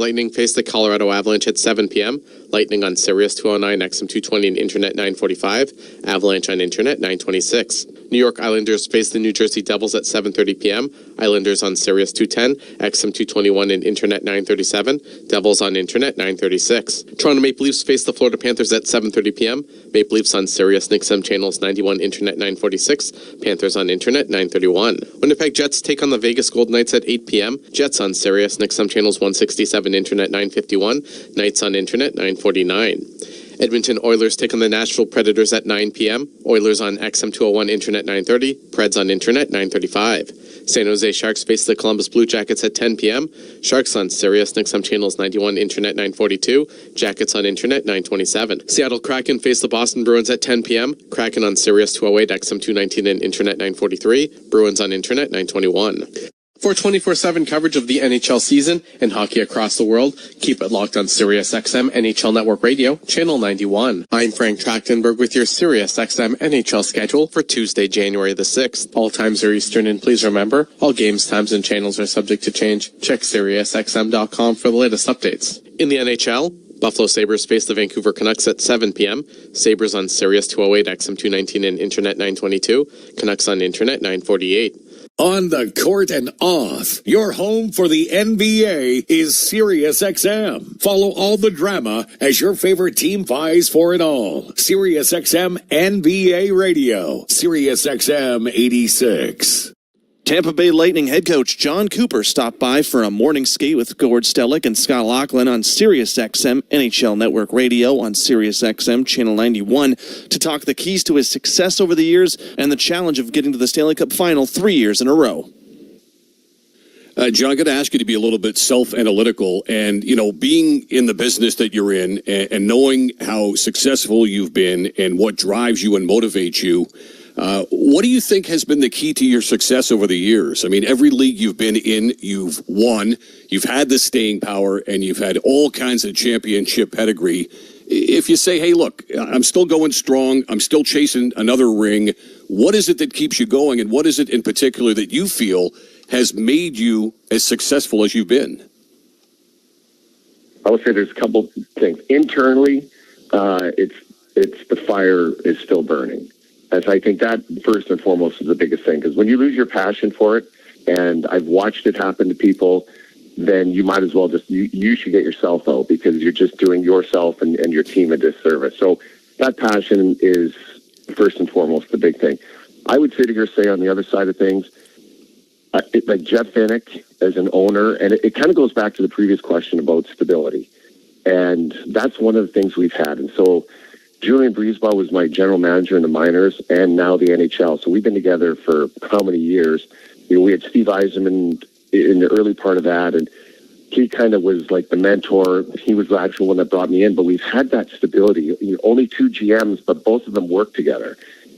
Lightning face the Colorado Avalanche at 7 p.m. Lightning on Sirius 209, XM 220, and Internet 945. Avalanche on Internet 926. New York Islanders face the New Jersey Devils at 7:30 p.m. Islanders on Sirius 210, XM 221, and Internet 937. Devils on Internet 936. Toronto Maple Leafs face the Florida Panthers at 7:30 p.m. Maple Leafs on Sirius and XM channels 91, Internet 946. Panthers on Internet 931. Winnipeg Jets take on the Vegas Golden Knights at 8 p.m. Jets on Sirius and XM channels 167, Internet 951. Knights on Internet 949. Edmonton Oilers take on the Nashville Predators at 9 p.m. Oilers on XM 201, Internet 930. Preds on Internet 935. San Jose Sharks face the Columbus Blue Jackets at 10 p.m. Sharks on Sirius and XM channels 91, Internet 942. Jackets on Internet 927. Seattle Kraken face the Boston Bruins at 10 p.m. Kraken on Sirius 208, XM 219, and Internet 943. Bruins on Internet 921. For 24/7 coverage of the NHL season and hockey across the world, keep it locked on SiriusXM NHL Network Radio, Channel 91. I'm Frank Trachtenberg with your SiriusXM NHL schedule for Tuesday, January the 6th. All times are Eastern, and please remember, all games, times, and channels are subject to change. Check SiriusXM.com for the latest updates. In the NHL, Buffalo Sabres face the Vancouver Canucks at 7 p.m. Sabres on Sirius 208, XM 219, and Internet 922. Canucks on Internet 948. On the court and off, your home for the NBA is SiriusXM. Follow all the drama as your favorite team vies for it all. SiriusXM NBA Radio, SiriusXM 86. Tampa Bay Lightning head coach John Cooper stopped by for a morning skate with Gord Stellick and Scott Laughlin on SiriusXM NHL Network Radio on SiriusXM Channel 91 to talk the keys to his success over the years and the challenge of getting to the Stanley Cup Final 3 years in a row. John, I'm going to ask you to be a little bit self-analytical and, being in the business that you're in and knowing how successful you've been and what drives you and motivates you. What do you think has been the key to your success over the years? I mean, every league you've been in, you've won, you've had the staying power, and you've had all kinds of championship pedigree. If you say, hey, look, I'm still going strong, I'm still chasing another ring, what is it that keeps you going, and what is it in particular that you feel has made you as successful as you've been? I would say there's a couple things. Internally, it's the fire is still burning. And so I think that first and foremost is the biggest thing, because when you lose your passion for it, and I've watched it happen to people, then you might as well you should get yourself out, because you're just doing yourself and your team a disservice. So that passion is first and foremost the big thing. I would sit here say on the other side of things, like Jeff Vinik as an owner, and it kind of goes back to the previous question about stability. And that's one of the things we've had. And so Julian Breezeball was my general manager in the minors and now the NHL. So we've been together for how many years? We had Steve Yzerman in the early part of that, and he kind of was like the mentor. He was the actual one that brought me in, but we've had that stability. Only 2 GMs, but both of them work together.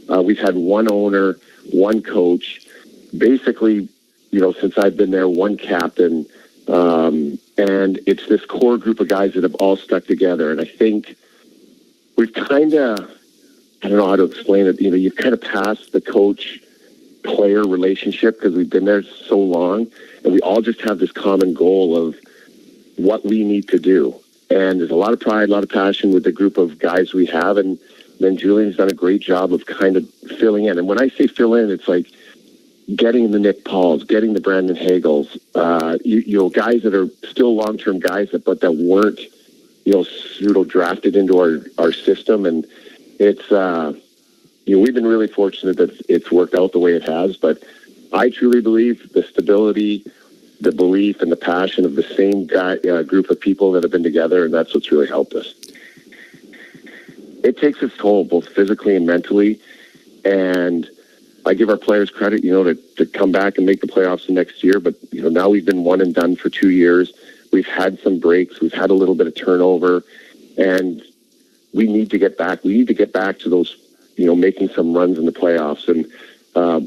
We've had one owner, one coach, basically, since I've been there, one captain. And it's this core group of guys that have all stuck together. And I think we've kind of, I don't know how to explain it, you've kind of passed the coach-player relationship because we've been there so long, and we all just have this common goal of what we need to do. And there's a lot of pride, a lot of passion with the group of guys we have, and then Julian's done a great job of kind of filling in. And when I say fill in, it's like getting the Nick Pauls, getting the Brandon Hagels, guys that are still long-term guys, but that weren't, pseudo drafted into our system. And it's, we've been really fortunate that it's worked out the way it has, but I truly believe the stability, the belief, and the passion of the same group of people that have been together, and that's what's really helped us. It takes its toll, both physically and mentally, and I give our players credit, to come back and make the playoffs the next year, but, now we've been one and done for 2 years. We've had some breaks. We've had a little bit of turnover, and we need to get back. We need to get back to those, making some runs in the playoffs. And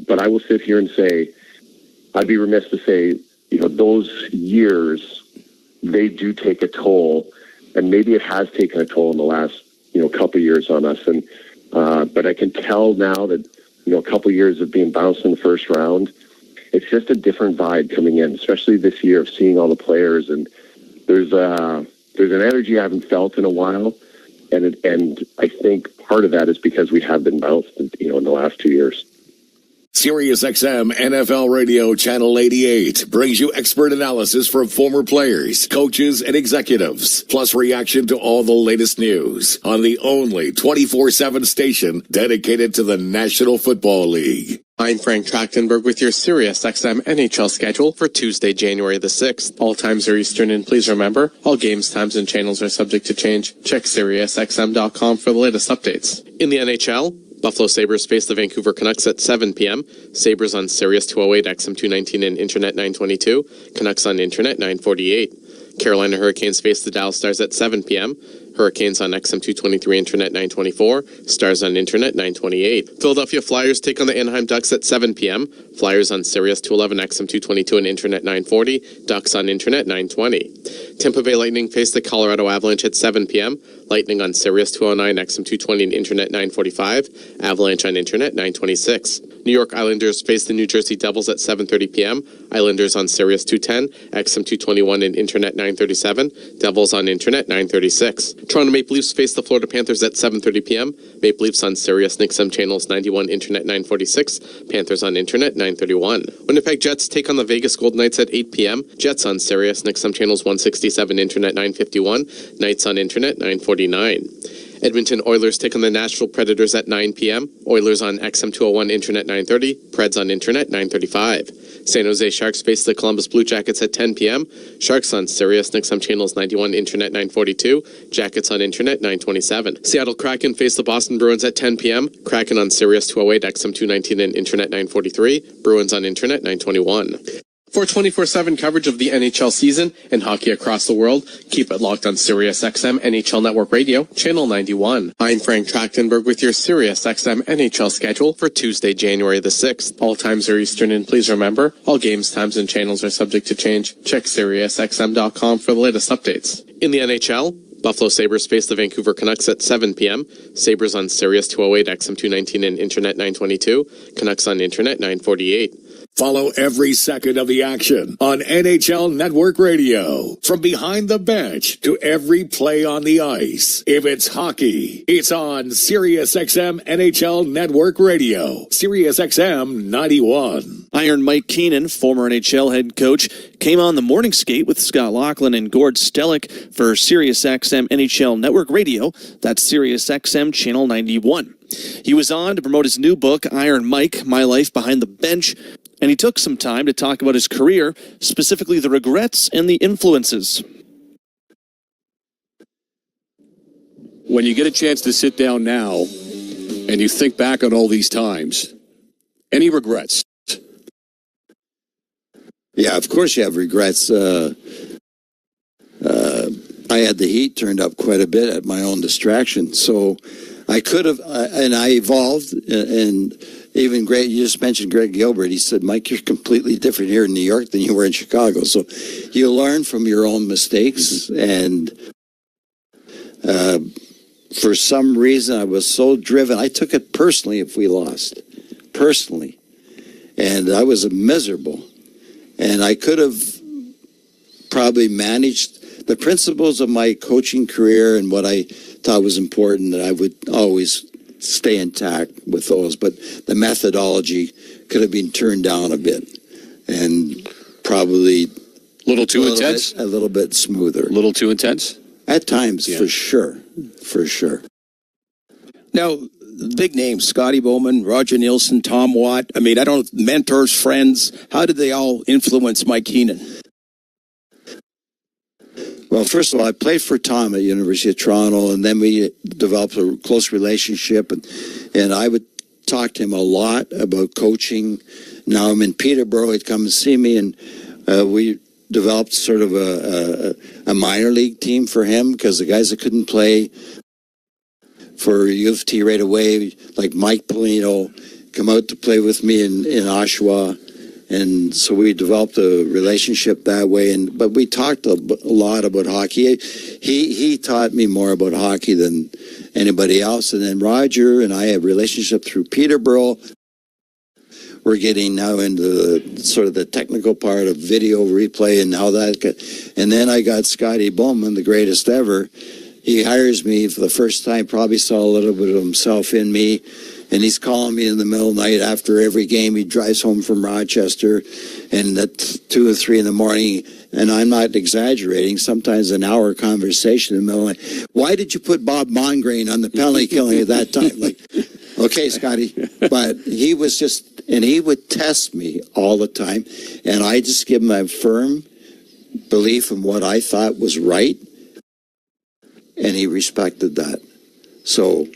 but I will sit here and say, I'd be remiss to say, those years, they do take a toll, and maybe it has taken a toll in the last, couple of years on us. And but I can tell now that, a couple of years of being bounced in the first round, it's just a different vibe coming in, especially this year of seeing all the players. And there's an energy I haven't felt in a while, and I think part of that is because we have been bounced, in the last 2 years. Sirius XM NFL Radio Channel 88 brings you expert analysis from former players, coaches, and executives, plus reaction to all the latest news on the only 24/7 station dedicated to the National Football League. I'm Frank Trachtenberg with your Sirius XM NHL schedule for Tuesday, January the 6th. All times are Eastern, and please remember, all games, times, and channels are subject to change. Check SiriusXM.com for the latest updates. In the NHL, Buffalo Sabres face the Vancouver Canucks at 7 p.m. Sabres on Sirius 208, XM 219, and Internet 922. Canucks on Internet 948. Carolina Hurricanes face the Dallas Stars at 7 p.m. Hurricanes on XM 223, Internet 924. Stars on Internet 928. Philadelphia Flyers take on the Anaheim Ducks at 7 p.m. Flyers on Sirius 211, XM 222, and Internet 940. Ducks on Internet 920. Tampa Bay Lightning face the Colorado Avalanche at 7 p.m. Lightning on Sirius 209, XM 220, and Internet 945. Avalanche on Internet 926. New York Islanders face the New Jersey Devils at 7:30 p.m. Islanders on Sirius 210, XM 221, and Internet 937. Devils on Internet 936. Toronto Maple Leafs face the Florida Panthers at 7:30 p.m. Maple Leafs on Sirius and XM channels 91, Internet 946. Panthers on Internet 931. Winnipeg Jets take on the Vegas Golden Knights at 8 p.m. Jets on Sirius and XM channels 167, Internet 951. Knights on Internet 949. Edmonton Oilers take on the Nashville Predators at 9 p.m. Oilers on XM 201, Internet 930. Preds on Internet 935. San Jose Sharks face the Columbus Blue Jackets at 10 p.m. Sharks on Sirius and XM channels 91, Internet 942. Jackets on Internet 927. Seattle Kraken face the Boston Bruins at 10 p.m. Kraken on Sirius 208, XM 219, and Internet 943. Bruins on Internet 921. For 24/7 coverage of the NHL season and hockey across the world, keep it locked on Sirius XM NHL Network Radio, Channel 91. I'm Frank Trachtenberg with your Sirius XM NHL schedule for Tuesday, January the 6th. All times are Eastern, and please remember, all games, times, and channels are subject to change. Check SiriusXM.com for the latest updates. In the NHL, Buffalo Sabres face the Vancouver Canucks at 7 p.m. Sabres on Sirius 208, XM 219, and Internet 922. Canucks on Internet 948. Follow every second of the action on NHL Network Radio. From behind the bench to every play on the ice. If it's hockey, it's on SiriusXM NHL Network Radio. SiriusXM 91. Iron Mike Keenan, former NHL head coach, came on the morning skate with Scott Laughlin and Gord Stellick for SiriusXM NHL Network Radio. That's SiriusXM Channel 91. He was on to promote his new book, Iron Mike, My Life Behind the Bench, and he took some time to talk about his career, specifically the regrets and the influences. When you get a chance to sit down now and you think back on all these times, any regrets? Yeah, of course you have regrets. I had the heat turned up quite a bit at my own distraction. So I could have, and I evolved, and even Greg, you just mentioned Greg Gilbert. He said, Mike, you're completely different here in New York than you were in Chicago. So you learn from your own mistakes. And for some reason, I was so driven. I took it personally if we lost. Personally. And I was miserable. And I could have probably managed the principles of my coaching career and what I thought was important, that I would always stay intact with those. But the methodology could have been turned down a bit and probably A little too intense? A little bit smoother. A little too intense? At times, Yeah. for sure. For sure. Now, big names, Scotty Bowman, Roger Nielsen, Tom Watt. I mean, I don't know, mentors, friends. How did they all influence Mike Keenan? Well, first of all, I played for Tom at University of Toronto, and then we developed a close relationship, and I would talk to him a lot about coaching. Now I'm in Peterborough. He'd come and see me, and we developed sort of a minor league team for him, because the guys that couldn't play for U of T right away, like Mike Polino, come out to play with me in Oshawa. And so we developed a relationship that way. But we talked a lot about hockey. He taught me more about hockey than anybody else. And then Roger and I have a relationship through Peterborough. we're getting now into the, sort of the technical part of video replay and how that and then I got Scotty Bowman, the greatest ever. He hires me for the first time, probably saw a little bit of himself in me, and he's calling me in the middle of the night after every game. He drives home from Rochester, and at 2 or 3 in the morning, and I'm not exaggerating, sometimes an hour conversation in the middle of the night. Why did you put Bob Mongrain on the penalty killing at that time? Like, okay, Scotty. But he was just, and he would test me all the time, and I just give him a firm belief in what I thought was right, and he respected that. So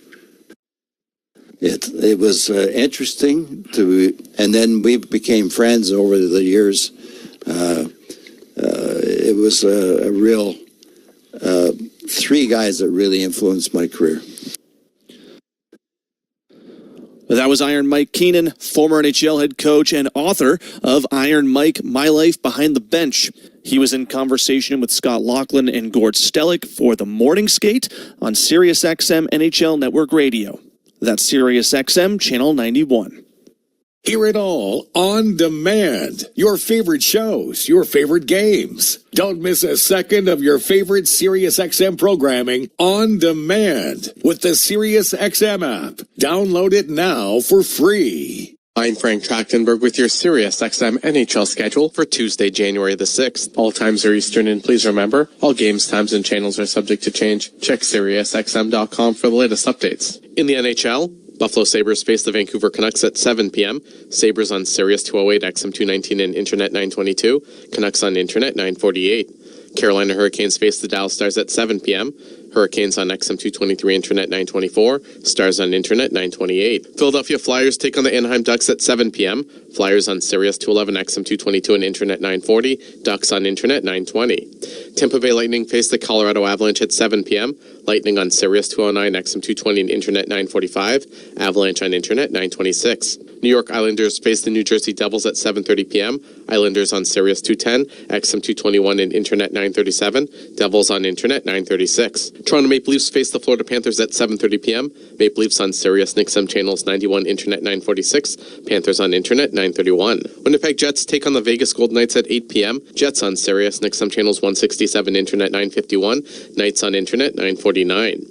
it was interesting to, and then we became friends over the years. It was a real 3 guys that really influenced my career. That was Iron Mike Keenan, former NHL head coach and author of Iron Mike, My Life Behind the Bench. He was in conversation with Scott Laughlin and Gord Stellick for the Morning Skate on SiriusXM NHL Network Radio. That's SiriusXM Channel 91. Hear it all on demand. Your favorite shows, your favorite games. Don't miss a second of your favorite SiriusXM programming on demand with the SiriusXM app. Download it now for free. I'm Frank Trachtenberg with your SiriusXM NHL schedule for Tuesday, January the 6th. All times are Eastern, and please remember, all games, times, and channels are subject to change. Check SiriusXM.com for the latest updates. In the NHL, Buffalo Sabres face the Vancouver Canucks at 7 p.m. Sabres on Sirius 208, XM 219, and Internet 922. Canucks on Internet 948. Carolina Hurricanes face the Dallas Stars at 7 p.m. Hurricanes on XM 223, Internet 924. Stars on Internet 928. Philadelphia Flyers take on the Anaheim Ducks at 7 p.m. Flyers on Sirius 211, XM 222, and Internet 940. Ducks on Internet 920. Tampa Bay Lightning face the Colorado Avalanche at 7 p.m. Lightning on Sirius 209, XM 220, and Internet 945. Avalanche on Internet 926. New York Islanders face the New Jersey Devils at 7:30 p.m. Islanders on Sirius 210, XM 221, and Internet 937. Devils on Internet 936. Toronto Maple Leafs face the Florida Panthers at 7:30 p.m. Maple Leafs on Sirius XM channels 91, Internet 946. Panthers on Internet 931. Winnipeg Jets take on the Vegas Golden Knights at 8 p.m. Jets on Sirius XM channels 167, Internet 951. Knights on Internet 949.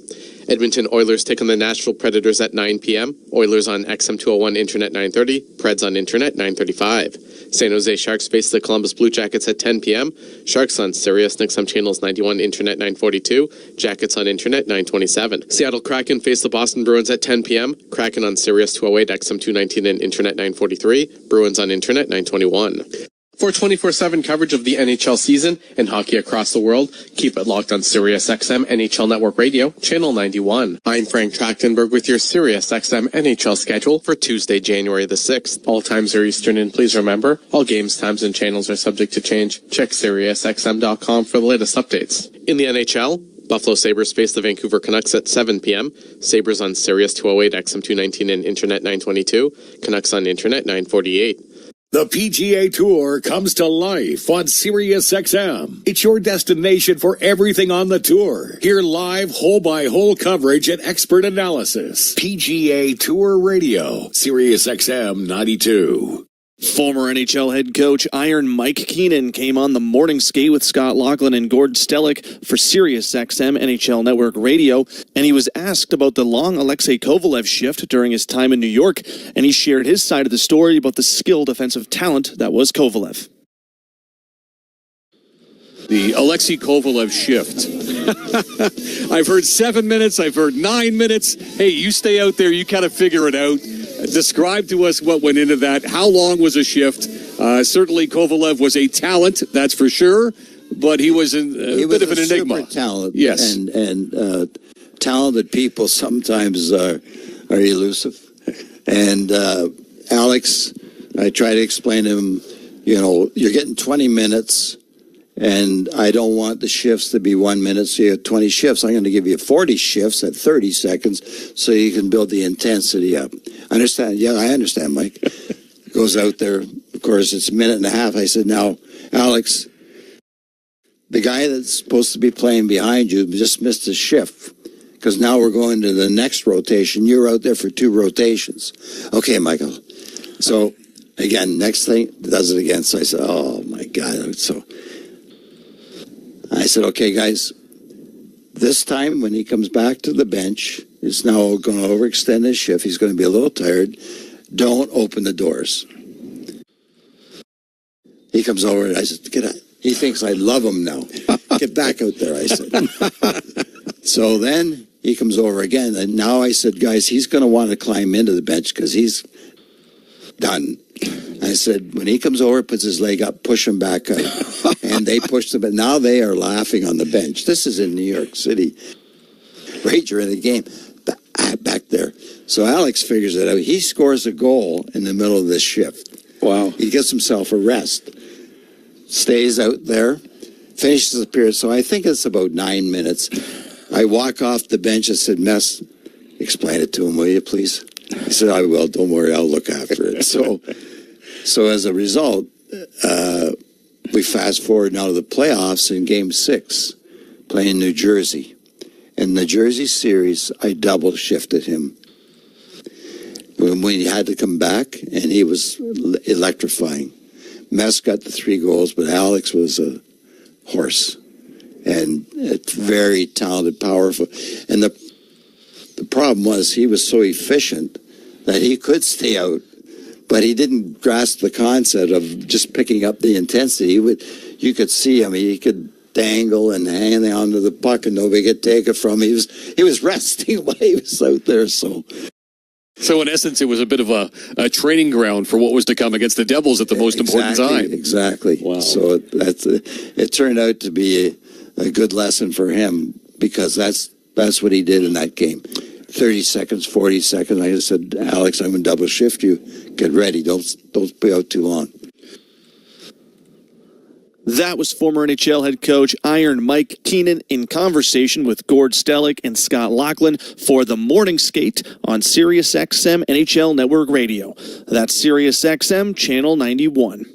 Edmonton Oilers take on the Nashville Predators at 9 p.m. Oilers on XM 201, Internet 930. Preds on Internet 935. San Jose Sharks face the Columbus Blue Jackets at 10 p.m. Sharks on Sirius XM channels 91, Internet 942. Jackets on Internet 927. Seattle Kraken face the Boston Bruins at 10 p.m. Kraken on Sirius 208, XM 219, and Internet 943. Bruins on Internet 921. For 24/7 coverage of the NHL season and hockey across the world, keep it locked on SiriusXM NHL Network Radio, Channel 91. I'm Frank Trachtenberg with your SiriusXM NHL schedule for Tuesday, January the 6th. All times are Eastern, and please remember, all games, times, and channels are subject to change. Check SiriusXM.com for the latest updates. In the NHL, Buffalo Sabres face the Vancouver Canucks at 7 p.m. Sabres on Sirius 208, XM 219, and Internet 922. Canucks on Internet 948. The PGA Tour comes to life on SiriusXM. It's your destination for everything on the tour. Hear live hole-by-hole coverage and expert analysis. PGA Tour Radio, SiriusXM 92. Former NHL head coach Iron Mike Keenan came on the Morning Skate with Scott Laughlin and Gord Stellick for SiriusXM NHL Network Radio, and he was asked about the long Alexei Kovalev shift during his time in New York, and he shared his side of the story about the skilled offensive talent that was Kovalev. The Alexei Kovalev shift. I've heard 7 minutes. I've heard 9 minutes. Hey, you stay out there. You kind of figure it out. Describe to us what went into that. How long was a shift? Certainly Kovalev was a talent, that's for sure, but he was a bit of an enigma. Super talent. Yes. And talented people sometimes are elusive. And Alex, I try to explain to him, you're getting 20 minutes, and I don't want the shifts to be 1 minute, so you have 20 shifts. I'm going to give you 40 shifts at 30 seconds so you can build the intensity up. Understand? Yeah, I understand, Mike. Goes out there. Of course, it's a minute and a half. I said, now, Alex, the guy that's supposed to be playing behind you just missed his shift because now we're going to the next rotation. You're out there for 2 rotations. Okay, Michael. So Again, next thing, does it again. So I said, oh, my God. So I said, okay, guys, this time when he comes back to the bench, he's now going to overextend his shift. He's going to be a little tired. Don't open the doors. He comes over and I said, get out. He thinks I love him now. Get back out there, I said. So then he comes over again. And now I said, guys, he's going to want to climb into the bench because he's done. I said, when he comes over, puts his leg up, push him back up. And they pushed him. But now they are laughing on the bench. This is in New York City. Right during the game. Back there. So Alex figures it out. He scores a goal in the middle of this shift. Wow. He gets himself a rest. Stays out there. Finishes the period. So I think it's about 9 minutes. I walk off the bench and said, Mess, explain it to him, will you, please? He said, I will. Don't worry. I'll look after it. So as a result, we fast forward now to the playoffs in Game 6, playing New Jersey. In the Jersey series, I double shifted him. When he had to come back, and he was electrifying. Mess got the 3 goals, but Alex was a horse. And it's very talented, powerful. And the problem was he was so efficient that he could stay out, but he didn't grasp the concept of just picking up the intensity. You could see him. He could dangle and hang on to the puck, and nobody could take it from him. He was resting while he was out there. So in essence, it was a bit of a training ground for what was to come against the Devils at the most important time. Exactly. Wow. So it turned out to be a good lesson for him because that's what he did in that game. 30 seconds, 40 seconds. I just said, Alex, I'm going to double shift you. Get ready. Don't be out too long. That was former NHL head coach Iron Mike Keenan in conversation with Gord Stellick and Scott Laughlin for the Morning Skate on Sirius XM NHL Network Radio. That's Sirius XM Channel 91.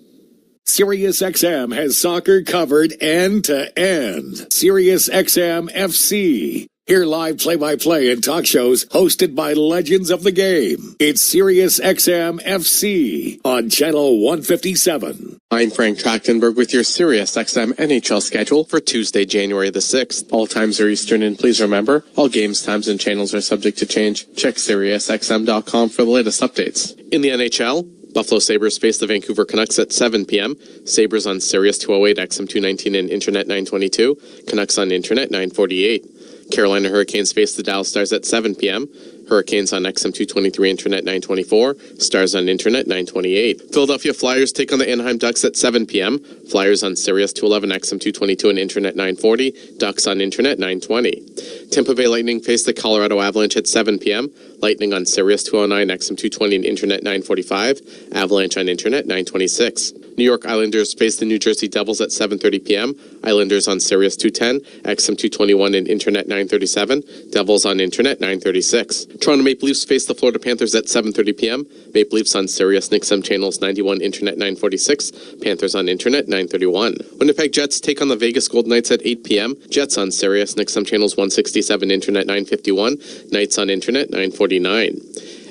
Sirius XM has soccer covered end to end. Sirius XM FC. Hear live play-by-play and talk shows hosted by legends of the game. It's Sirius XM FC on Channel 157. I'm Frank Trachtenberg with your Sirius XM NHL schedule for Tuesday, January the 6th. All times are Eastern, and please remember, all games, times, and channels are subject to change. Check SiriusXM.com for the latest updates. In the NHL, Buffalo Sabres face the Vancouver Canucks at 7 p.m. Sabres on Sirius 208, XM 219, and Internet 922. Canucks on Internet 948. Carolina Hurricanes face the Dallas Stars at 7 p.m. Hurricanes on XM 223, Internet 924. Stars on Internet 928. Philadelphia Flyers take on the Anaheim Ducks at 7 p.m. Flyers on Sirius 211, XM 222, and Internet 940. Ducks on Internet 920. Tampa Bay Lightning face the Colorado Avalanche at 7 p.m. Lightning on Sirius 209, XM 220, and Internet 945. Avalanche on Internet 926. New York Islanders face the New Jersey Devils at 7:30 p.m. Islanders on Sirius 210, XM 221, and Internet 937. Devils on Internet 936. Toronto Maple Leafs face the Florida Panthers at 7:30 p.m. Maple Leafs on Sirius XM channels 91, Internet 946. Panthers on Internet 931. Winnipeg Jets take on the Vegas Golden Knights at 8 p.m. Jets on Sirius XM channels 167, Internet 951. Knights on Internet 949.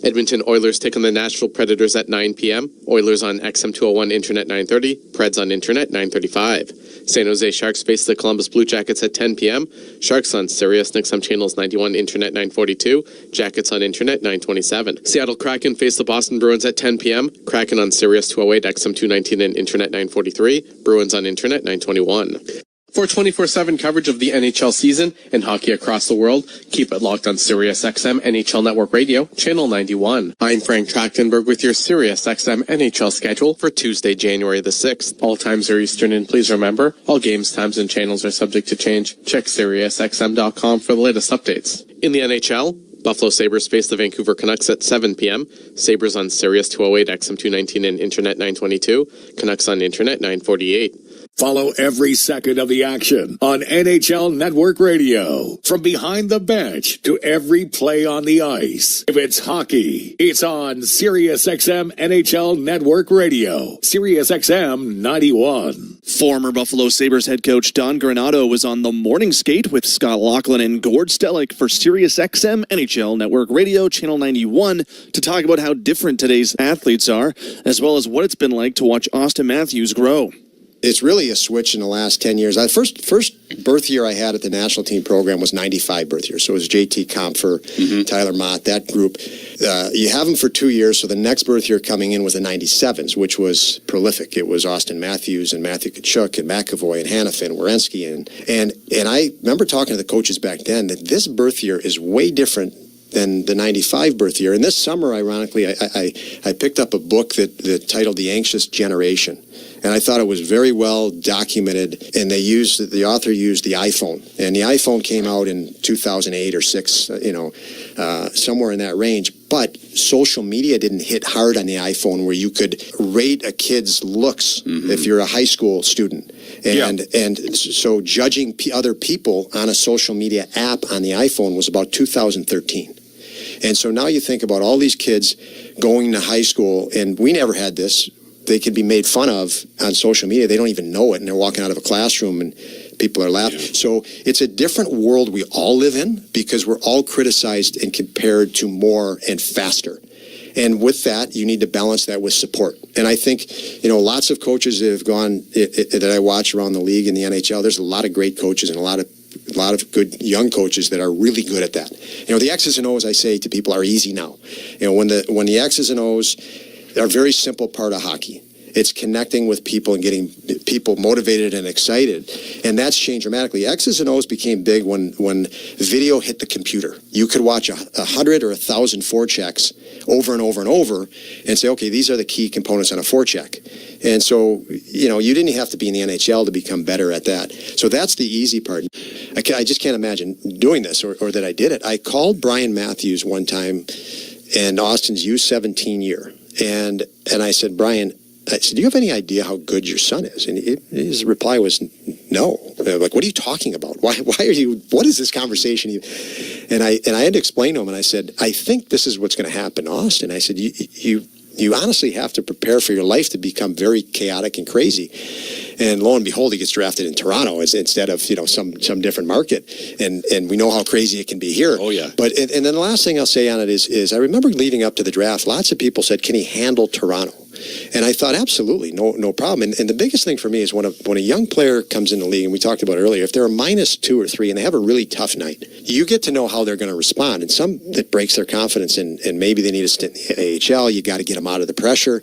Edmonton Oilers take on the Nashville Predators at 9 p.m. Oilers on XM 201, Internet 930. Preds on Internet 935. San Jose Sharks face the Columbus Blue Jackets at 10 p.m. Sharks on Sirius XM channels 91, Internet 942. Jackets on Internet 927. Seattle Kraken face the Boston Bruins at 10 p.m. Kraken on Sirius 208, XM 219, and Internet 943. Bruins on Internet 921. For 24/7 coverage of the NHL season and hockey across the world, keep it locked on Sirius XM NHL Network Radio, Channel 91. I'm Frank Trachtenberg with your Sirius XM NHL schedule for Tuesday, January the 6th. All times are Eastern, and please remember, all games, times, and channels are subject to change. Check SiriusXM.com for the latest updates. In the NHL, Buffalo Sabres face the Vancouver Canucks at 7 p.m. Sabres on Sirius 208, XM 219, and Internet 922. Canucks on Internet 948. Follow every second of the action on NHL Network Radio. From behind the bench to every play on the ice. If it's hockey, it's on SiriusXM NHL Network Radio. SiriusXM 91. Former Buffalo Sabres head coach Don Granato was on the morning skate with Scott Laughlin and Gord Stellick for SiriusXM NHL Network Radio, Channel 91, to talk about how different today's athletes are, as well as what it's been like to watch Austin Matthews grow. It's really a switch in the last 10 years. The first birth year I had at the national team program was 95 birth year. So it was JT Compher, Tyler Mott, that group. You have them for 2 years, so the next birth year coming in was the 97s, which was prolific. It was Austin Matthews and Matthew Tkachuk and McAvoy and Hanifin and Werenski. And I remember talking to the coaches back then that this birth year is way different than the 95 birth year. And this summer, ironically, I picked up a book that titled The Anxious Generation. And I thought it was very well documented, and the author used the iPhone. And the iPhone came out in 2008 or 6, somewhere in that range. But social media didn't hit hard on the iPhone where you could rate a kid's looks if you're a high school student. And so judging other people on a social media app on the iPhone was about 2013. And so now you think about all these kids going to high school, and we never had this. They could be made fun of on social media. They don't even know it, and they're walking out of a classroom and people are laughing. Yeah. So it's a different world we all live in because we're all criticized and compared to more and faster. And with that, you need to balance that with support. And I think, lots of coaches that have gone that I watch around the league in the NHL, there's a lot of great coaches and a lot of good young coaches that are really good at that. The X's and O's, I say to people, are easy now. When the X's and O's are a very simple part of hockey. It's connecting with people and getting people motivated and excited. And that's changed dramatically. X's and O's became big when video hit the computer. You could watch 100 or 1,000 forechecks over and over and over and say, okay, these are the key components on a forecheck. And so, you didn't have to be in the NHL to become better at that. So that's the easy part. I just can't imagine doing this or that I did it. I called Brian Matthews one time in Austin's U17 year. And I said, Brian, I said, do you have any idea how good your son is? And his reply was, no. Like, what are you talking about? Why are you, what is this conversation? And I had to explain to him, and I said, I think this is what's going to happen, Austin. I said, you honestly have to prepare for your life to become very chaotic and crazy. And lo and behold, he gets drafted in Toronto instead of some different market. And we know how crazy it can be here. Oh yeah. But and then the last thing I'll say on it is I remember leading up to the draft, lots of people said, can he handle Toronto? And I thought, absolutely, no problem. And the biggest thing for me is when a young player comes in the league, and we talked about it earlier, if they're a -2 or 3 and they have a really tough night, you get to know how they're going to respond. And some that breaks their confidence, and maybe they need a stint in the AHL. You got to get them out of the pressure.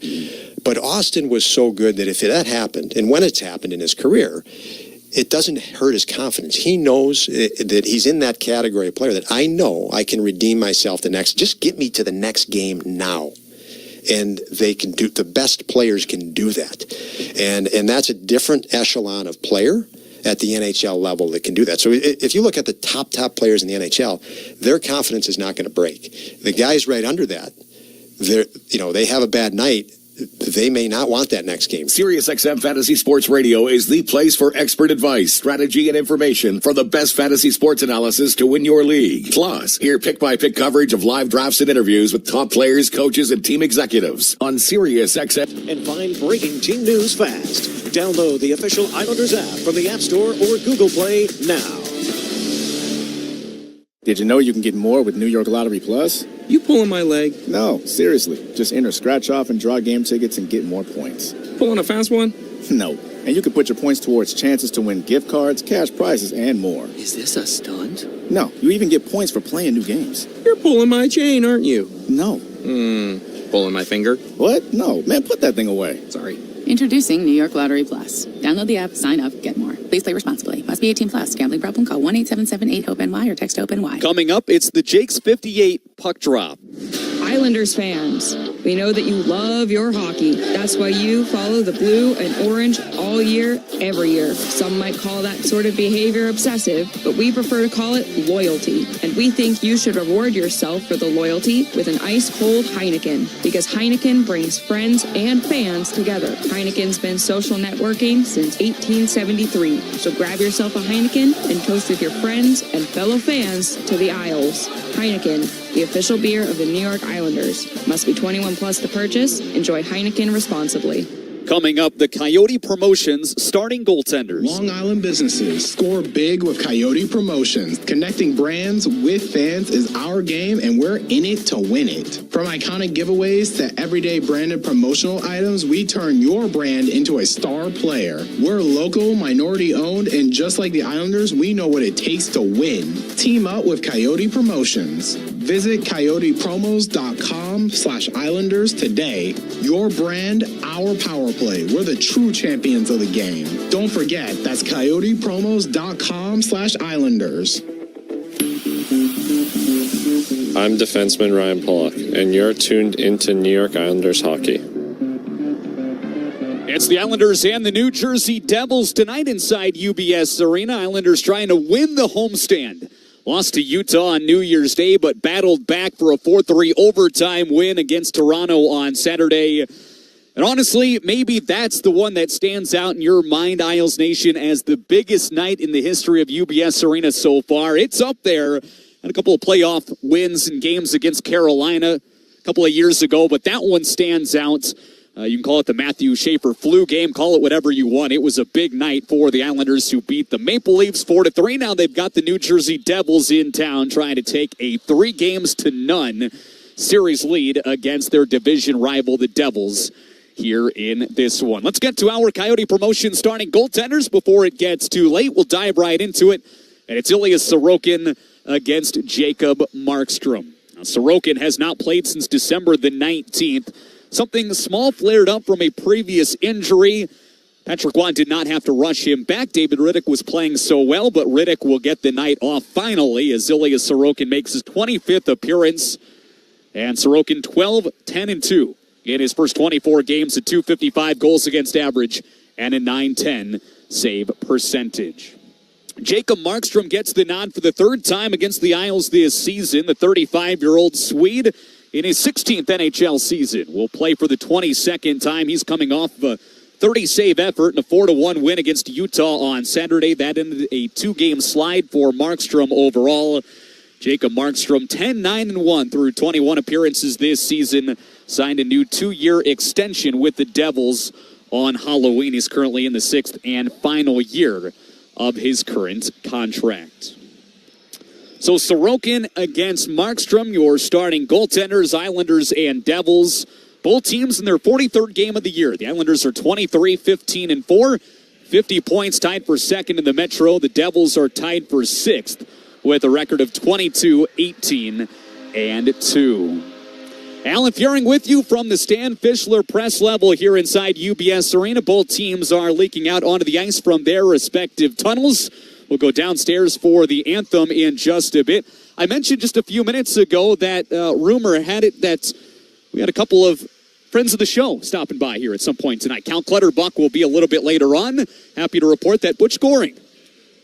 But Austin was so good that if that happened, and when it's happened in his career, it doesn't hurt his confidence. He knows that he's in that category of player that I know I can redeem myself just get me to the next game now. And they can do, the best players can do that. And that's a different echelon of player at the NHL level that can do that. So if you look at the top players in the NHL, their confidence is not going to break. The guys right under that, they have a bad night. They may not want that next game. SiriusXM Fantasy Sports Radio is the place for expert advice, strategy, and information for the best fantasy sports analysis to win your league. Plus, hear pick-by-pick coverage of live drafts and interviews with top players, coaches, and team executives on SiriusXM. And find breaking team news fast. Download the official Islanders app from the App Store or Google Play now. Did you know you can get more with New York Lottery Plus? You pulling my leg? No, seriously. Just enter scratch off and draw game tickets and get more points. Pulling a fast one? No. And you can put your points towards chances to win gift cards, cash prizes, and more. Is this a stunt? No, you even get points for playing new games. You're pulling my chain, aren't you? No. Pulling my finger? What? No. Man, put that thing away. Sorry. Introducing New York Lottery Plus. Download the app, sign up, get more. Please play responsibly. Must be 18 plus. Gambling problem? Call 1-877-8-HOPE-NY or text HOPE-NY. Coming up, it's the Jake's 58 puck drop. Islanders fans, We know that you love your hockey. That's why you follow the blue and orange all year, every year. Some might call that sort of behavior obsessive, but we prefer to call it loyalty. And we think you should reward yourself for the loyalty with an ice-cold Heineken, because Heineken brings friends and fans together. Heineken's been social networking since 1873. So grab yourself a Heineken and toast with your friends and fellow fans to the Isles. Heineken, the official beer of the New York Islanders. Must be 21 plus to purchase. Enjoy Heineken responsibly. Coming up, the Coyote Promotions starting goaltenders. Long Island businesses score big with Coyote Promotions. Connecting brands with fans is our game, and we're in it to win it. From iconic giveaways to everyday branded promotional items, we turn your brand into a star player. We're local, minority owned, and just like the Islanders, we know what it takes to win. Team up with Coyote Promotions. Visit coyotepromos.com/Islanders today. Your brand, our power play. We're the true champions of the game. Don't forget, that's coyotepromos.com/Islanders. I'm defenseman Ryan Pollock, and you're tuned into New York Islanders hockey. It's the Islanders and the New Jersey Devils tonight inside UBS Arena. Islanders trying to win the homestand. Lost to Utah on New Year's Day, but battled back for a 4-3 overtime win against Toronto on Saturday. And honestly, maybe that's the one that stands out in your mind, Isles Nation, as the biggest night in the history of UBS Arena so far. It's up there. And a couple of playoff wins and games against Carolina a couple of years ago, but that one stands out. You can call it the Matthew Schaefer flu game, call it whatever you want. It was a big night for the Islanders, who beat the Maple Leafs 4-3. Now they've got the New Jersey Devils in town trying to take a 3-0 series lead against their division rival, the Devils, here in this one. Let's get to our Coyote Promotion starting goaltenders before it gets too late. We'll dive right into it. And it's Ilya Sorokin against Jacob Markstrom. Now, Sorokin has not played since December the 19th. Something small flared up from a previous injury. Patrick Waugh did not have to rush him back. David Riddick was playing so well, but Riddick will get the night off finally as Ilya Sorokin makes his 25th appearance. And Sorokin 12-10-2 in his first 24 games at .255 goals against average and a .910 save percentage. Jacob Markstrom gets the nod for the third time against the Isles this season. The 35-year-old Swede in his 16th NHL season will play for the 22nd time. He's coming off of a 30-save effort and a 4-1 win against Utah on Saturday. That ended a 2-game slide for Markstrom overall. Jacob Markstrom 10-9-1 through 21 appearances this season. Signed a new 2-year extension with the Devils on Halloween. He's currently in the 6th and final year of his current contract. So Sorokin against Markstrom, your starting goaltenders, Islanders and Devils. Both teams in their 43rd game of the year. The Islanders are 23-15-4, 50 points, tied for second in the Metro. The Devils are tied for 6th with a record of 22-18-2. Alan Feuring with you from the Stan Fischler press level here inside UBS Arena. Both teams are leaking out onto the ice from their respective tunnels. We'll go downstairs for the anthem in just a bit. I mentioned just a few minutes ago that rumor had it that we had a couple of friends of the show stopping by here at some point tonight. Count Clutterbuck will be a little bit later on. Happy to report that Butch Goring,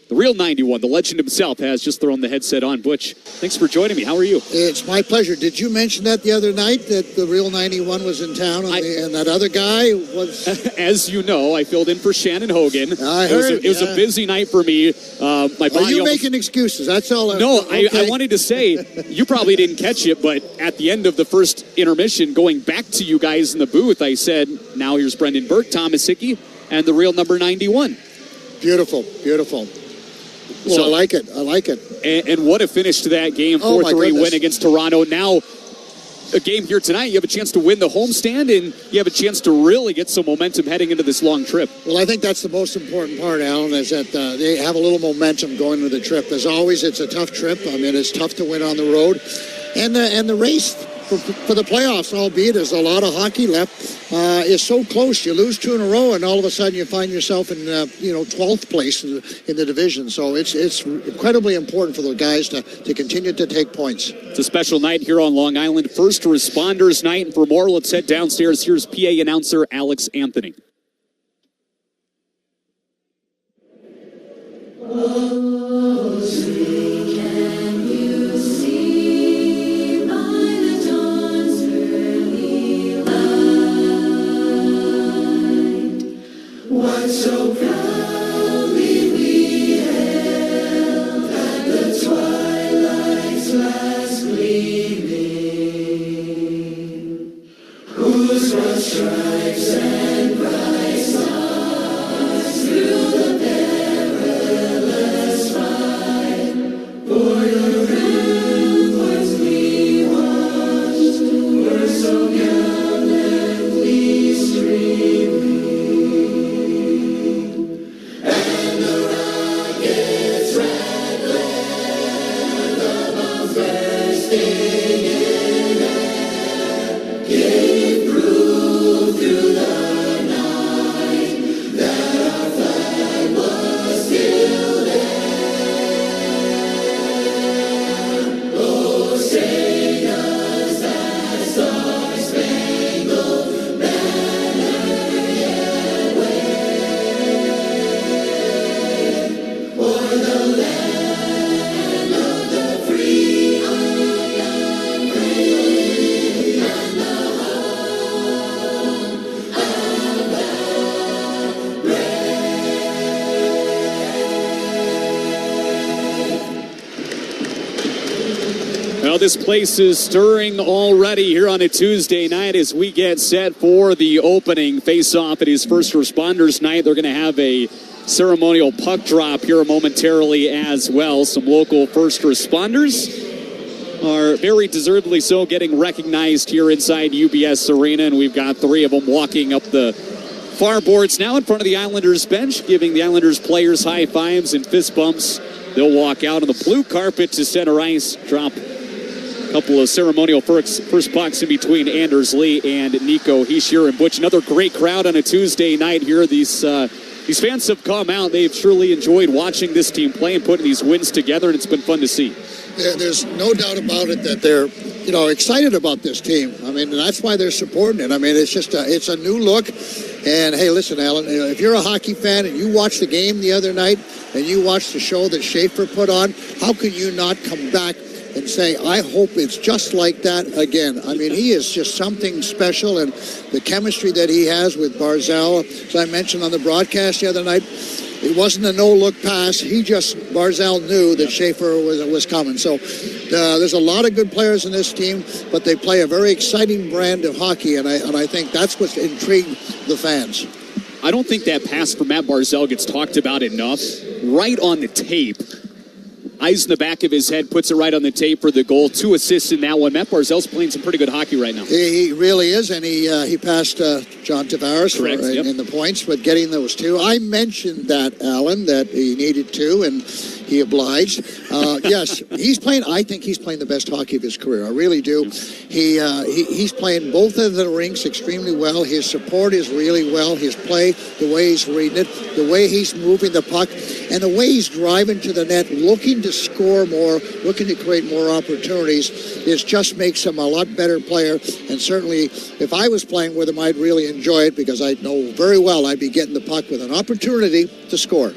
the real 91, the legend himself, has just thrown the headset on. Butch, thanks for joining me. How are you? It's my pleasure. Did you mention that the other night, that the real 91 was in town and that other guy was... As you know, I filled in for Shannon Hogan. I heard it was a busy night for me. My body Are you making excuses? That's all. I wanted to say, you probably didn't catch it, but at the end of the first intermission, going back to you guys in the booth, I said, now here's Brendan Burke, Thomas Hickey, and the real number 91. Beautiful, beautiful. Well, I like it. And what a finish to that game, 4-3 win against Toronto. Now, a game here tonight, you have a chance to win the homestand, and you have a chance to really get some momentum heading into this long trip. Well, I think that's the most important part, Alan, is that they have a little momentum going into the trip. As always, it's a tough trip. I mean, it's tough to win on the road. And the race for the playoffs, albeit there's a lot of hockey left, is so close. You lose 2 in a row, and all of a sudden you find yourself in 12th place in the division. So it's incredibly important for the guys to continue to take points. It's a special night here on Long Island, First Responders Night. And for more, let's head downstairs. Here's PA announcer Alex Anthony. What so proudly we hailed at the twilight's last gleaming, whose broad stripes and bright stars through the perilous fight bore your ramparts we watched, were so gallantly streaming. Well, this place is stirring already here on a Tuesday night as we get set for the opening face-off. It is First Responders Night. They're going to have a ceremonial puck drop here momentarily as well. Some local first responders are very deservedly so getting recognized here inside UBS Arena, and we've got 3 of them walking up the far boards now in front of the Islanders bench, giving the Islanders players high fives and fist bumps. They'll walk out on the blue carpet to center ice, drop couple of ceremonial first pucks in between Anders Lee and Nico Hischier. And Butch, another great crowd on a Tuesday night here. These fans have come out. They've surely enjoyed watching this team play and putting these wins together, and it's been fun to see. There's no doubt about it that they're excited about this team. I mean, that's why they're supporting it. I mean, it's just it's a new look. And hey, listen, Alan, if you're a hockey fan and you watched the game the other night and you watched the show that Schaefer put on, how can you not come back and say, I hope it's just like that again? I mean, he is just something special, and the chemistry that he has with Barzal, as I mentioned on the broadcast the other night, it wasn't a no-look pass. Barzal knew that Schaefer was coming. So there's a lot of good players in this team, but they play a very exciting brand of hockey, and I think that's what's intrigued the fans. I don't think that pass from Matt Barzal gets talked about enough. Right on the tape. Eyes in the back of his head, puts it right on the tape for the goal. 2 assists in that one. Matt Barzal's playing some pretty good hockey right now. He really is, and he passed John Tavares in the points, but getting those 2. I mentioned that, Alan, that he needed 2, and he obliged. Yes, he's playing. I think he's playing the best hockey of his career. I really do. He's playing both of the rinks extremely well. His support is really well. His play, the way he's reading it, the way he's moving the puck, and the way he's driving to the net, looking to score more, looking to create more opportunities, just makes him a lot better player. And certainly, if I was playing with him, I'd really enjoy it, because I know very well I'd be getting the puck with an opportunity to score.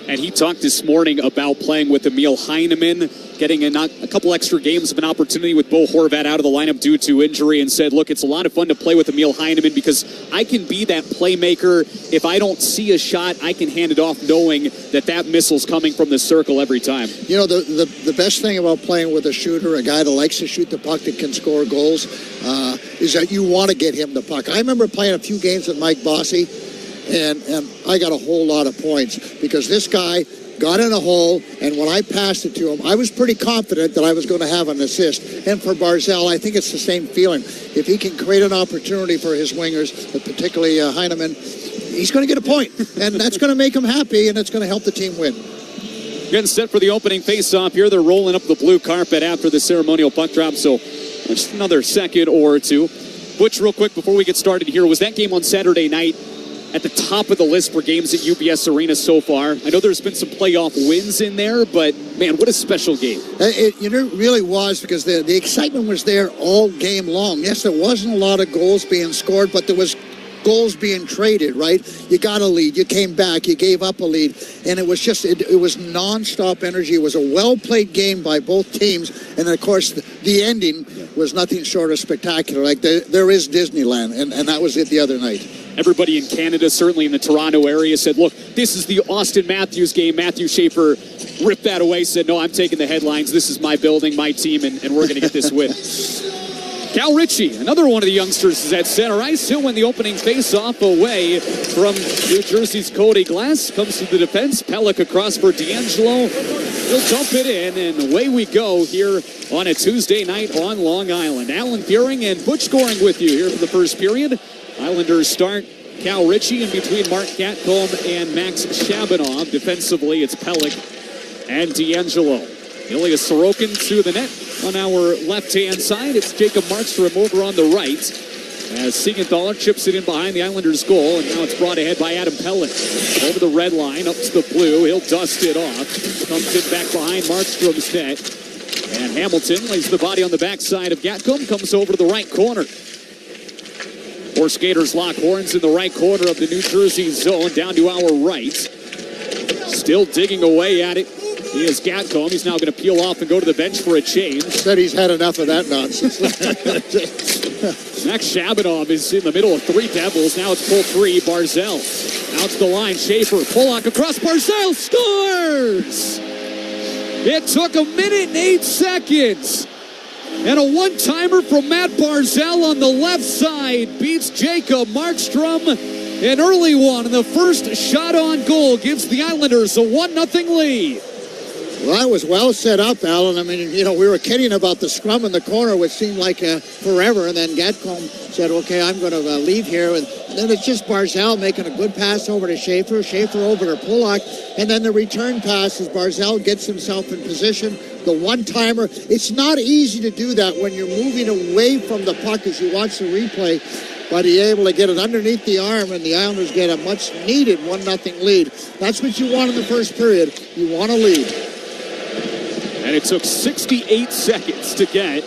And he talked this morning about playing with Emil Heineman, getting a couple extra games of an opportunity with Bo Horvat out of the lineup due to injury, and said, look, it's a lot of fun to play with Emil Heineman because I can be that playmaker. If I don't see a shot, I can hand it off knowing that missile's coming from the circle every time. You know, the best thing about playing with a shooter, a guy that likes to shoot the puck, that can score goals, is that you want to get him the puck. I remember playing a few games with Mike Bossy, and I got a whole lot of points because this guy got in a hole, and when I passed it to him, I was pretty confident that I was going to have an assist. And for Barzal, I think it's the same feeling. If he can create an opportunity for his wingers, particularly Heineman, he's going to get a point, and that's going to make him happy, and it's going to help the team win. Getting set for the opening face-off here. They're rolling up the blue carpet after the ceremonial puck drop, so just another second or 2. Butch, real quick before we get started here, was that game on Saturday night at the top of the list for games at UBS Arena so far? I know there's been some playoff wins in there, but man, what a special game. It really was, because the excitement was there all game long. Yes, there wasn't a lot of goals being scored, but there was goals being traded, right? You got a lead, you came back, you gave up a lead, and it was just, it was nonstop energy. It was a well-played game by both teams, and of course, the ending was nothing short of spectacular. Like, there is Disneyland, and that was it the other night. Everybody in Canada, certainly in the Toronto area, said, look, this is the Austin Matthews game. Matthew Schaefer ripped that away, said, no, I'm taking the headlines. This is my building, my team, and we're going to get this win. Cal Ritchie, another one of the youngsters, is at center ice. He'll win the opening face-off away from New Jersey's Cody Glass. Comes to the defense. Pellick across for D'Angelo. He'll dump it in, and away we go here on a Tuesday night on Long Island. Alan Fearing and Butch scoring with you here for the first period. Islanders start Cal Ritchie in between Mark Gatcomb and Max Shabanoff. Defensively, it's Pellick and D'Angelo. Ilya Sorokin to the net. On our left-hand side, it's Jacob Markstrom over on the right. As Siegenthaler chips it in behind the Islanders' goal, and now it's brought ahead by Adam Pellick. Over the red line, up to the blue. He'll dust it off. Comes it back behind Markstrom's net. And Hamilton lays the body on the backside of Gatcomb. Comes over to the right corner. Four skaters lock horns in the right corner of the New Jersey zone, down to our right. Still digging away at it. He is Gatcomb. He's now going to peel off and go to the bench for a change. Said he's had enough of that nonsense. Max Shabanoff is in the middle of three Devils. Now it's pull three. Barzell out to the line. Schaefer, Pollock across. Barzell scores! It took 1 minute and 8 seconds. And a one-timer from Matt Barzell on the left side beats Jacob Markstrom. An early one, and the first shot on goal gives the Islanders a 1-0 lead. Well, that was well set up, Alan. I mean, we were kidding about the scrum in the corner, which seemed like forever, and then Gatcomb said, okay, I'm going to leave here. And then it's just Barzell making a good pass over to Schaefer, Schaefer over to Pollock, and then the return pass as Barzell gets himself in position. The one-timer, it's not easy to do that when you're moving away from the puck as you watch the replay, but he's able to get it underneath the arm, and the Islanders get a much-needed 1-0 lead. That's what you want in the first period. You want to lead. And it took 68 seconds to get.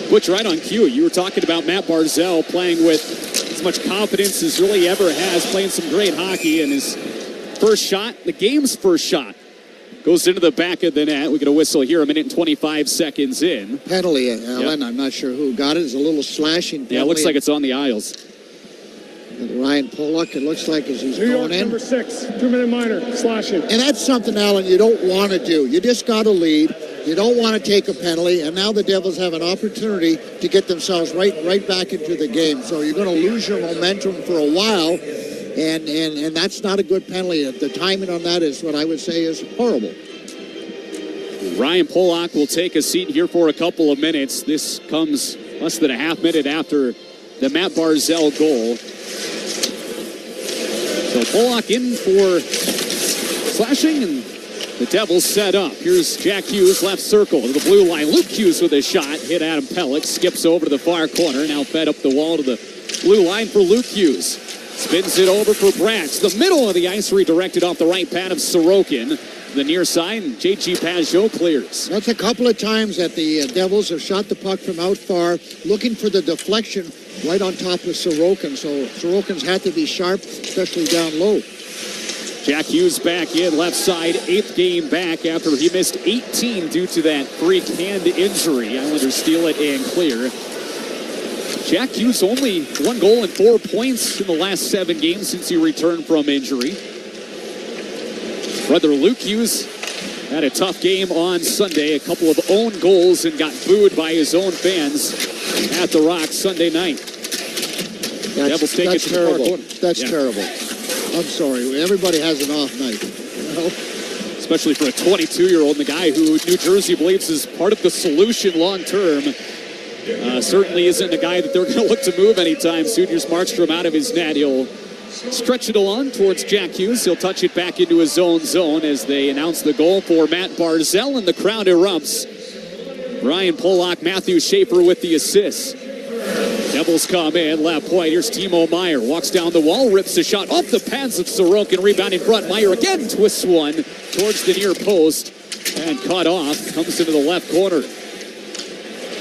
Butch, right on cue. You were talking about Matt Barzell playing with as much confidence as really ever has, playing some great hockey, and his first shot, the game's first shot, goes into the back of the net. We get a whistle here, 1 minute and 25 seconds in. Penalty, Alan. Yep. I'm not sure who got it. It's a little slashing penalty. Yeah, it looks like it's on the aisles. Ryan Pollock, it looks like as he's going in. Number 6, 2-minute minor, slashing. And that's something, Alan, you don't want to do. You just got to lead. You don't want to take a penalty, and now the Devils have an opportunity to get themselves right back into the game. So you're going to lose your momentum for a while, and that's not a good penalty. The timing on that is what I would say is horrible. Ryan Pollock will take a seat here for a couple of minutes. This comes less than a half minute after the Matt Barzell goal. So Pollock in for slashing, and the Devils set up. Here's Jack Hughes, left circle to the blue line. Luke Hughes with a shot. Hit Adam Pellick. Skips over to the far corner. Now fed up the wall to the blue line for Luke Hughes. Spins it over for Bratz. The middle of the ice redirected off the right pad of Sorokin. The near side, J.G. Pajot clears. That's a couple of times that the Devils have shot the puck from out far, looking for the deflection right on top of Sorokin. So Sorokin's had to be sharp, especially down low. Jack Hughes back in, left side, 8th game back after he missed 18 due to that freak hand injury. Islanders steal it and clear. Jack Hughes only 1 goal and 4 points in the last 7 games since he returned from injury. Brother Luke Hughes had a tough game on Sunday, a couple of own goals, and got booed by his own fans at the Rock Sunday night. Devils take it to the far corner. That's terrible. I'm sorry. Everybody has an off night. Especially for a 22-year-old, and the guy who New Jersey believes is part of the solution long term. Certainly isn't a guy that they're going to look to move anytime soon. Here's Markstrom out of his net. He'll stretch it along towards Jack Hughes. He'll touch it back into his own zone as they announce the goal for Matt Barzell, and the crowd erupts. Ryan Pollock, Matthew Schaefer with the assist. Devils come in, left point. Here's Timo Meier. Walks down the wall, rips a shot off the pads of Sorokin. Rebound in front. Meier again twists one towards the near post and cut off. Comes into the left corner.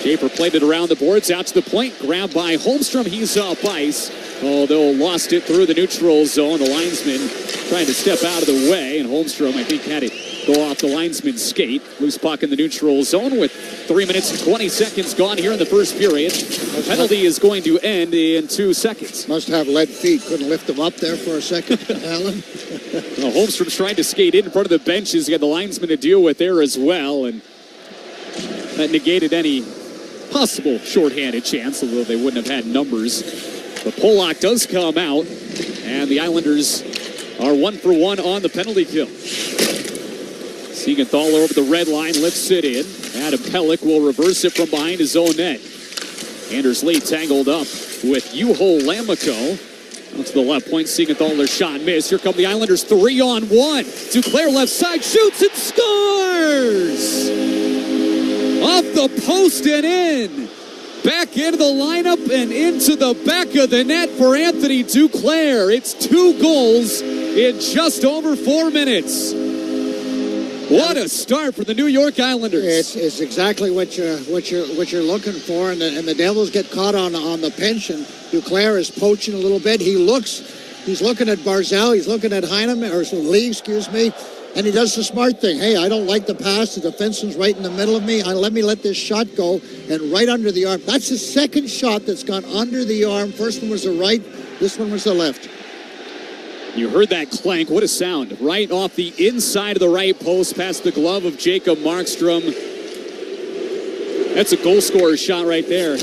Schaefer played it around the boards, out to the point. Grabbed by Holmstrom. He's off ice. Although lost it through the neutral zone. The linesman trying to step out of the way. And Holmstrom, I think, had it go off the linesman's skate. Loose puck in the neutral zone with 3 minutes and 20 seconds gone here in the first period. The penalty is going to end in 2 seconds. Must have lead feet. Couldn't lift them up there for a second, Alan. Well, Holmstrom's trying to skate in front of the benches. He got the linesman to deal with there as well. And that negated any possible shorthanded chance, although they wouldn't have had numbers. But Pollock does come out, and the Islanders are 1 for 1 on the penalty kill. Siegenthaler over the red line, lifts it in. Adam Pelech will reverse it from behind his own net. Anders Lee tangled up with Juho Lammikko. Out to the left point, Siegenthaler shot missed. Here come the Islanders 3-on-1. Duclair left side, shoots and scores! Off the post and in. Back into the lineup and into the back of the net for Anthony Duclair. It's 2 goals in just over 4 minutes. What a start for the New York Islanders! It's exactly what you're looking for, and the Devils get caught on the pinch, and Duclair is poaching a little bit. He's looking at Barzal, he's looking at Heineman or Lee, excuse me, and he does the smart thing. Hey, I don't like the pass. The defenseman's right in the middle of me. Let me let this shot go, and right under the arm. That's the second shot that's gone under the arm. First one was the right. This one was the left. You heard that clank. What a sound. Right off the inside of the right post past the glove of Jacob Markstrom. That's a goal scorer shot right there.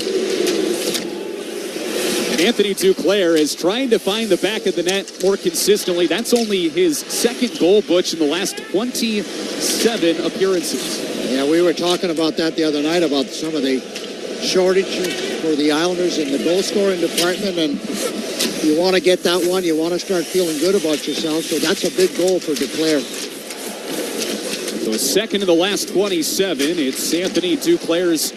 And Anthony Duclair is trying to find the back of the net more consistently. That's only his second goal, Butch, in the last 27 appearances. Yeah, we were talking about that the other night, about some of the shortage for the Islanders in the goal scoring department, and you want to get that one. You want to start feeling good about yourself. So that's a big goal for Duclair. So second in the last 27. It's Anthony Duclair's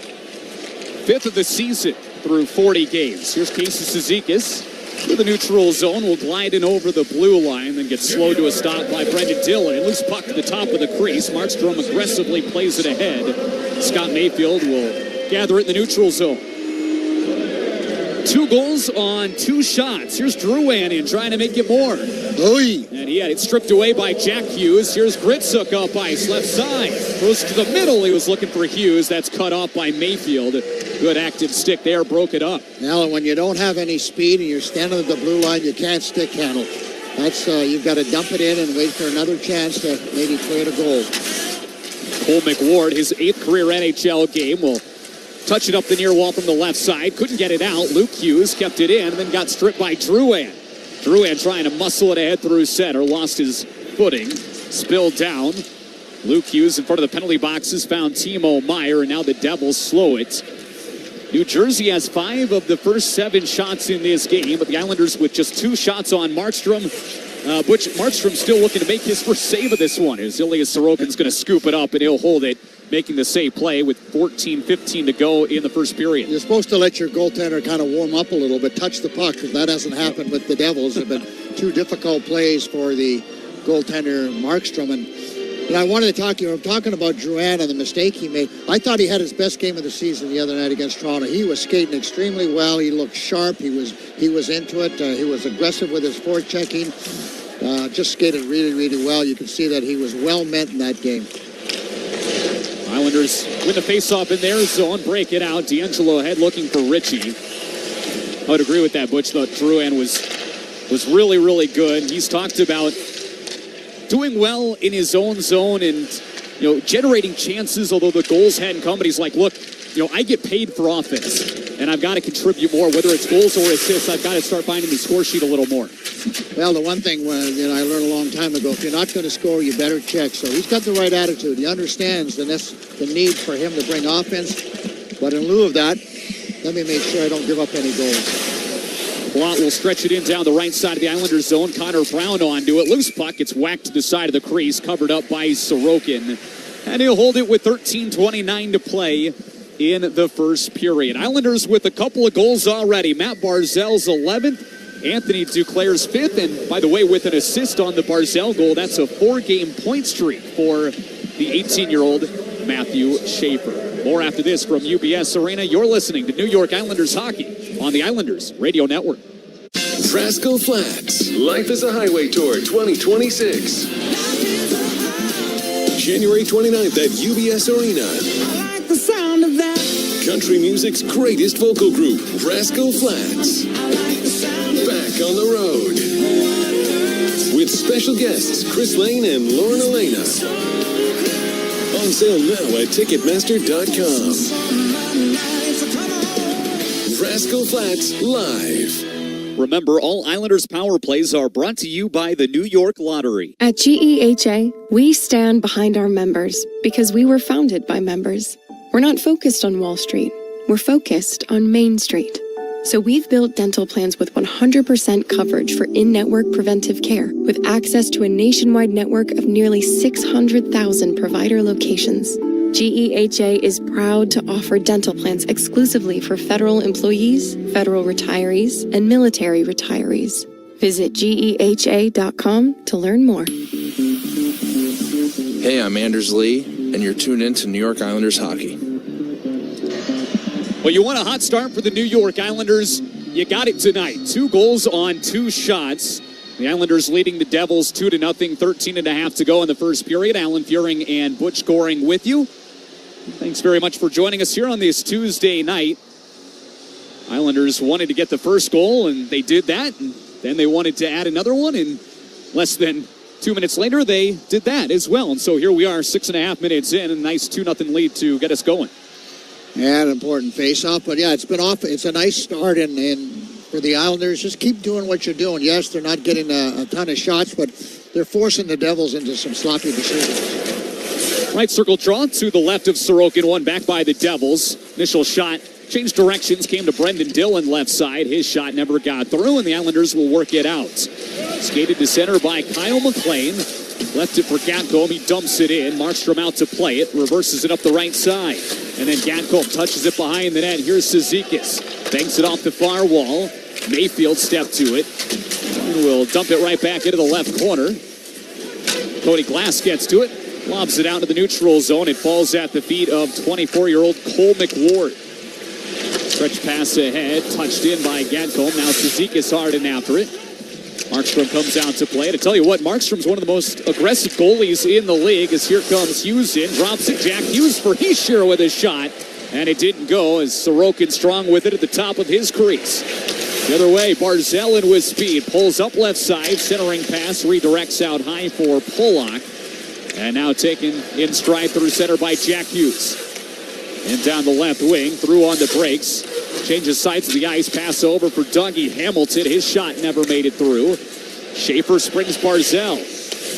5th of the season through 40 games. Here's Casey Cizikas through the neutral zone. Will glide in over the blue line, then get slowed to a stop by Brendan Dillon. And loose puck at the top of the crease. Markstrom aggressively plays it ahead. Scott Mayfield will gather it in the neutral zone. 2 goals on 2 shots. Here's Drouin in trying to make it more. Oy. And he had it stripped away by Jack Hughes. Here's Gritsuk up ice, left side. Goes to the middle. He was looking for Hughes. That's cut off by Mayfield. Good active stick there, broke it up. Now, when you don't have any speed and you're standing at the blue line, you can't stick handle. That's you've got to dump it in and wait for another chance to maybe create a goal. Cole McWard, his 8th career NHL game, will touch it up the near wall from the left side. Couldn't get it out. Luke Hughes kept it in and then got stripped by Drouin. Drouin trying to muscle it ahead through center. Lost his footing. Spilled down. Luke Hughes in front of the penalty boxes found Timo Meier, and now the Devils slow it. New Jersey has 5 of the first 7 shots in this game, but the Islanders with just 2 shots on Markstrom. Butch Markstrom still looking to make his first save of this one. As Ilya Sorokin's going to scoop it up, and he'll hold it, making the save play with 14:15 to go in the first period. You're supposed to let your goaltender kind of warm up a little bit, touch the puck, because that hasn't happened with the Devils. There have been 2 difficult plays for the goaltender Markstrom. And I wanted to talk to you. I'm talking about Drouin and the mistake he made. I thought he had his best game of the season the other night against Toronto. He was skating extremely well. He looked sharp. He was into it. He was aggressive with his forechecking. Just skated really, really well. You can see that he was well met in that game. Islanders win the faceoff in their zone, break it out. D'Angelo ahead looking for Ritchie. I would agree with that, Butch. Thought Drouin was really, really good. He's talked about doing well in his own zone and, generating chances, although the goals hadn't come. But he's like, look, I get paid for offense, and I've got to contribute more, whether it's goals or assists. I've got to start finding the score sheet a little more. Well, the one thing I learned a long time ago, if you're not going to score, you better check. So he's got the right attitude. He understands the need for him to bring offense. But in lieu of that, let me make sure I don't give up any goals. Plot will stretch it in down the right side of the Islanders zone. Connor Brown onto it. Loose puck. It's whacked to the side of the crease. Covered up by Sorokin. And he'll hold it with 13:29 to play in the first period. Islanders with a couple of goals already. Matt Barzal's 11th. Anthony Duclair's 5th, and by the way, with an assist on the Barzal goal, that's a 4-game point streak for the 18-year-old Matthew Schaefer. More after this from UBS Arena. You're listening to New York Islanders hockey on the Islanders Radio Network. Frasco Flats, Life is a Highway Tour 2026. January 29th at UBS Arena. I like the sound of that. Country music's greatest vocal group, Frasco Flats. Back on the road. With special guests, Chris Lane and Lauren Elena. On sale now at Ticketmaster.com. Frasco Flats Live. Remember, all Islanders power plays are brought to you by the New York Lottery. At GEHA, we stand behind our members because we were founded by members. We're not focused on Wall Street. We're focused on Main Street. So we've built dental plans with 100% coverage for in-network preventive care, with access to a nationwide network of nearly 600,000 provider locations. GEHA is proud to offer dental plans exclusively for federal employees, federal retirees, and military retirees. Visit GEHA.com to learn more. Hey, I'm Anders Lee, and you're tuned in to New York Islanders hockey. Well, you want a hot start for the New York Islanders? You got it tonight. 2 goals on 2 shots. The Islanders leading the Devils 2-0, 13.5 to go in the first period. Alan Furing and Butch Goring with you. Thanks very much for joining us here on this Tuesday night. Islanders wanted to get the first goal, and they did that. And then they wanted to add another one, and less than 2 minutes later, they did that as well. And so here we are, 6.5 minutes in, a nice 2-0 lead to get us going. Yeah, an important face-off, but yeah, it's been off. It's a nice start, and for the Islanders, just keep doing what you're doing. Yes, they're not getting a ton of shots, but they're forcing the Devils into some sloppy decisions. Right circle draw to the left of Sorokin, one back by the Devils. Initial shot changed directions, came to Brendan Dillon left side. His shot never got through, and the Islanders will work it out. Skated to center by Kyle McLean. Left it for Gatcomb. He dumps it in. Markstrom out to play it. Reverses it up the right side. And then Gatcomb touches it behind the net. Here's Cizikas. Banks it off the far wall. Mayfield stepped to it. And will dump it right back into the left corner. Cody Glass gets to it. Lobs it out to the neutral zone. It falls at the feet of 24-year-old Cole McWard. Stretch pass ahead. Touched in by Gatcomb. Now Cizikas hard in after it. Markstrom comes out to play it. I tell you what, Markstrom's one of the most aggressive goalies in the league as here comes Hughes in. Drops it. Jack Hughes for Heischer with a shot. And it didn't go as Sorokin strong with it at the top of his crease. The other way, Barzal in with speed. Pulls up left side. Centering pass. Redirects out high for Pollock. And now taken in stride through center by Jack Hughes. And down the left wing. Through on the brakes. Changes sides of the ice. Pass over for Dougie Hamilton. His shot never made it through. Schaefer springs Barzal.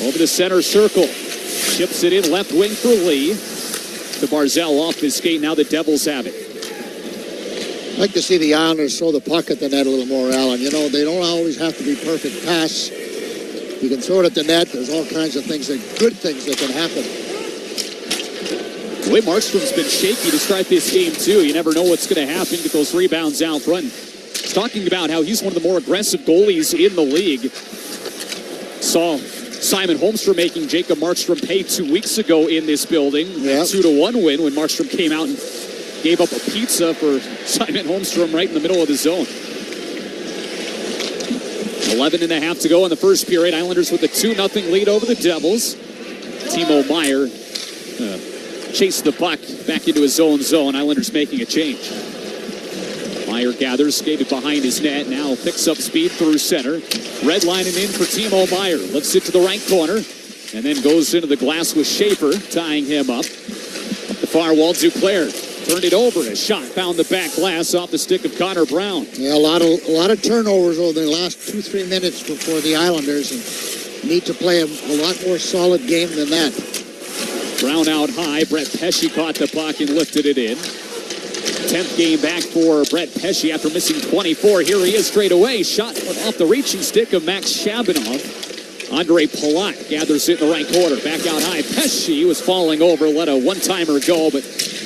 Over the center circle. Chips it in left wing for Lee. To Barzal off his skate. Now the Devils have it. I'd like to see the Islanders throw the puck at the net a little more, Alan. You know, they don't always have to be perfect pass. You can throw it at the net. There's all kinds of things, good things that can happen. The way Markstrom's been shaky to start this game, too. You never know what's going to happen. Get those rebounds out front. He's talking about how he's one of the more aggressive goalies in the league. Saw Simon Holmstrom making Jacob Markstrom pay 2 weeks ago in this building. Yep. 2-1 win when Markstrom came out and gave up a pizza for Simon Holmstrom right in the middle of the zone. 11.5 to go in the first period. Islanders with a 2-0 lead over the Devils. Timo Meier chased the puck back into his own zone. Islanders making a change. Meier gathers, skated behind his net. Now picks up speed through center. Red lining in for Timo Meier. Lifts it to the right corner. And then goes into the glass with Schaefer, tying him up. Up the far wall, Duclair turned it over. A shot found the back glass off the stick of Connor Brown. Yeah, a lot of turnovers over the last 2-3 minutes before the Islanders, and need to play a lot more solid game than that. Brown out high. Brett Pesce caught the puck and lifted it in. 10th game back for Brett Pesce after missing 24. Here he is straight away. Shot off the reaching stick of Max Shabanoff. Andre Palat gathers it in the right corner. Back out high. Pesce was falling over. Let a one-timer go, but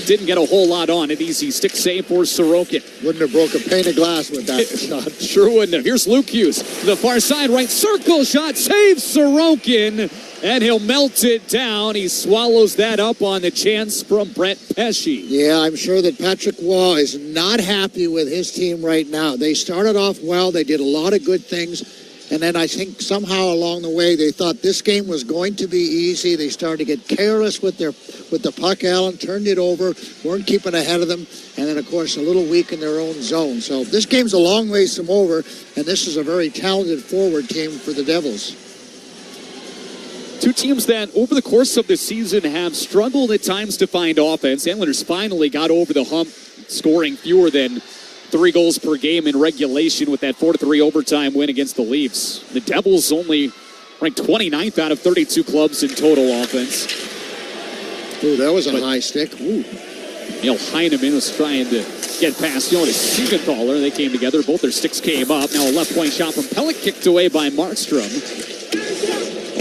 didn't get a whole lot on it. Easy stick save for Sorokin. Wouldn't have broke a pane of glass with that shot. Sure wouldn't have. Here's Luke Hughes to the far side, right circle shot, saves Sorokin, and he'll melt it down. He swallows that up on the chance from Brett Pesce. Yeah, I'm sure that Patrick Waugh is not happy with his team right now. They started off well. They did a lot of good things. And then I think somehow along the way they thought this game was going to be easy. They started to get careless with the puck, Allen, turned it over, weren't keeping ahead of them, and then, of course, a little weak in their own zone. So this game's a long ways from over, and this is a very talented forward team for the Devils. Two teams that over the course of the season have struggled at times to find offense. Islanders finally got over the hump, scoring fewer than 3 goals per game in regulation with that 4-3 overtime win against the Leafs. The Devils only ranked 29th out of 32 clubs in total offense. Ooh, that was a high stick. Ooh. Neil Heineman was trying to get past Jonas Siegenthaler. They came together. Both their sticks came up. Now a left point shot from Pelech kicked away by Markstrom.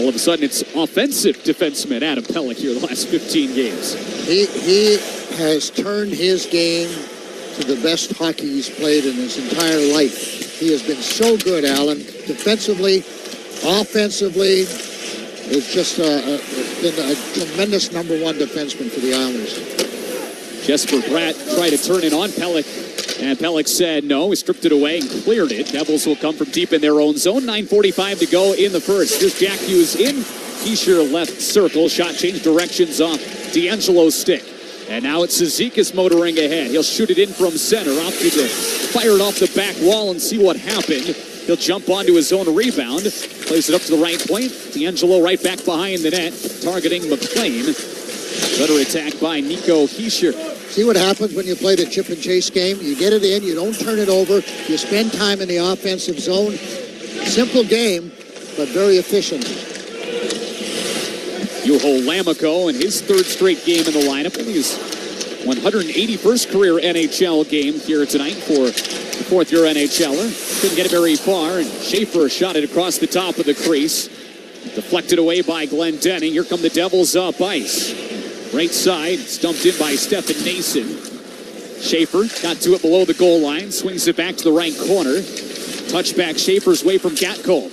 All of a sudden, it's offensive defenseman Adam Pelech here the last 15 games. He has turned his game to the best hockey he's played in his entire life. He has been so good, Allen. Defensively, offensively, it's just been a tremendous number 1 defenseman for the Islanders. Jesper Bratt tried to turn it on Pelech, and Pelech said no. He stripped it away and cleared it. Devils will come from deep in their own zone. 9:45 to go in the first. Here's Jack Hughes in. Heischer left circle. Shot change directions off D'Angelo's stick. And now it's Cizikas motoring ahead. He'll shoot it in from center. Opted to fire it off the back wall and see what happened. He'll jump onto his own rebound. Plays it up to the right point. D'Angelo right back behind the net, targeting McLean. Better attack by Nico Heischer. See what happens when you play the chip and chase game? You get it in, you don't turn it over, you spend time in the offensive zone. Simple game, but very efficient. Juho Lammikko in his 3rd straight game in the lineup. Only his 181st career NHL game here tonight for the 4th-year NHLer. Couldn't get it very far, and Schaefer shot it across the top of the crease. Deflected away by Glenn Denning. Here come the Devils up ice. Right side, stumped in by Stefan Nason. Schaefer got to it below the goal line, swings it back to the right corner. Touchback Schaefer's way from Gatko.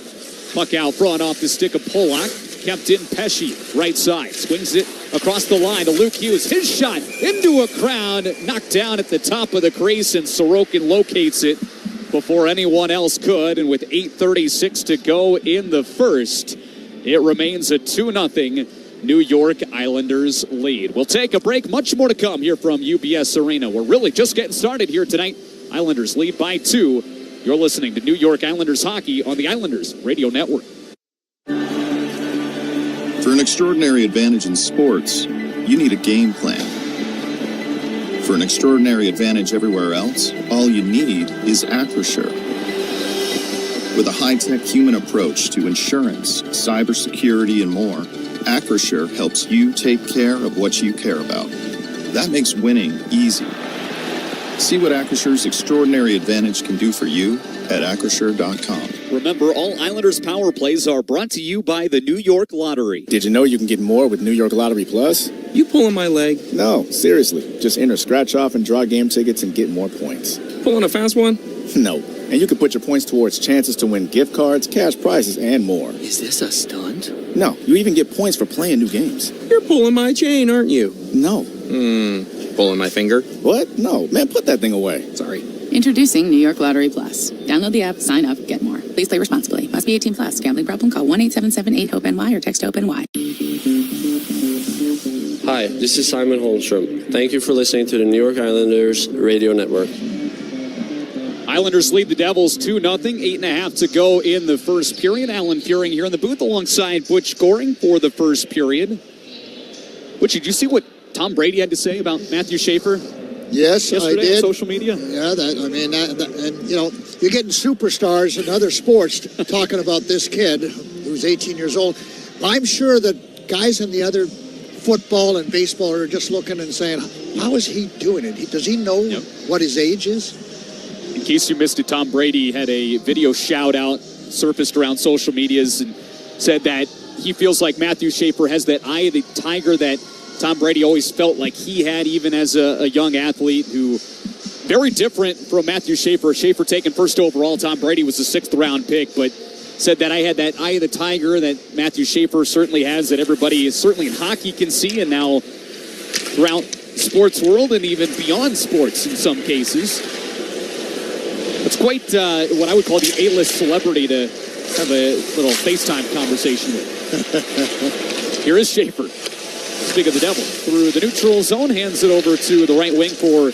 Puck out front off the stick of Polak. Kept in Pesce, right side. Swings it across the line to Luke Hughes. His shot into a crowd, knocked down at the top of the crease, and Sorokin locates it before anyone else could. And with 8:36 to go in the first, it remains a 2-0 New York Islanders lead. We'll take a break. Much more to come here from UBS Arena. We're really just getting started here tonight. Islanders lead by 2. You're listening to New York Islanders hockey on the Islanders Radio Network. For an extraordinary advantage in sports, you need a game plan. For an extraordinary advantage everywhere else, all you need is Acrisure. With a high-tech human approach to insurance, cybersecurity, and more, Acrisure helps you take care of what you care about. That makes winning easy. See what Acrisure's extraordinary advantage can do for you at Acrisure.com. Remember, all Islanders power plays are brought to you by the New York Lottery. Did you know you can get more with New York Lottery Plus? You pulling my leg? No, seriously. Just enter scratch off and draw game tickets and get more points. Pulling a fast one? No. And you can put your points towards chances to win gift cards, cash prizes, and more. Is this a stunt? No, you even get points for playing new games. You're pulling my chain, aren't you? No. Pulling my finger? What? No. Man, put that thing away. Sorry. Introducing New York Lottery Plus. Download the app, sign up, get more. Please play responsibly. Must be 18 plus. Gambling problem? Call 1-877-8-HOPE-NY or text HOPE-NY. Hi, this is Simon Holmstrom. Thank you for listening to the New York Islanders Radio Network. Islanders lead the Devils 2-0. 8.5 to go in the first period. Alan Furing here in the booth alongside Butch Goring for the first period. Butch, did you see what Tom Brady had to say about Matthew Schaefer? Yes, yesterday I did. On social media? Yeah, and you know, you're getting superstars in other sports talking about this kid who's 18 years old. I'm sure that guys in the other football and baseball are just looking and saying, how is he doing it? Does he know what his age is? In case you missed it, Tom Brady had a video shout-out surfaced around social medias and said that he feels like Matthew Schaefer has that eye of the tiger that Tom Brady always felt like he had, even as a young athlete, who very different from Matthew Schaefer. Schaefer taken first overall. Tom Brady was a 6th-round pick, but said that I had that eye of the tiger that Matthew Schaefer certainly has, that everybody is certainly in hockey can see, and now throughout sports world and even beyond sports in some cases. It's quite what I would call the A-list celebrity to have a little FaceTime conversation with. Here is Schaefer. Speak of the Devil. Through the neutral zone, hands it over to the right wing for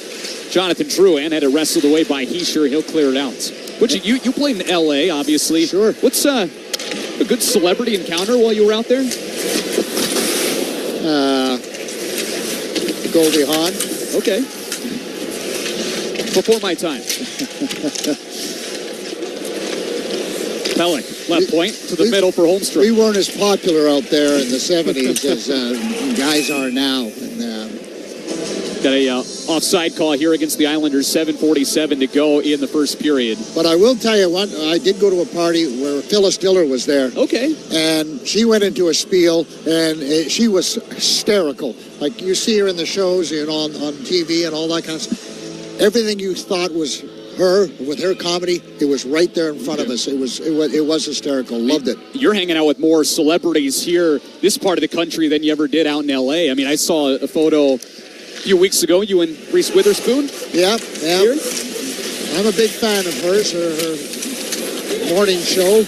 Jonathan Drouin. Had it wrestled away by Heischer. He'll clear it out. Which you played in L.A., obviously. Sure. What's a good celebrity encounter while you were out there? Goldie Hawn. Okay. Before my time. Pellick, left point to the middle for Holmstrom. We weren't as popular out there in the 70s as guys are now. Got a offside call here against the Islanders, 7:47 to go in the first period. But I will tell you what, I did go to a party where Phyllis Diller was there. Okay. And she went into a spiel, and she was hysterical. Like you see her in the shows, on TV and all that kind of stuff. Everything you thought was her, with her comedy, it was right there in front of us. It was hysterical. Loved it. You're hanging out with more celebrities here, this part of the country, than you ever did out in L.A. I mean, I saw a photo a few weeks ago, you and Reese Witherspoon? Yeah. Here? I'm a big fan of hers, her morning show.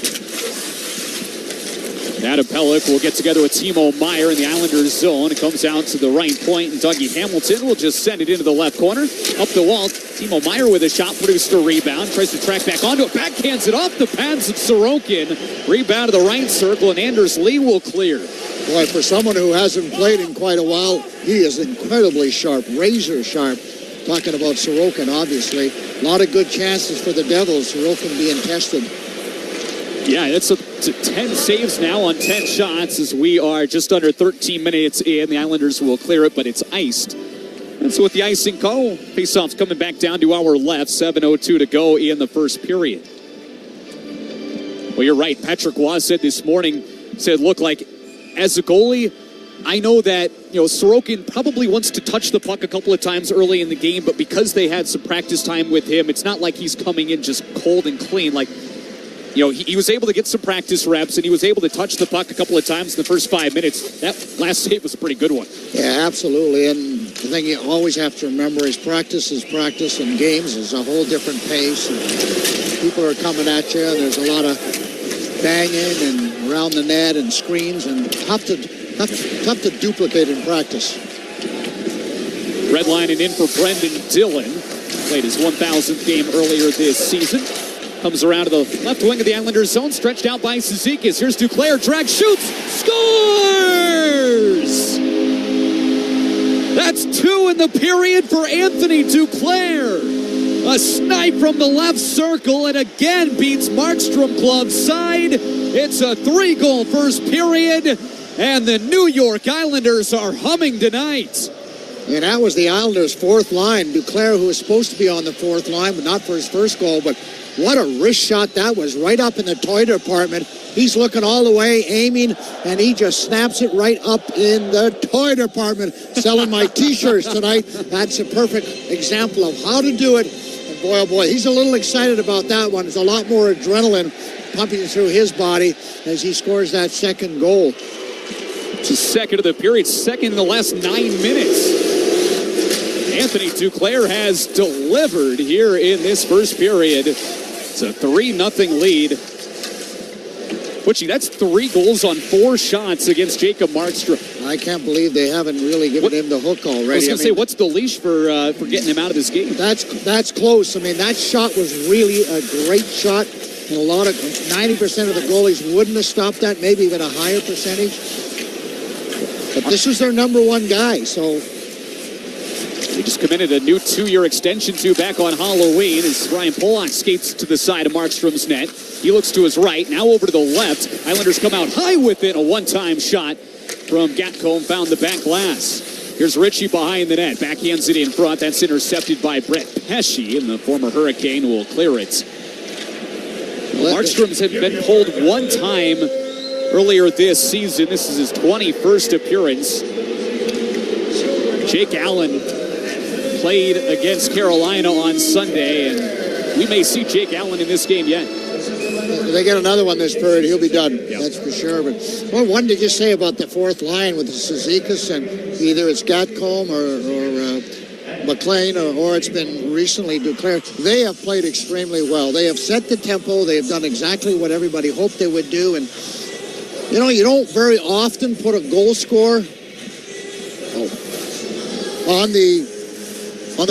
Adam Pellick will get together with Timo Meyer in the Islanders zone. It comes out to the right point, and Dougie Hamilton will just send it into the left corner. Up the wall, Timo Meyer with a shot, produced a rebound. Tries to track back onto it, backhands it off the pads of Sorokin. Rebound to the right circle, and Anders Lee will clear. Boy, for someone who hasn't played in quite a while, he is incredibly sharp, razor sharp. Talking about Sorokin, obviously. A lot of good chances for the Devils. Sorokin being tested. Yeah, it's a 10 saves now on 10 shots as we are just under 13 minutes in. The Islanders will clear it, but it's iced. And so with the icing call, faceoff's coming back down to our left. 7:02 to go in the first period. Well, you're right. Patrick Waugh said this morning, look, like, as a goalie, I know that, Sorokin probably wants to touch the puck a couple of times early in the game, but because they had some practice time with him, it's not like he's coming in just cold and clean. Like, he was able to get some practice reps, and he was able to touch the puck a couple of times in the first 5 minutes. That last save was a pretty good one. Yeah, absolutely. And the thing you always have to remember is practice, and games is a whole different pace. And people are coming at you, and there's a lot of banging and around the net and screens, and tough to duplicate in practice. Redlining in for Brendan Dillon. Played his 1,000th game earlier this season. Comes around to the left wing of the Islanders zone, stretched out by Cizikas. Here's Duclair, drag, shoots, scores! That's 2 in the period for Anthony Duclair. A snipe from the left circle, and again beats Markstrom club's side. It's a 3-goal first period, and the New York Islanders are humming tonight. And that was the Islanders' fourth line. Duclair, who was supposed to be on the fourth line, but not for his first goal, but what a wrist shot that was, right up in the toy department. He's looking all the way, aiming, and he just snaps it right up in the toy department. Selling my T-shirts tonight. That's a perfect example of how to do it. And boy, oh boy, he's a little excited about that one. There's a lot more adrenaline pumping through his body as he scores that second goal. It's the second of the period, second in the last 9 minutes. Anthony Duclair has delivered here in this first period. It's a 3-0 lead. Butchie, that's 3 goals on 4 shots against Jacob Markstrom. I can't believe they haven't really given him the hook already. I was going to say, what's the leash for getting him out of this game? That's close. I mean, that shot was really a great shot, and 90% of the goalies wouldn't have stopped that, maybe even a higher percentage. But this is their number 1 guy, so. They just committed a new 2-year extension to back on Halloween as Ryan Pollock skates to the side of Markstrom's net. He looks to his right, now over to the left. Islanders come out high with it, a one-time shot from Gatcomb, found the back glass. Here's Ritchie behind the net, backhands it in front. That's intercepted by Brett Pesce, and the former Hurricane will clear it. Markstrom's had been pulled one time earlier this season. This is his 21st appearance. Jake Allen played against Carolina on Sunday, and we may see Jake Allen in this game yet. If they get another one this period, he'll be done. Yep. That's for sure. But what did you say about the fourth line with the Cizikas, and either it's Gatcomb or McLean or it's been recently declared? They have played extremely well. They have set the tempo. They have done exactly what everybody hoped they would do. And, you know, you don't very often put a goal scorer on the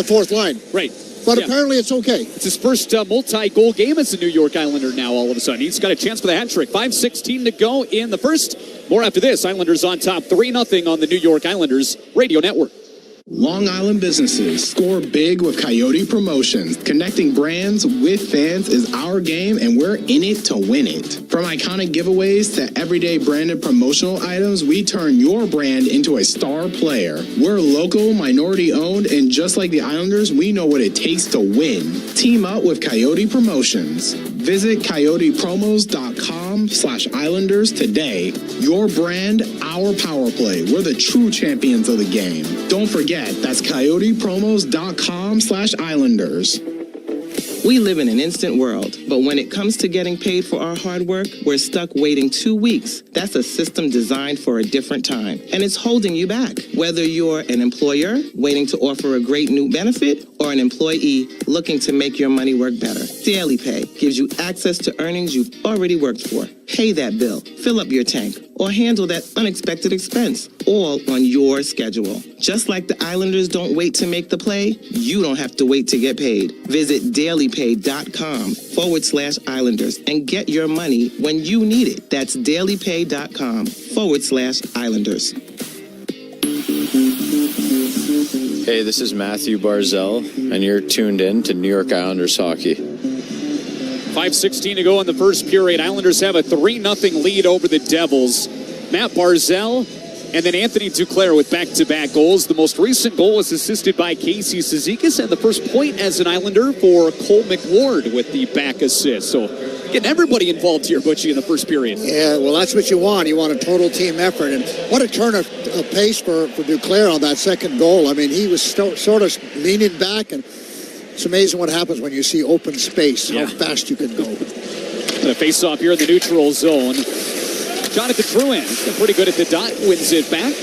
fourth line. Right. But apparently it's okay. It's his first multi-goal game as a New York Islander now all of a sudden. He's got a chance for the hat trick. 5:16 to go in the first. More after this. Islanders on top 3-0 on the New York Islanders Radio Network. Long Island businesses score big with Coyote Promotions. Connecting brands with fans is our game, and we're in it to win it. From iconic giveaways to everyday branded promotional items, we turn your brand into a star player. We're local, minority owned, and just like the Islanders, we know what it takes to win. Team up with Coyote Promotions. Visit coyotepromos.com/Islanders today. Your brand, our power play. We're the true champions of the game. Don't forget, that's coyotepromos.com/Islanders. We live in an instant world, but when it comes to getting paid for our hard work, we're stuck waiting 2 weeks. That's a system designed for a different time, and it's holding you back. Whether you're an employer waiting to offer a great new benefit or an employee looking to make your money work better, Daily Pay gives you access to earnings you've already worked for. Pay that bill, fill up your tank, or handle that unexpected expense, all on your schedule. Just like the Islanders don't wait to make the play, you don't have to wait to get paid. Visit dailypay.com/Islanders and get your money when you need it. That's dailypay.com/Islanders. Hey, this is Matthew Barzell, and you're tuned in to New York Islanders hockey. 5:16 to go in the first period. Islanders have a 3-0 lead over the Devils. Matt Barzell and then Anthony Duclair with back-to-back goals. The most recent goal was assisted by Casey Cizikas, and the first point as an Islander for Cole McWard with the back assist. So getting everybody involved here, Butchie, in the first period. Yeah, well, that's what you want. You want a total team effort. And what a turn of pace for Duclair on that second goal. I mean, he was sort of leaning back, and it's amazing what happens when you see open space, how fast you can go. And a face-off here in the neutral zone. Jonathan Drouin, pretty good at the dot, wins it back.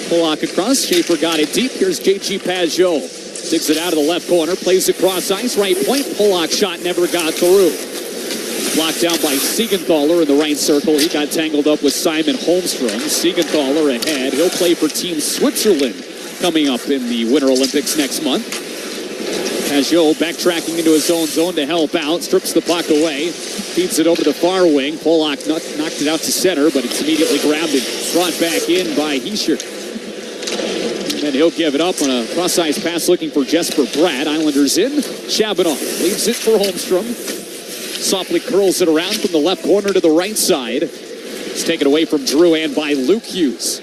Pollock across, Schaefer got it deep. Here's J.G. Pajot. Digs it out of the left corner, plays it cross ice, right point. Pollock shot never got through. Blocked down by Siegenthaler in the right circle. He got tangled up with Simon Holmstrom. Siegenthaler ahead. He'll play for Team Switzerland coming up in the Winter Olympics next month. Pajot backtracking into his own zone to help out. Strips the puck away. Feeds it over the far wing. Pollock knocked it out to center, but it's immediately grabbed and brought back in by Hischier. And he'll give it up on a cross-ice pass looking for Jesper Bratt. Islanders in. Shabanoff leaves it for Holmstrom. Softly curls it around from the left corner to the right side. It's taken away from Drouin by Luke Hughes.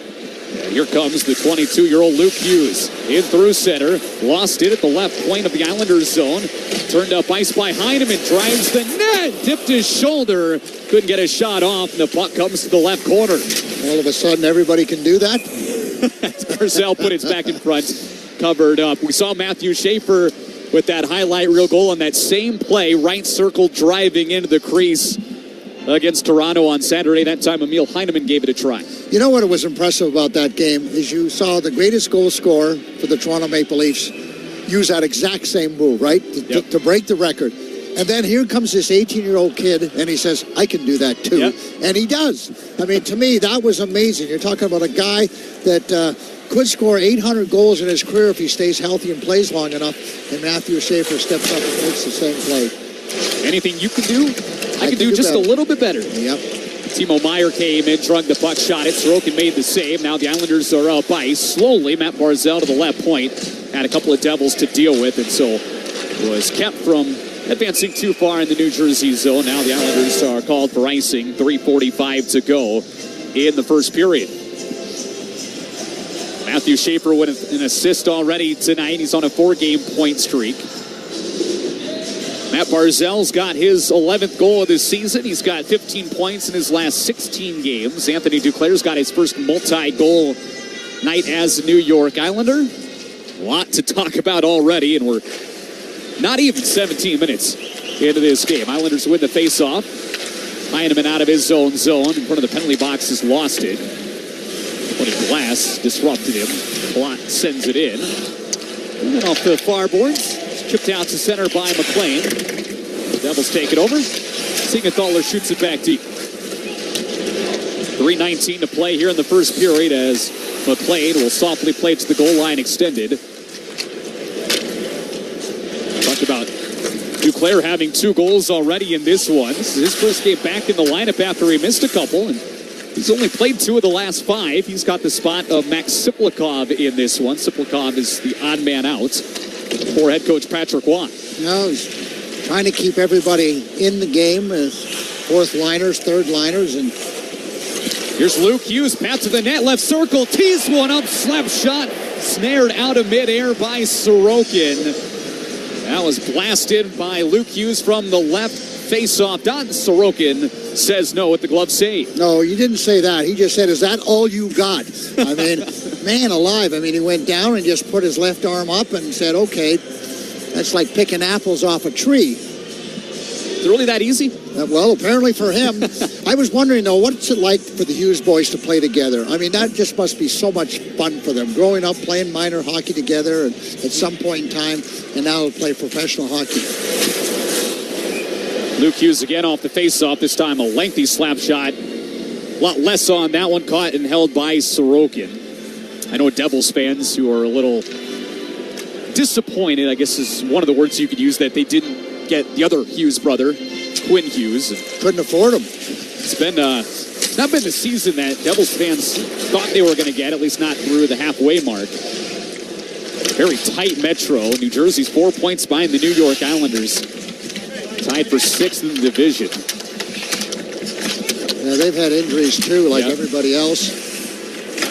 And here comes the 22-year-old Luke Hughes. In through center. Lost it at the left point of the Islanders zone. Turned up ice by Heineman. Drives the net. Dipped his shoulder. Couldn't get a shot off. And the puck comes to the left corner. All of a sudden, everybody can do that? Barzell put it back in front. Covered up. We saw Matthew Schaefer with that highlight reel goal on that same play. Right circle driving into the crease against Toronto on Saturday. That time, Emil Heineman gave it a try. You know what was impressive about that game is you saw the greatest goal scorer for the Toronto Maple Leafs use that exact same move, right? To break the record. And then here comes this 18-year-old kid, and he says, I can do that too. Yep. And he does. I mean, to me, that was amazing. You're talking about a guy that could score 800 goals in his career if he stays healthy and plays long enough, and Matthew Schaefer steps up and makes the same play. Anything you can do, I can do just a little bit better. Yep. Timo Meier came in, drug the puck, shot it. Sorokin made the save. Now the Islanders are up ice. Slowly, Matt Barzell to the left point. Had a couple of Devils to deal with, and so was kept from advancing too far in the New Jersey zone. Now the Islanders are called for icing. 3:45 to go in the first period. Matthew Schaefer with an assist already tonight. He's on a 4-game point streak. Matt Barzell's got his 11th goal of the season. He's got 15 points in his last 16 games. Anthony Duclair's got his first multi-goal night as a New York Islander. A lot to talk about already, and we're not even 17 minutes into this game. Islanders win the face-off. Heineman out of his own zone in front of the penalty box has lost it. When a glass disrupted him. Plot sends it in. And then off the far boards. Chipped out to center by McLean. The Devils take it over. Siegenthaler shoots it back deep. 3:19 to play here in the first period as McLean will softly play to the goal line extended. Talked about Duclair having 2 goals already in this one. This is his first game back in the lineup after he missed a couple, and he's only played 2 of the last 5. He's got the spot of Max Siplikov in this one. Siplikov is the odd man out for head coach Patrick Waugh. No, he's trying to keep everybody in the game as fourth liners, third liners, and here's Luke Hughes, pass to the net, left circle, tees one up, slap shot, snared out of midair by Sorokin. That was blasted by Luke Hughes from the left face-off. Don Sorokin says no with the glove save. no, you didn't say that. He just said, is that all you got? I mean, man alive. I mean, he went down and just put his left arm up and said, okay, that's like picking apples off a tree. Is it really that easy? Well, apparently for him. I was wondering, though, what's it like for the Hughes boys to play together? I mean, that just must be so much fun for them. Growing up, playing minor hockey together and at some point in time, and now play professional hockey. Luke Hughes again off the face-off, this time a lengthy slap shot. A lot less on that one, caught and held by Sorokin. I know Devils fans who are a little disappointed, I guess is one of the words you could use, that they didn't get the other Hughes brother, Quinn Hughes. Couldn't afford him. It's been not been the season that Devils fans thought they were going to get, at least not through the halfway mark. Very tight Metro. New Jersey's 4 points behind the New York Islanders. Tied for 6th in the division. Yeah, they've had injuries too, like everybody else.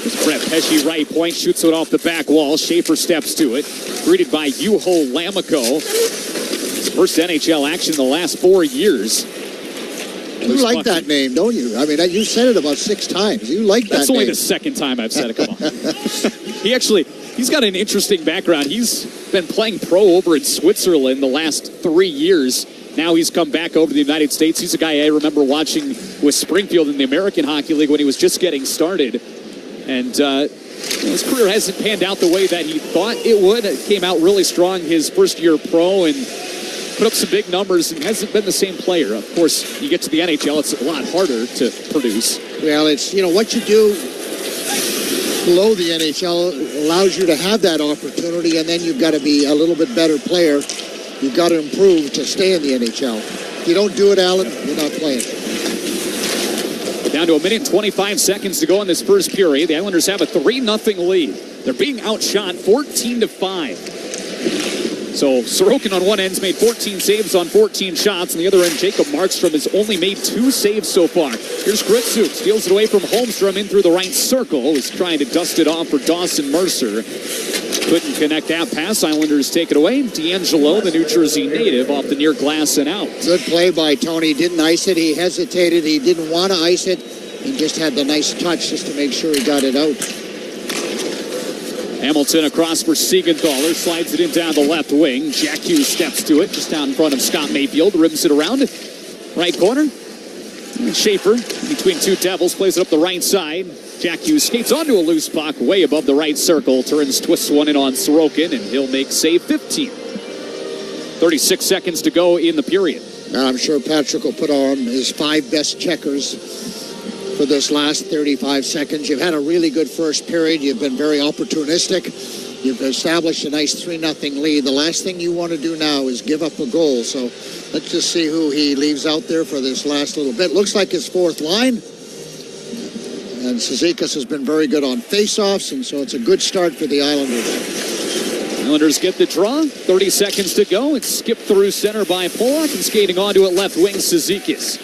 It's Brett Pesce, right point, shoots it off the back wall. Schaefer steps to it. Greeted by Juho Lammikko. His first NHL action in the last 4 years. You like that name, don't you? I mean, you said it about 6 times. You like that name. That's only the second time I've said it. Come on. He's got an interesting background. He's been playing pro over in Switzerland the last 3 years. Now he's come back over to the United States. He's a guy I remember watching with Springfield in the American Hockey League when he was just getting started. And his career hasn't panned out the way that he thought it would. It came out really strong his first year pro and put up some big numbers and hasn't been the same player. Of course, you get to the NHL, it's a lot harder to produce. Well, it's, what you do below the NHL allows you to have that opportunity, and then you've got to be a little bit better player. You've got to improve to stay in the NHL. If you don't do it, Alan, you're not playing. Down to 1 minute and 25 seconds to go in this first period. The Islanders have a 3-0 lead. They're being outshot 14-5. So Sorokin on one end's made 14 saves on 14 shots. On the other end, Jacob Markstrom has only made 2 saves so far. Here's Gritsuk, steals it away from Holmstrom in through the right circle. Was trying to dust it off for Dawson Mercer. Couldn't connect that pass. Islanders take it away. D'Angelo, the New Jersey native, off the near glass and out. Good play by Tony. Didn't ice it. He hesitated. He didn't want to ice it. He just had the nice touch just to make sure he got it out. Hamilton across for Siegenthaler. Slides it in down the left wing. Jack Hughes steps to it. Just out in front of Scott Mayfield. Rims it around. Right corner. And Schaefer, between 2 Devils, plays it up the right side. Jack Hughes skates onto a loose puck way above the right circle. Turns, twists one in on Sorokin, and he'll make save 15. 36 seconds to go in the period. Now I'm sure Patrick will put on his 5 best checkers for this last 35 seconds. You've had a really good first period. You've been very opportunistic. You've established a nice 3-0 lead. The last thing you want to do now is give up a goal. So let's just see who he leaves out there for this last little bit. Looks like his 4th line. And Cizikas has been very good on face-offs, and so it's a good start for the Islanders. Islanders get the draw. 30 seconds to go. It's skipped through center by Pollock and skating onto it left wing Cizikas.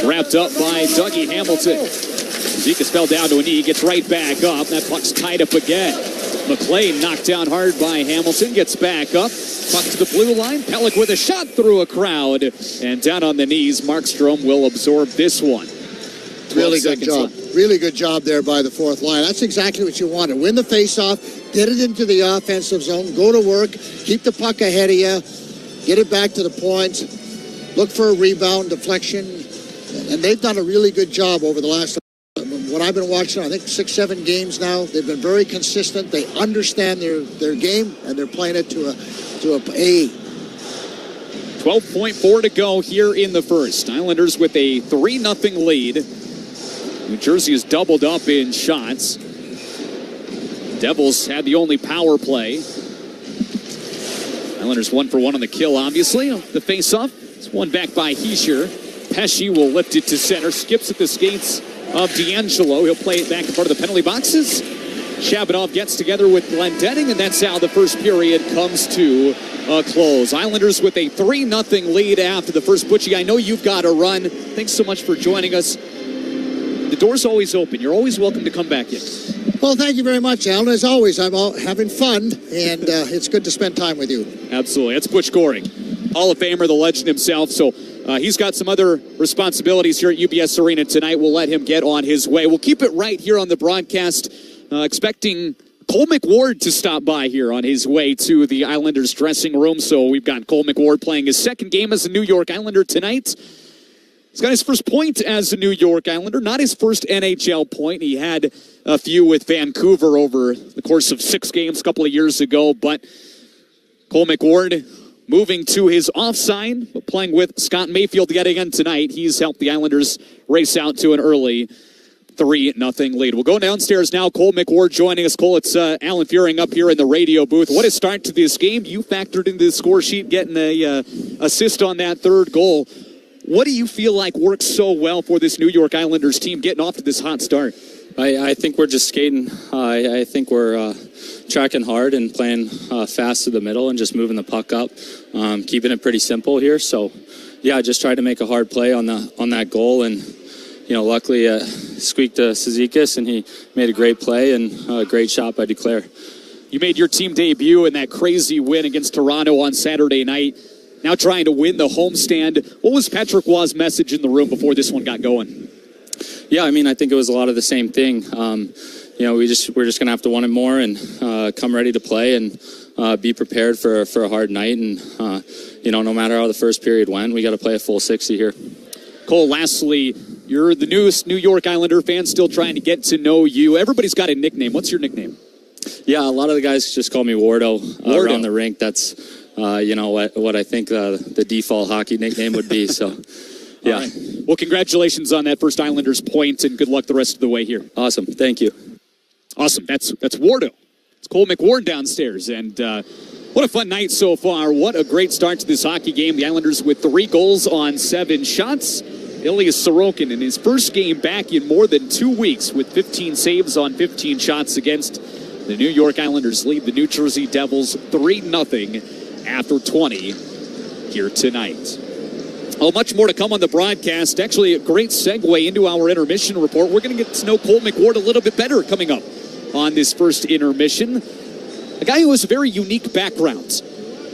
Wrapped up by Dougie Hamilton. Cizikas fell down to a knee, gets right back up. That puck's tied up again. McLean knocked down hard by Hamilton, gets back up. Puck to the blue line. Pellick with a shot through a crowd. And down on the knees, Markstrom will absorb this one. Really good job. Really good job there by the fourth line. That's exactly what you wanted. Win the faceoff, get it into the offensive zone, go to work, keep the puck ahead of you, get it back to the points, look for a rebound, deflection, and they've done a really good job over the last, what I've been watching, I think 6-7 games now. They've been very consistent. They understand their game, and they're playing it to a 12.4 to go here in the first. Islanders with a 3-0 lead. New Jersey has doubled up in shots. Devils had the only power play. Islanders 1 for 1 on the kill, obviously. The face-off. It's one back by Hischier. Pesce will lift it to center. Skips at the skates of D'Angelo. He'll play it back in front of the penalty boxes. Shabanov gets together with Glendening, and that's how the first period comes to a close. Islanders with a 3-0 lead after the first. Butchie, I know you've got to run. Thanks so much for joining us. The door's always open. You're always welcome to come back in. Well, thank you very much, Alan. As always, I'm having fun, and it's good to spend time with you. Absolutely. That's Butch Goring, Hall of Famer, the legend himself. So he's got some other responsibilities here at UBS Arena tonight. We'll let him get on his way. We'll keep it right here on the broadcast, expecting Cole McWard to stop by here on his way to the Islanders dressing room. So we've got Cole McWard playing his second game as a New York Islander tonight. He's got his first point as a New York Islander, not his first NHL point. He had a few with Vancouver over the course of 6 games a couple of years ago. But Cole McWard moving to his offside, but playing with Scott Mayfield yet again tonight. He's helped the Islanders race out to an early 3-0 lead. We'll go downstairs now. Cole McWard joining us. Cole, it's Alan Fearing up here in the radio booth. What a start to this game. You factored into the score sheet, getting a assist on that third goal. What do you feel like works so well for this New York Islanders team getting off to this hot start? I think we're just skating. I think we're tracking hard and playing fast to the middle and just moving the puck up, keeping it pretty simple here. So, yeah, just tried to make a hard play on that goal, and luckily squeaked to Cizikas, and he made a great play and a great shot by Duclair. You made your team debut in that crazy win against Toronto on Saturday night. Now trying to win the homestand. What was Patrick Waugh's message in the room before this one got going? Yeah, I mean, I think it was a lot of the same thing. We're just going to have to want it more and come ready to play and be prepared for a hard night. And, no matter how the first period went, we got to play a full 60 here. Cole, lastly, you're the newest New York Islander fan, still trying to get to know you. Everybody's got a nickname. What's your nickname? Yeah, a lot of the guys just call me Wardo. Around the rink. That's, what I think the default hockey nickname would be. So, yeah. Right. Well, congratulations on that first Islanders point, and good luck the rest of the way here. Awesome. Thank you. Awesome. That's Wardo. It's Cole McWard downstairs, and what a fun night so far. What a great start to this hockey game. The Islanders with 3 goals on 7 shots. Ilya Sorokin in his first game back in more than 2 weeks with 15 saves on 15 shots against the New York Islanders. Lead the New Jersey Devils 3-0 after 20 here tonight. Oh, much more to come on the broadcast. Actually, a great segue into our intermission report. We're going to get to know Cole McWard a little bit better coming up on this first intermission. A guy who has a very unique background.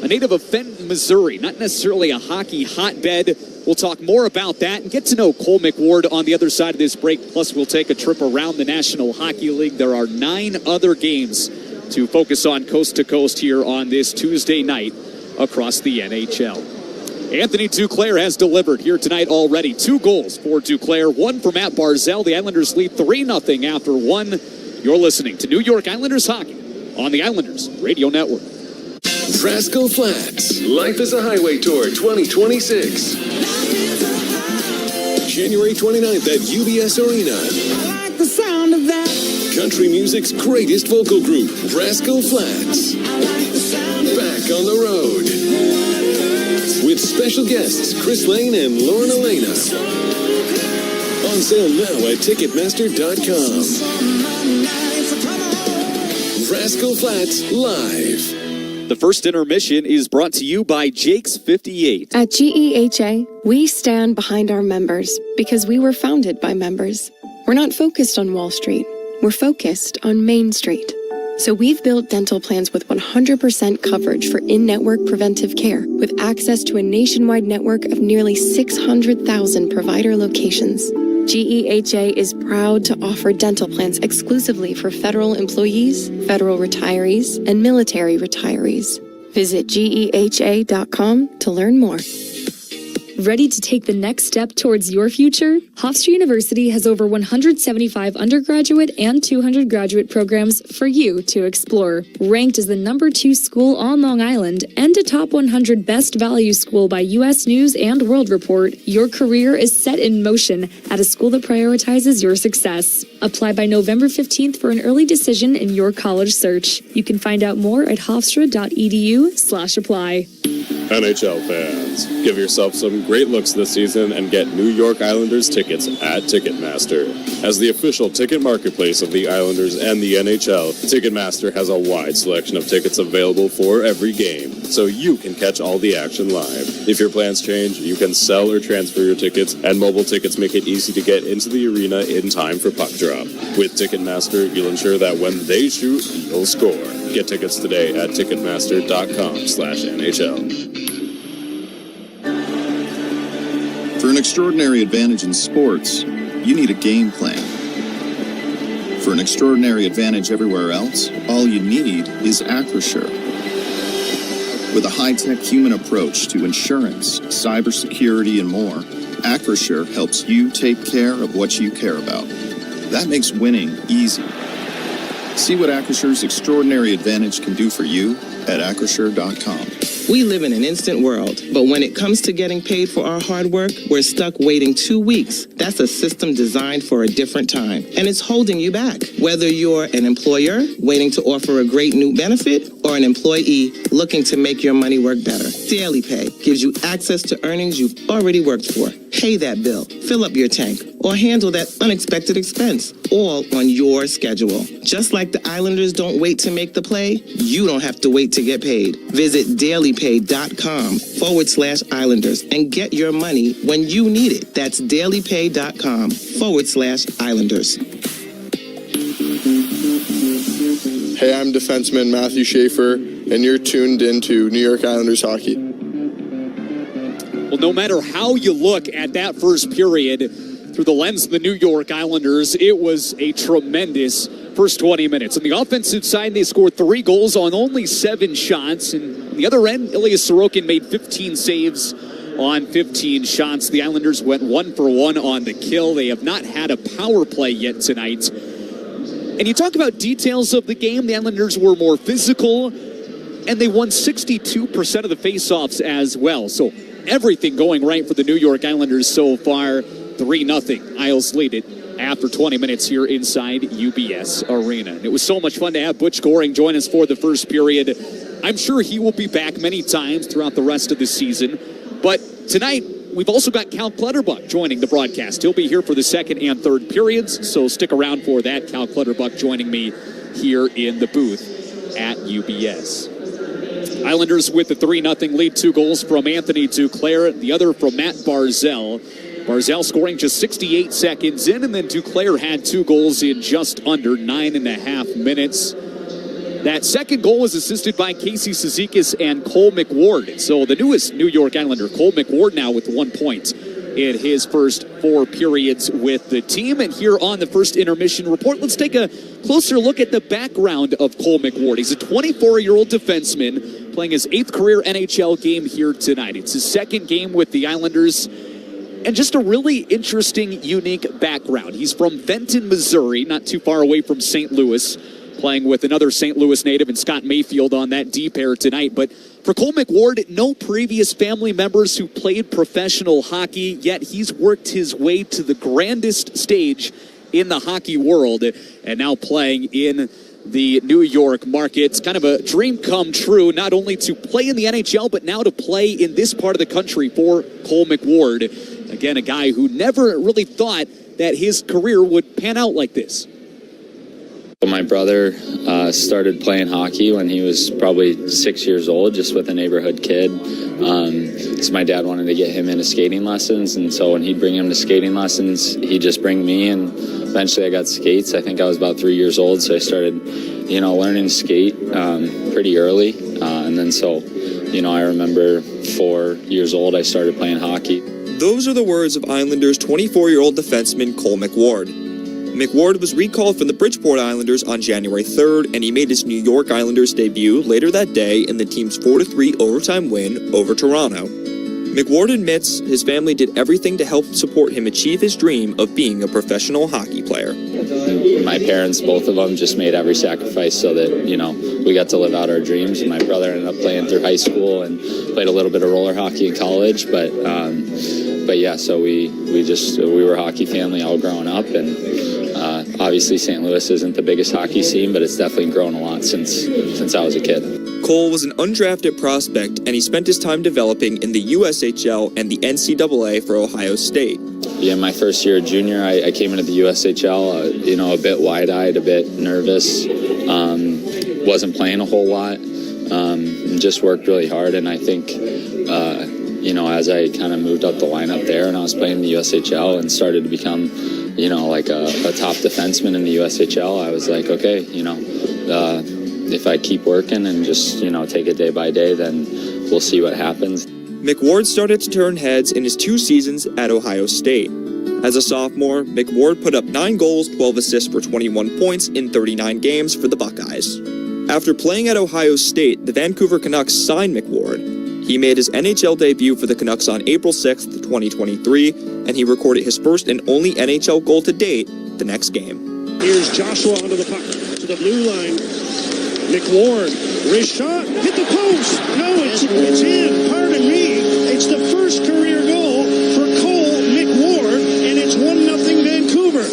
A native of Fenton, Missouri. Not necessarily a hockey hotbed. We'll talk more about that and get to know Cole McWard on the other side of this break. Plus, we'll take a trip around the National Hockey League. There are 9 other games to focus on coast to coast here on this Tuesday night across the NHL. Anthony Duclair has delivered here tonight already. 2 goals for Duclair, 1 for Matt Barzal. The Islanders lead 3-0 after 1. You're listening to New York Islanders hockey on the Islanders Radio Network. Rascal Flats, Life is a Highway Tour 2026. January 29th at UBS Arena. I like the sound of that. Country music's greatest vocal group, Rascal Flats. Back on the road. With special guests, Chris Lane and Lauren Elena. On sale now at Ticketmaster.com. Rascal Flats Live. The first intermission is brought to you by Jake's 58. At GEHA, we stand behind our members because we were founded by members. We're not focused on Wall Street. We're focused on Main Street. So we've built dental plans with 100% coverage for in-network preventive care with access to a nationwide network of nearly 600,000 provider locations. GEHA is proud to offer dental plans exclusively for federal employees, federal retirees, and military retirees. Visit GEHA.com to learn more. Ready to take the next step towards your future? Hofstra University has over 175 undergraduate and 200 graduate programs for you to explore. Ranked as the #2 school on Long Island and a top 100 best value school by U.S. News and World Report, your career is set in motion at a school that prioritizes your success. Apply by November 15th for an early decision in your college search. You can find out more at hofstra.edu/apply. NHL fans, give yourself some great looks this season and get New York Islanders tickets at Ticketmaster. As the official ticket marketplace of the Islanders and the NHL, Ticketmaster has a wide selection of tickets available for every game, so you can catch all the action live. If your plans change, you can sell or transfer your tickets, and mobile tickets make it easy to get into the arena in time for puck drop. With Ticketmaster, you'll ensure that when they shoot, you'll score. Get tickets today at Ticketmaster.com/NHL. For an extraordinary advantage in sports, you need a game plan. For an extraordinary advantage everywhere else, all you need is Acrisure. With a high-tech human approach to insurance, cybersecurity, and more, Acrisure helps you take care of what you care about. That makes winning easy. See what Acrisure's extraordinary advantage can do for you at Acrisure.com. We live in an instant world, but when it comes to getting paid for our hard work, we're stuck waiting 2 weeks. That's a system designed for a different time, and it's holding you back. Whether you're an employer waiting to offer a great new benefit or an employee looking to make your money work better, Daily Pay gives you access to earnings you've already worked for. Pay that bill, fill up your tank, or handle that unexpected expense, all on your schedule. Just like the Islanders don't wait to make the play, you don't have to wait to get paid. Visit dailypay.com/Islanders and get your money when you need it. That's dailypay.com/Islanders. Hey, I'm defenseman Matthew Schaefer, and you're tuned into New York Islanders hockey. Well, no matter how you look at that first period through the lens of the New York Islanders, it was a tremendous first 20 minutes. On the offensive side, they scored 3 goals on only 7 shots. And on the other end, Ilya Sorokin made 15 saves on 15 shots. The Islanders went 1 for 1 on the kill. They have not had a power play yet tonight. And you talk about details of the game, the Islanders were more physical, and they won 62% of the faceoffs as well. So everything going right for the New York Islanders so far. 3-0. Isles lead it after 20 minutes here inside UBS Arena. And it was so much fun to have Butch Goring join us for the first period. I'm sure he will be back many times throughout the rest of the season. But tonight, we've also got Cal Clutterbuck joining the broadcast. He'll be here for the second and third periods, so stick around for that. Cal Clutterbuck joining me here in the booth at UBS. Islanders with the 3-0 lead. 2 goals from Anthony Duclair, the other from Matt Barzal. Barzal scoring just 68 seconds in, and then Duclair had 2 goals in just under 9.5 minutes. That second goal was assisted by Casey Cizikas and Cole McWard. So the newest New York Islander, Cole McWard, now with 1 point in his first 4 periods with the team. And here on the first intermission report, let's take a closer look at the background of Cole McWard. He's a 24-year-old defenseman playing his 8th career NHL game here tonight. It's his 2nd game with the Islanders. And just a really interesting, unique background. He's from Benton, Missouri, not too far away from St. Louis, playing with another St. Louis native and Scott Mayfield on that D pair tonight. But for Cole McWard, no previous family members who played professional hockey, yet he's worked his way to the grandest stage in the hockey world and now playing in the New York market. It's kind of a dream come true, not only to play in the NHL, but now to play in this part of the country for Cole McWard. Again, a guy who never really thought that his career would pan out like this. My brother started playing hockey when he was probably 6 years old, just with a neighborhood kid. So my dad wanted to get him into skating lessons, and so when he'd bring him to skating lessons, he'd just bring me, and eventually I got skates. I think I was about 3 years old, so I started, learning to skate pretty early. And then I remember 4 years old, I started playing hockey. Those are the words of Islanders 24-year-old defenseman Cole McWard. McWard was recalled from the Bridgeport Islanders on January 3rd, and he made his New York Islanders debut later that day in the team's 4-3 overtime win over Toronto. McWard admits his family did everything to help support him achieve his dream of being a professional hockey player. My parents, both of them, just made every sacrifice so that, we got to live out our dreams. And my brother ended up playing through high school and played a little bit of roller hockey in college. But yeah, so we were a hockey family all growing up. And obviously St. Louis isn't the biggest hockey scene, but it's definitely grown a lot since I was a kid. Cole was an undrafted prospect, and he spent his time developing in the USHL and the NCAA for Ohio State. Yeah, my first year junior, I came into the USHL, a bit wide-eyed, a bit nervous, wasn't playing a whole lot, and just worked really hard. And I think, as I kind of moved up the lineup there and I was playing in the USHL and started to become, like a top defenseman in the USHL, I was like, okay, if I keep working and just, take it day by day, then we'll see what happens. McWard started to turn heads in his 2 seasons at Ohio State. As a sophomore, McWard put up 9 goals, 12 assists for 21 points in 39 games for the Buckeyes. After playing at Ohio State, the Vancouver Canucks signed McWard. He made his NHL debut for the Canucks on April 6th, 2023, and he recorded his first and only NHL goal to date the next game. Here's Joshua onto the puck, to the blue line. McWard, wrist shot, hit the post. No, it's in. Pardon me. It's the first career goal for Cole McWard, and it's 1-0 Vancouver.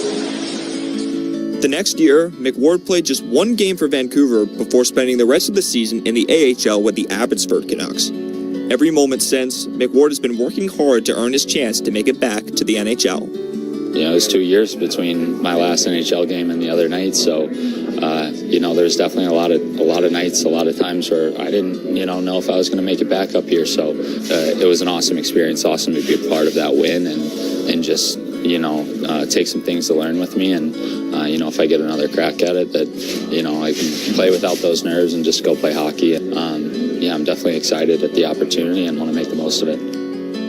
The next year, McWard played just 1 game for Vancouver before spending the rest of the season in the AHL with the Abbotsford Canucks. Every moment since, McWard has been working hard to earn his chance to make it back to the NHL. It was 2 years between my last NHL game and the other night, so there's definitely a lot of nights, a lot of times where I didn't know if I was going to make it back up here. So it was an awesome experience, awesome to be a part of that win and just take some things to learn with me, and if I get another crack at it, that I can play without those nerves and just go play hockey. I'm definitely excited at the opportunity and want to make the most of it.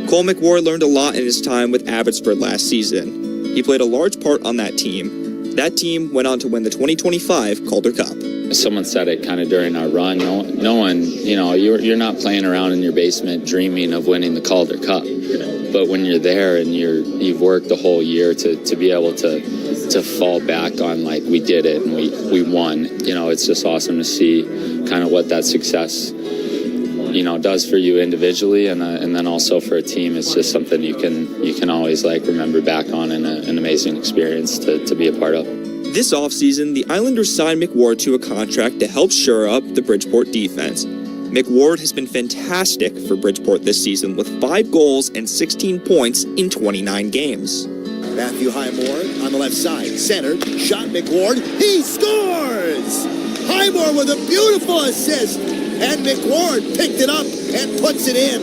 Cole McWard learned a lot in his time with Abbotsford last season. He played a large part on that team. That team went on to win the 2025 Calder Cup. Someone said it kind of during our run. No one, you're not playing around in your basement dreaming of winning the Calder Cup. But when you're there and you've worked the whole year to be able to fall back on, like, we did it and we won. It's just awesome to see kind of what that success does for you individually, and then also for a team. It's just something you can always remember back on, and an amazing experience to be a part of. This offseason, the Islanders signed McWard to a contract to help shore up the Bridgeport defense. McWard has been fantastic for Bridgeport this season with 5 goals and 16 points in 29 games. Matthew Highmore on the left side, centered, shot McWard, he scores! Highmore with a beautiful assist, and McWard picked it up and puts it in.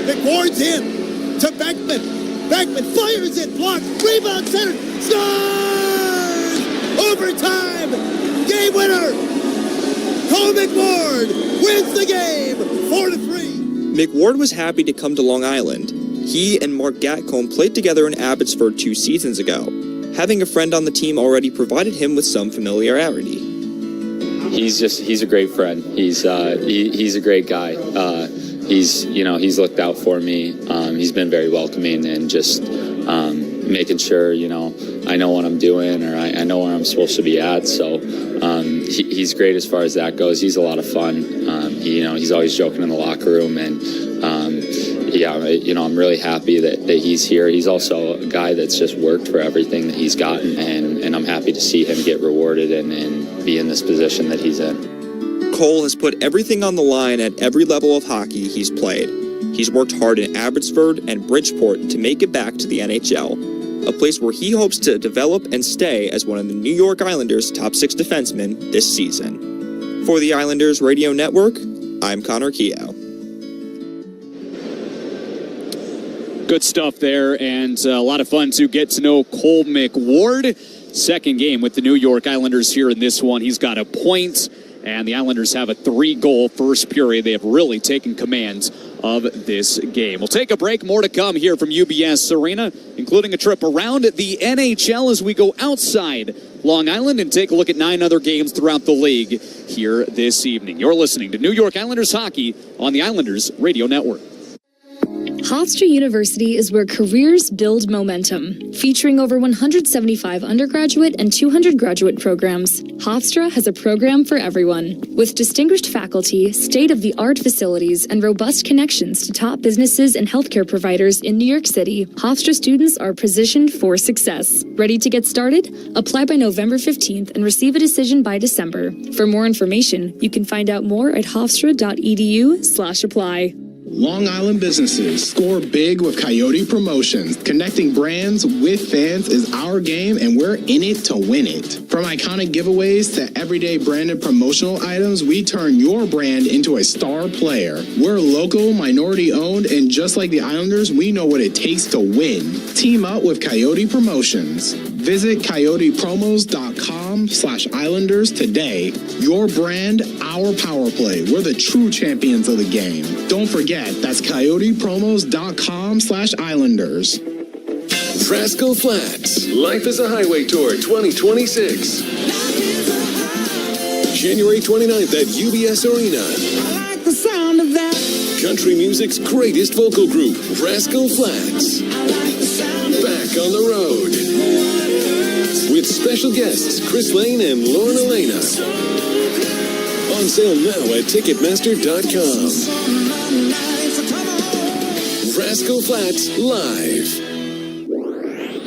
McWard's in to Beckman. Beckman fires it, blocked, rebound, centered, scores! Overtime, game winner! Cole McWard wins the game, 4-3. McWard was happy to come to Long Island. He and Mark Gatcomb played together in Abbotsford 2 seasons ago. Having a friend on the team already provided him with some familiarity. He's a great friend. He's a great guy. He's looked out for me. He's been very welcoming and just making sure I know what I'm doing, or I know where I'm supposed to be at. So he's great as far as that goes. He's a lot of fun. He's always joking in the locker room, and I'm really happy that he's here. He's also a guy that's just worked for everything that he's gotten, and I'm happy to see him get rewarded and be in this position that he's in. Cole has put everything on the line at every level of hockey he's played. He's worked hard in Abbotsford and Bridgeport to make it back to the NHL, a place where he hopes to develop and stay as one of the New York Islanders' top 6 defensemen this season. For the Islanders Radio Network, I'm Connor Keough. Good stuff there, and a lot of fun to get to know Cole McWard. Second game with the New York Islanders here in this one. He's got a point and the Islanders have a 3-goal first period. They have really taken command of this game. We'll take a break. More to come here from UBS Arena, including a trip around the NHL as we go outside Long Island and take a look at 9 other games throughout the league here this evening. You're listening to New York Islanders hockey on the Islanders Radio Network. Hofstra University is where careers build momentum. Featuring over 175 undergraduate and 200 graduate programs, Hofstra has a program for everyone. With distinguished faculty, state-of-the-art facilities, and robust connections to top businesses and healthcare providers in New York City, Hofstra students are positioned for success. Ready to get started? Apply by November 15th and receive a decision by December. For more information, you can find out more at hofstra.edu/apply. Long Island businesses score big with Coyote Promotions. Connecting brands with fans is our game, and we're in it to win it. From iconic giveaways to everyday branded promotional items, we turn your brand into a star player. We're local, minority owned, and just like the Islanders, we know what it takes to win. Team up with Coyote Promotions. Visit coyotepromos.com/Islanders today. Your brand, our power play. We're the true champions of the game. Don't forget, that's coyotepromos.com/Islanders. Rascal Flats, Life is a Highway Tour 2026. January 29th at UBS Arena. I like the sound of that. Country music's greatest vocal group, Rascal Flats. Back on the road. With special guests, Chris Lane and Lauren Elena. On sale now at Ticketmaster.com. Rascal Flats Live.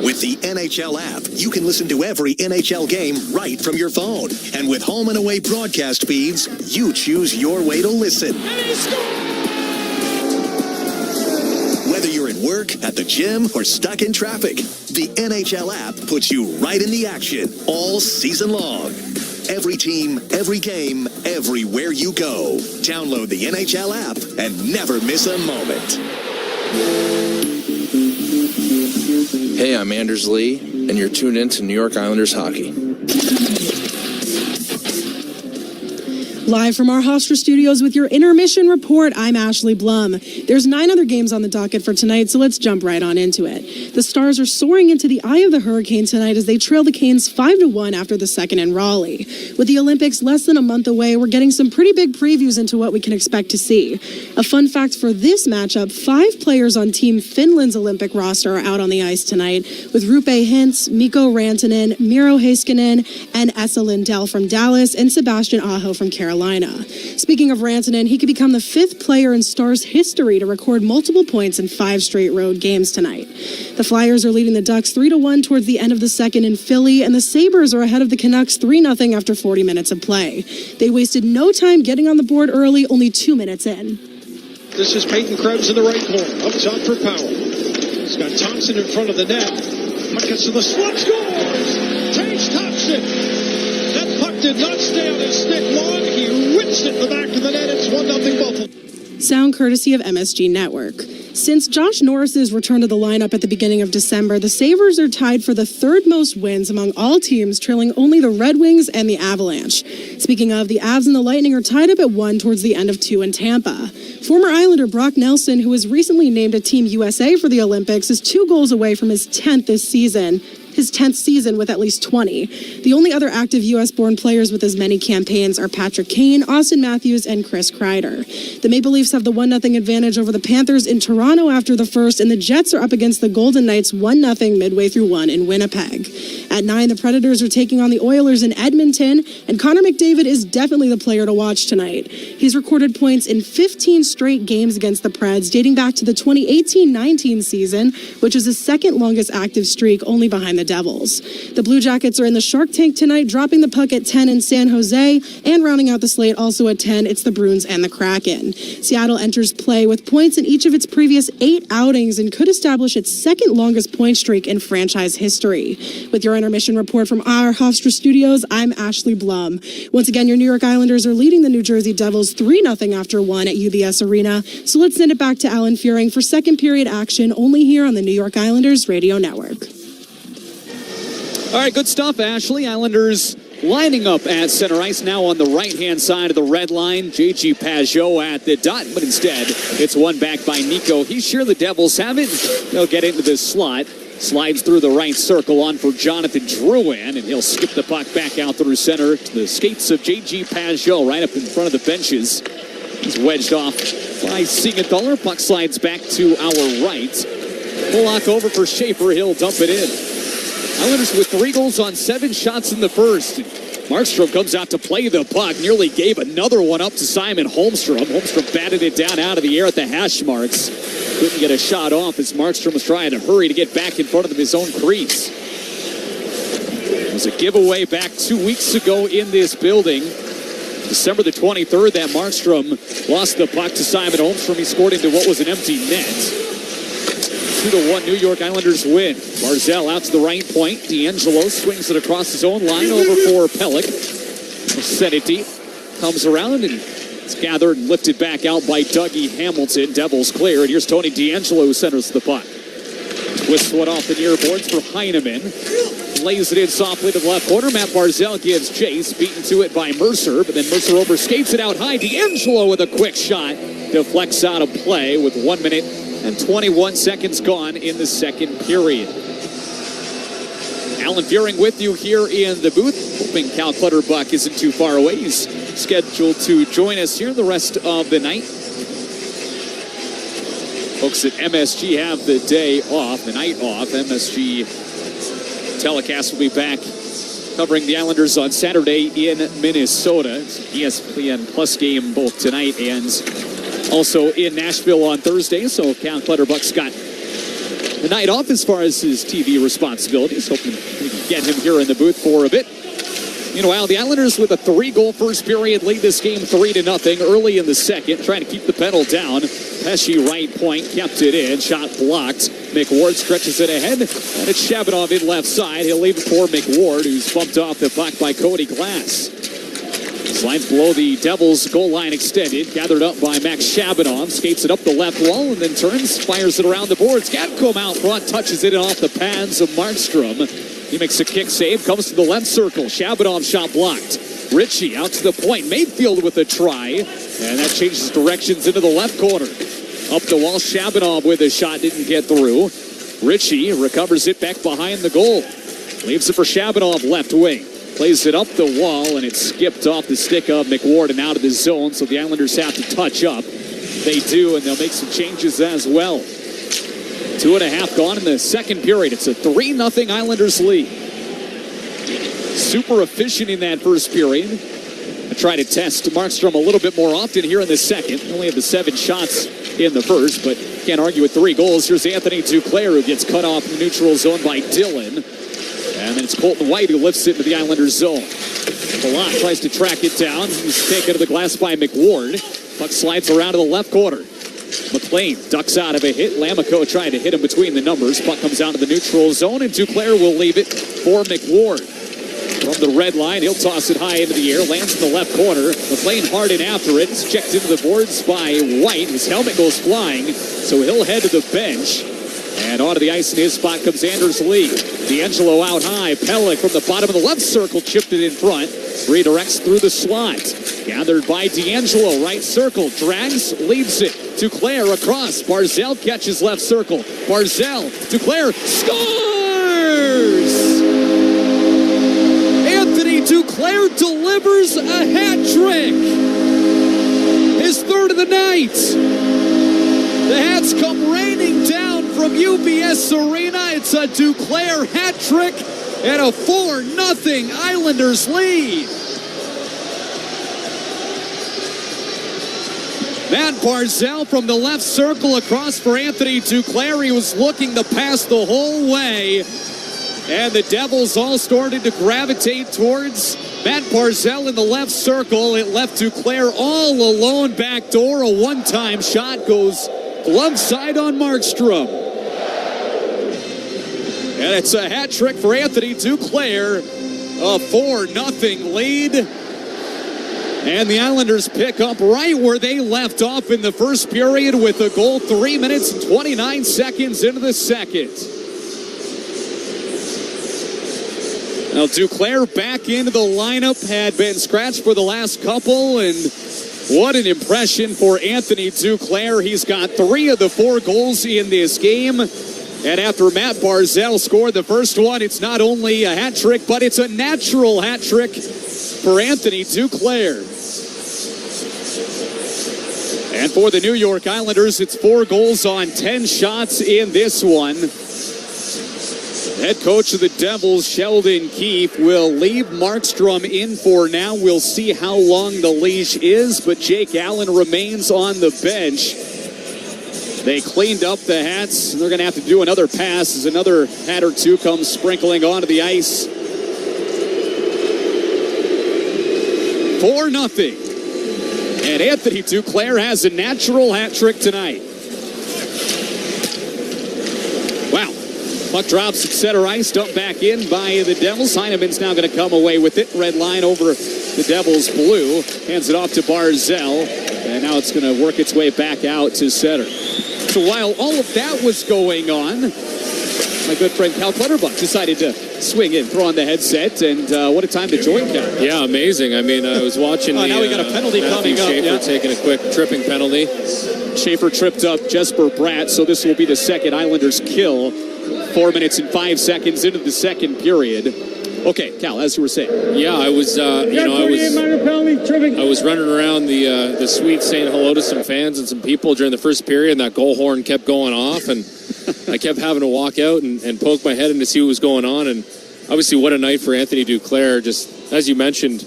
With the NHL app, you can listen to every NHL game right from your phone. And with home and away broadcast feeds, you choose your way to listen. Whether you're at work, at the gym, or stuck in traffic, the NHL app puts you right in the action all season long. Every team, every game, everywhere you go. Download the NHL app and never miss a moment. Hey, I'm Anders Lee, and you're tuned in to New York Islanders hockey. Live from our Hofstra studios with your intermission report, I'm Ashley Blum. There's 9 other games on the docket for tonight, so let's jump right on into it. The Stars are soaring into the eye of the hurricane tonight as they trail the Canes 5-1 after the second in Raleigh. With the Olympics less than a month away, we're getting some pretty big previews into what we can expect to see. A fun fact for this matchup, 5 players on Team Finland's Olympic roster are out on the ice tonight, with Roope Hintz, Mikko Rantanen, Miro Heiskanen, and Esa Lindell from Dallas, and Sebastian Aho from Carolina. Speaking of Rantanen, he could become the 5th player in Stars history to record multiple points in 5 straight road games tonight. The Flyers are leading the Ducks 3-1 towards the end of the second in Philly, and the Sabres are ahead of the Canucks 3-0 after 40 minutes of play. They wasted no time getting on the board early, only 2 minutes in. This is Peyton Krebs in the right corner. Up top for Powell. He's got Thompson in front of the net. Puck gets to the slot, scores! Tage Thompson! That puck did not stay on his stick long. He whips it in the back of the net. It's 1-0 Buffalo. Sound courtesy of MSG Network. Since Josh Norris's return to the lineup at the beginning of December, the Sabres are tied for the 3rd most wins among all teams, trailing only the Red Wings and the Avalanche. Speaking of, the Avs and the Lightning are tied up at 1 towards the end of 2 in Tampa. Former Islander Brock Nelson, who was recently named a Team USA for the Olympics, is 2 goals away from his 10th this season. His 10th season with at least 20. The only other active U.S.-born players with as many campaigns are Patrick Kane, Austin Matthews, and Chris Kreider. The Maple Leafs have the 1-0 advantage over the Panthers in Toronto after the first, and the Jets are up against the Golden Knights 1-0 midway through 1 in Winnipeg. At 9, the Predators are taking on the Oilers in Edmonton, and Connor McDavid is definitely the player to watch tonight. He's recorded points in 15 straight games against the Preds, dating back to the 2018-19 season, which is his 2nd longest active streak, only behind the Devils. The Blue Jackets are in the Shark Tank tonight, dropping the puck at 10 in San Jose, and rounding out the slate also at 10, it's the Bruins and the Kraken. Seattle enters play with points in each of its previous 8 outings and could establish its 2nd longest point streak in franchise history. With your intermission report from our Hofstra studios, I'm Ashley Blum. Once again, your New York Islanders are leading the New Jersey Devils 3-0 after 1 at UBS Arena. So let's send it back to Alan Fearing for second period action, only here on the New York Islanders Radio Network. All right, good stuff, Ashley. Islanders lining up at center ice now on the right-hand side of the red line. J.G. Pajot at the dot, but instead it's won back by Nico. He's sure the Devils have it. They'll get into this slot. Slides through the right circle on for Jonathan Drouin, and he'll skip the puck back out through center to the skates of J.G. Pajot right up in front of the benches. He's wedged off by Siegenthaler. Puck slides back to our right. Pollock over for Schaefer. He'll dump it in. Islanders with 3 goals on 7 shots in the first. Markstrom comes out to play the puck. Nearly gave another one up to Simon Holmstrom. Holmstrom batted it down out of the air at the hash marks. Couldn't get a shot off as Markstrom was trying to hurry to get back in front of his own crease. It was a giveaway back 2 weeks ago in this building. December the 23rd, that Markstrom lost the puck to Simon Holmstrom. He scored into what was an empty net. 2-1 New York Islanders win. Barzal out to the right point. D'Angelo swings it across his own line over for Pellick. Sedity comes around and it's gathered and lifted back out by Dougie Hamilton. Devils clear, and here's Tony D'Angelo who centers the puck. Twists one off the near boards for Heineman. Lays it in softly to the left corner. Matt Barzal gives chase, beaten to it by Mercer, but then Mercer overskates it out high. D'Angelo with a quick shot. Deflects out of play with 1 minute and 21 seconds gone in the second period. Alan Fearing with you here in the booth. Hoping Cal Clutterbuck isn't too far away. He's scheduled to join us here the rest of the night. Folks at MSG have the day off, the night off. MSG telecast will be back covering the Islanders on Saturday in Minnesota. It's an ESPN Plus game both tonight and also in Nashville on Thursday. So Cal Clutterbuck's got the night off as far as his TV responsibilities. Hoping we can get him here in the booth for a bit. Meanwhile, the Islanders with a 3-goal first period lead this game 3-0 early in the second, trying to keep the pedal down. Pesce right point, kept it in, shot blocked. McWard stretches it ahead, and it's Shabanov in left side. He'll leave it for McWard, who's bumped off the puck by Cody Glass. Slides below the Devils' goal line extended, gathered up by Max Shabanov, skates it up the left wall, and then turns, fires it around the boards. Gatcomb out front, touches it off the pads of Markstrom. He makes a kick save, comes to the left circle. Shabanov shot blocked. Ritchie out to the point. Mayfield with a try. And that changes directions into the left corner. Up the wall, Shabanov with a shot, didn't get through. Ritchie recovers it back behind the goal. Leaves it for Shabanov left wing. Plays it up the wall, and it's skipped off the stick of McWard and out of the zone, so the Islanders have to touch up. They do, and they'll make some changes as well. 2.5 gone in the second period. It's a 3-0 Islanders lead. Super efficient in that first period. I try to test Markstrom a little bit more often here in the second. Only had the 7 shots in the first, but can't argue with 3 goals. Here's Anthony Duclair, who gets cut off in the neutral zone by Dillon. And then it's Colton White who lifts it into the Islanders zone. Palat tries to track it down. He's taken to the glass by McWard. Puck slides around to the left corner. McLean ducks out of a hit. Lamico trying to hit him between the numbers. Puck comes out of the neutral zone, and Duclair will leave it for McWard. From the red line, he'll toss it high into the air. Lands in the left corner. McLean hard in after it. It's checked into the boards by White. His helmet goes flying, so he'll head to the bench. And onto the ice in his spot comes Anders Lee. D'Angelo out high. Pellick from the bottom of the left circle chipped it in front. Redirects through the slot. Gathered by D'Angelo. Right circle. Drags. Leaves it. Duclair across. Barzal catches left circle. Barzal. Duclair scores! Anthony Duclair delivers a hat trick. His third of the night. The hats come raining down from UBS Arena. It's a Duclair hat trick and a 4-0 Islanders lead. Matt Barzal from the left circle across for Anthony Duclair. He was looking to pass the whole way. And the Devils all started to gravitate towards Matt Barzal in the left circle. It left Duclair all alone back door. A one-time shot goes glove side on Markstrom. And it's a hat trick for Anthony Duclair. A 4-0 lead. And the Islanders pick up right where they left off in the first period with a goal 3 minutes and 29 seconds into the second. Now, Duclair back into the lineup, had been scratched for the last couple, and what an impression for Anthony Duclair. He's got 3 of the 4 goals in this game. And after Matt Barzal scored the first one, it's not only a hat trick, but it's a natural hat trick for Anthony Duclair. And for the New York Islanders, it's 4 goals on 10 shots in this one. Head coach of the Devils, Sheldon Keefe, will leave Markstrom in for now. We'll see how long the leash is, but Jake Allen remains on the bench. They cleaned up the hats. They're going to have to do another pass as another hat or two comes sprinkling onto the ice. 4-0. And Anthony Duclair has a natural hat trick tonight. Wow. Puck drops at center ice, dumped back in by the Devils. Heineman's now going to come away with it. Red line over the Devils' blue. Hands it off to Barzal. And now it's going to work its way back out to center. So while all of that was going on, my good friend Cal Clutterbuck decided to swing in, throw on the headset, and what a time to join Cal. Yeah, amazing. I mean, I was watching now we got a penalty coming up. Schaefer taking a quick tripping penalty. Schaefer tripped up Jesper Bratt, so this will be the second Islanders kill. 4 minutes and 5 seconds into the second period. Okay, Cal, as you were saying. Yeah, I was, I was running around the suite saying hello to some fans and some people during the first period, and that goal horn kept going off, and I kept having to walk out and poke my head in to see what was going on. And obviously, what a night for Anthony Duclair. Just as you mentioned,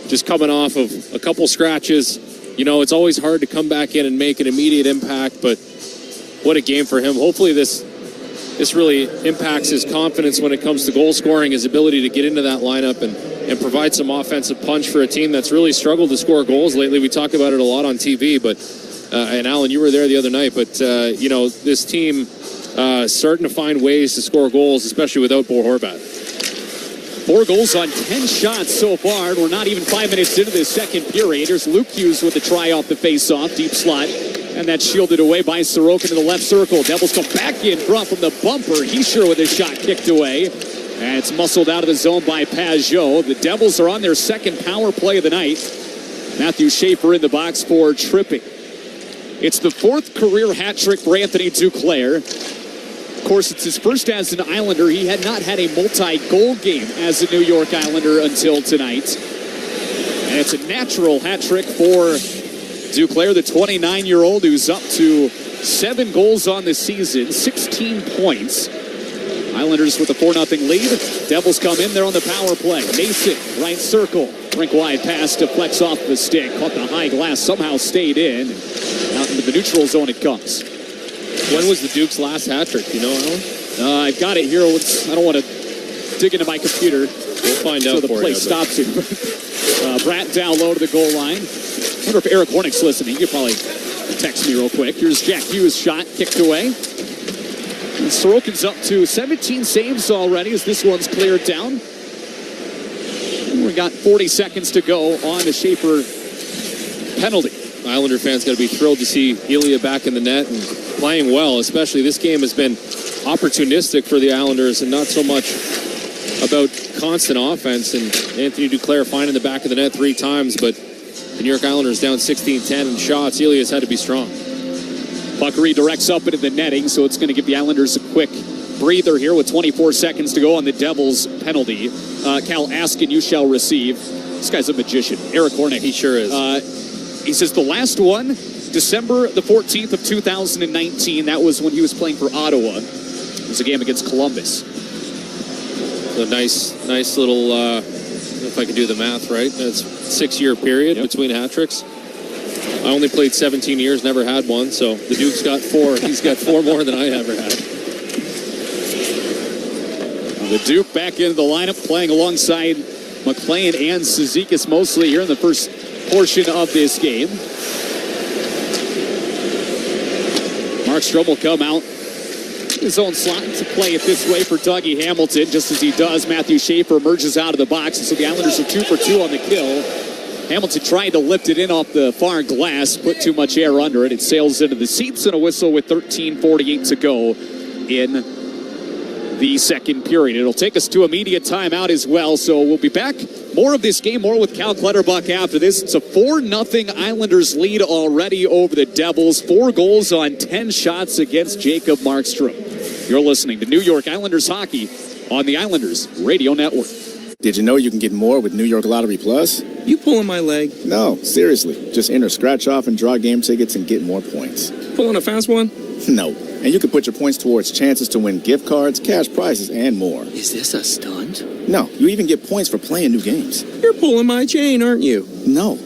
just coming off of a couple scratches. You know, it's always hard to come back in and make an immediate impact, but what a game for him. Hopefully, this really impacts his confidence when it comes to goal scoring, his ability to get into that lineup and provide some offensive punch for a team that's really struggled to score goals lately. We talk about it a lot on TV, but and Alan, you were there the other night, but you know, this team starting to find ways to score goals, especially without Bo Horvat. 4 goals on 10 shots so far. We're not even 5 minutes into the second period. Here's Luke Hughes with the try off the face-off, deep slot. And that's shielded away by Sorokin to the left circle. Devils come back in front from the bumper. He's sure with his shot kicked away. And it's muscled out of the zone by Pajot. The Devils are on their second power play of the night. Matthew Schaefer in the box for tripping. It's the 4th career hat trick for Anthony Duclair. Of course, it's his first as an Islander. He had not had a multi-goal game as a New York Islander until tonight. And it's a natural hat trick for Duclair, the 29-year-old, who's up to 7 goals on the season, 16 points. Islanders with a 4-0 lead. Devils come in there on the power play. Mason, right circle. Rink-wide pass deflects off the stick. Caught the high glass, somehow stayed in. Out into the neutral zone it comes. When was the Duke's last hat trick? Do you know, Alan? I've got it here. I don't want to dig into my computer. We'll find out so the for play you. Stops it. Bratt down low to the goal line. I wonder if Eric Hornick's listening. He could probably text me real quick. Here's Jack Hughes' shot, kicked away. And Sorokin's up to 17 saves already as this one's cleared down. And we got 40 seconds to go on the Schaefer penalty. Islander fans got to be thrilled to see Ilya back in the net and playing well, especially this game has been opportunistic for the Islanders and not so much about constant offense. And Anthony Duclair finding the back of the net 3 times, but the New York Islanders down 16-10 in shots. Ilya's had to be strong. Puck redirects up into the netting, so it's going to give the Islanders a quick breather here with 24 seconds to go on the Devils penalty. Cal, ask and you shall receive. This guy's a magician. Eric Hornick. He sure is. He says the last one, December the 14th of 2019. That was when he was playing for Ottawa. It was a game against Columbus. A nice little, if I can do the math right, that's 6-year period between hat tricks. I only played 17 years, never had one, so the Duke's got 4. He's got 4 more than I ever had. The Duke back into the lineup, playing alongside McLean and Cizikas mostly here in the first portion of this game. Markstrom will come out his own slot to play it this way for Dougie Hamilton. Just as he does, Matthew Schaefer emerges out of the box, and so the Islanders are 2 for 2 on the kill. Hamilton trying to lift it in off the far glass, put too much air under it. It sails into the seats and a whistle with 13:48 to go in the second period. It'll take us to immediate timeout as well, so we'll be back. More of this game, more with Cal Clutterbuck after this. It's a 4-0 Islanders lead already over the Devils. 4 goals on 10 shots against Jacob Markstrom. You're listening to New York Islanders hockey on the Islanders Radio Network. Did you know you can get more with New York Lottery Plus? You pulling my leg? No, seriously. Just enter scratch off and draw game tickets and get more points. Pulling a fast one? No. And you can put your points towards chances to win gift cards, cash prizes, and more. Is this a stunt? No, you even get points for playing new games. You're pulling my chain, aren't you? No.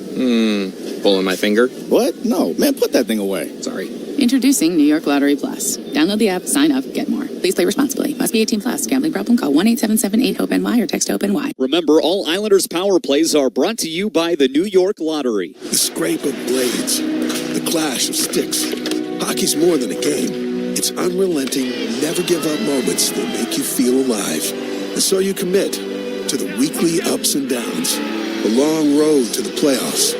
Pulling my finger? What? No. Man, put that thing away. Sorry. Introducing New York Lottery Plus. Download the app, sign up, get more. Please play responsibly. Must be 18 plus. Gambling problem? Call 1-877-8-HOPE-NY or text HOPE-NY. Remember, all Islanders power plays are brought to you by the New York Lottery. The scrape of blades, the clash of sticks. Hockey's more than a game. It's unrelenting, never give up moments that make you feel alive. And so you commit to the weekly ups and downs, the long road to the playoffs.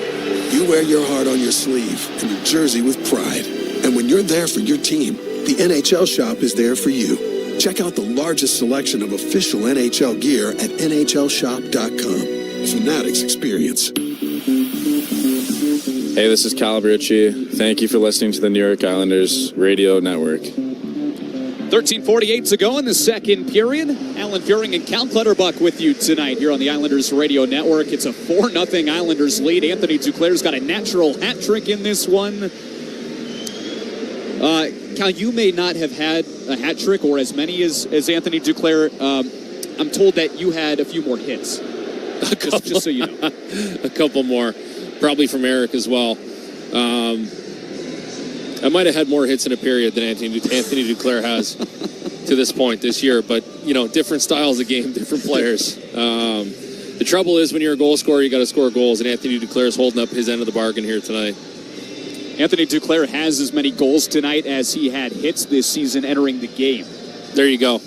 You wear your heart on your sleeve and your jersey with pride. And when you're there for your team, the NHL shop is there for you. Check out the largest selection of official NHL gear at NHLshop.com. Fanatics experience. Hey, this is Cal Briucci. Thank you for listening to the New York Islanders Radio Network. 13:48 to go in the second period. Alan Furing and Cal Clutterbuck with you tonight here on the Islanders Radio Network. It's a 4-0 Islanders lead. Anthony Duclair's got a natural hat trick in this one. Cal, you may not have had a hat trick or as many as Anthony Duclair. I'm told that you had a few more hits. Just so you know. A couple more. Probably from Eric as well. I might have had more hits in a period than Anthony Duclair has to this point this year. But, different styles of game, different players. The trouble is when you're a goal scorer, you got to score goals. And Anthony Duclair is holding up his end of the bargain here tonight. Anthony Duclair has as many goals tonight as he had hits this season entering the game. There you go.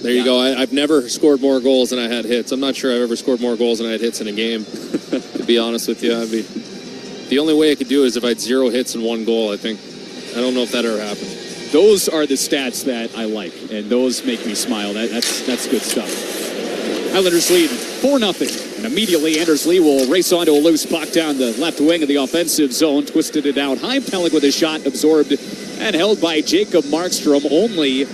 There you go. I've never scored more goals than I had hits. I'm not sure I've ever scored more goals than I had hits in a game, to be honest with you. The only way I could do it is if I had 0 hits and 1 goal, I think. I don't know if that ever happened. Those are the stats that I like, and those make me smile. That's good stuff. Islanders lead 4-0. And immediately, Anders Lee will race onto a loose puck down the left wing of the offensive zone. Twisted it out. Heimpelik with a shot absorbed and held by Jacob Markstrom. Only